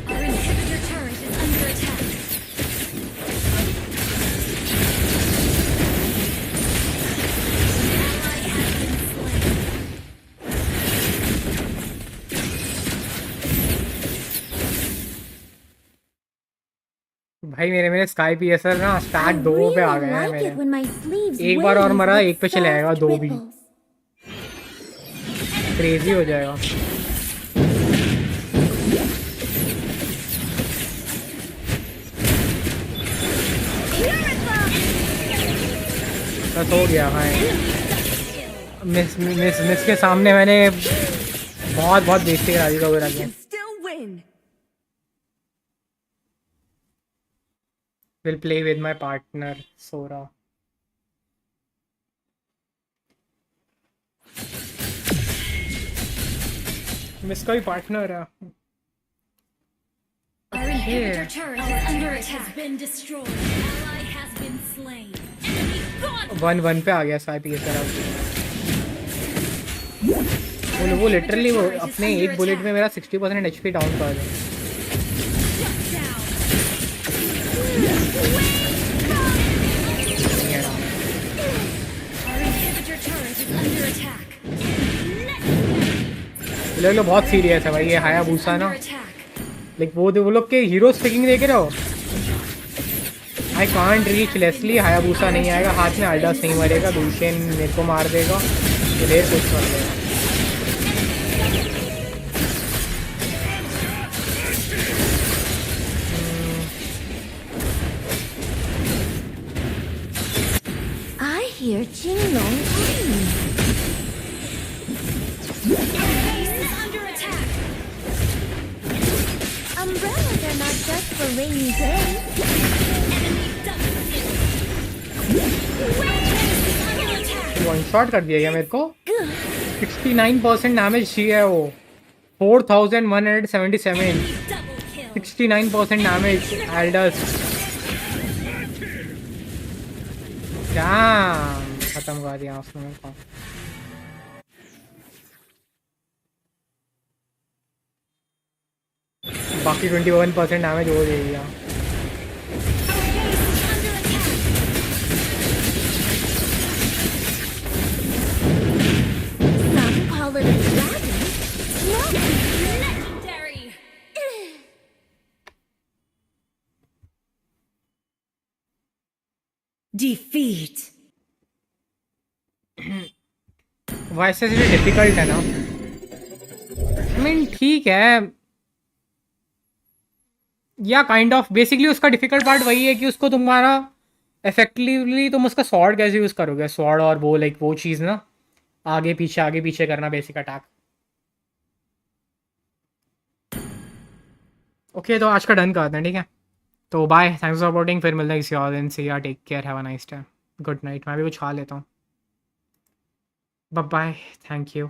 Our inhibitor turret is under attack. Ally has been slain. भाई मेरे स्काई पीएसआर ना स्टार्ट 2 पे आ गए हैं like it when my sleeves एक बार और wave मरा with एक पे चले आएगा soft 2 भी ripples. क्रेजी हो जाएगा। बस हो गया भाई। मिस के सामने मैंने बहुत बेइज्जती करा दी कबूरा की। Still win. Will play with my partner Sora. Miss का भी पार्टनर है। Our inhibitor turret is under attack. Has been destroyed. Ally has been slain. Enemy godlike. 1-1 पे आ गया स्काई पीएसआर। वो लिटरली वो अपने एक बुलेट में मेरा 60% एचपी डाउन कर दिया। Our inhibitor turret is under attack. ये लोग बहुत सीरियस है भाई। ये हायाबुसा ना लाइक वो लोग के हीरो स्टिकिंग देख रहे हो। I can't reach Leslie. Hayabusa नहीं आएगा हाथ में। अल्डास नहीं मरेगा। लूशियन मेरे को मार देगा। तो देर कुछ कर देगा। I hear Qinglong scream. Base is under attack. Umbrellas are not just for rainy days. Enemy double kill. Base is under attack. One shot कर दिया गया मेरे को। 69% डैमेज चाहिए वो। 4177। 69% डैमेज एल्डस। डैम, खत्म कर दिया उसने मेरे को। बाकी 21% डैमेज हो दे दिया। Some call it a dragon. No, Legendary. Defeat. वैसे से डिफिकल्ट है ना। आई मीन ठीक है, या काइंड ऑफ बेसिकली उसका डिफिकल्ट पार्ट वही है कि उसको तुम्हारा इफेक्टिवली तुम उसका स्वॉर्ड कैसे यूज़ करोगे, स्वॉर्ड और वो लाइक वो चीज़ ना, आगे पीछे करना बेसिक अटैक। ओके तो आज का डन करते हैं, ठीक है। तो बाय, थैंक्स फॉर सपोर्टिंग, फिर मिलते हैं किसी और दिन से। या take care, have a nice day, good night. मैं भी कुछ खा लेता हूँ। Bye, thank you.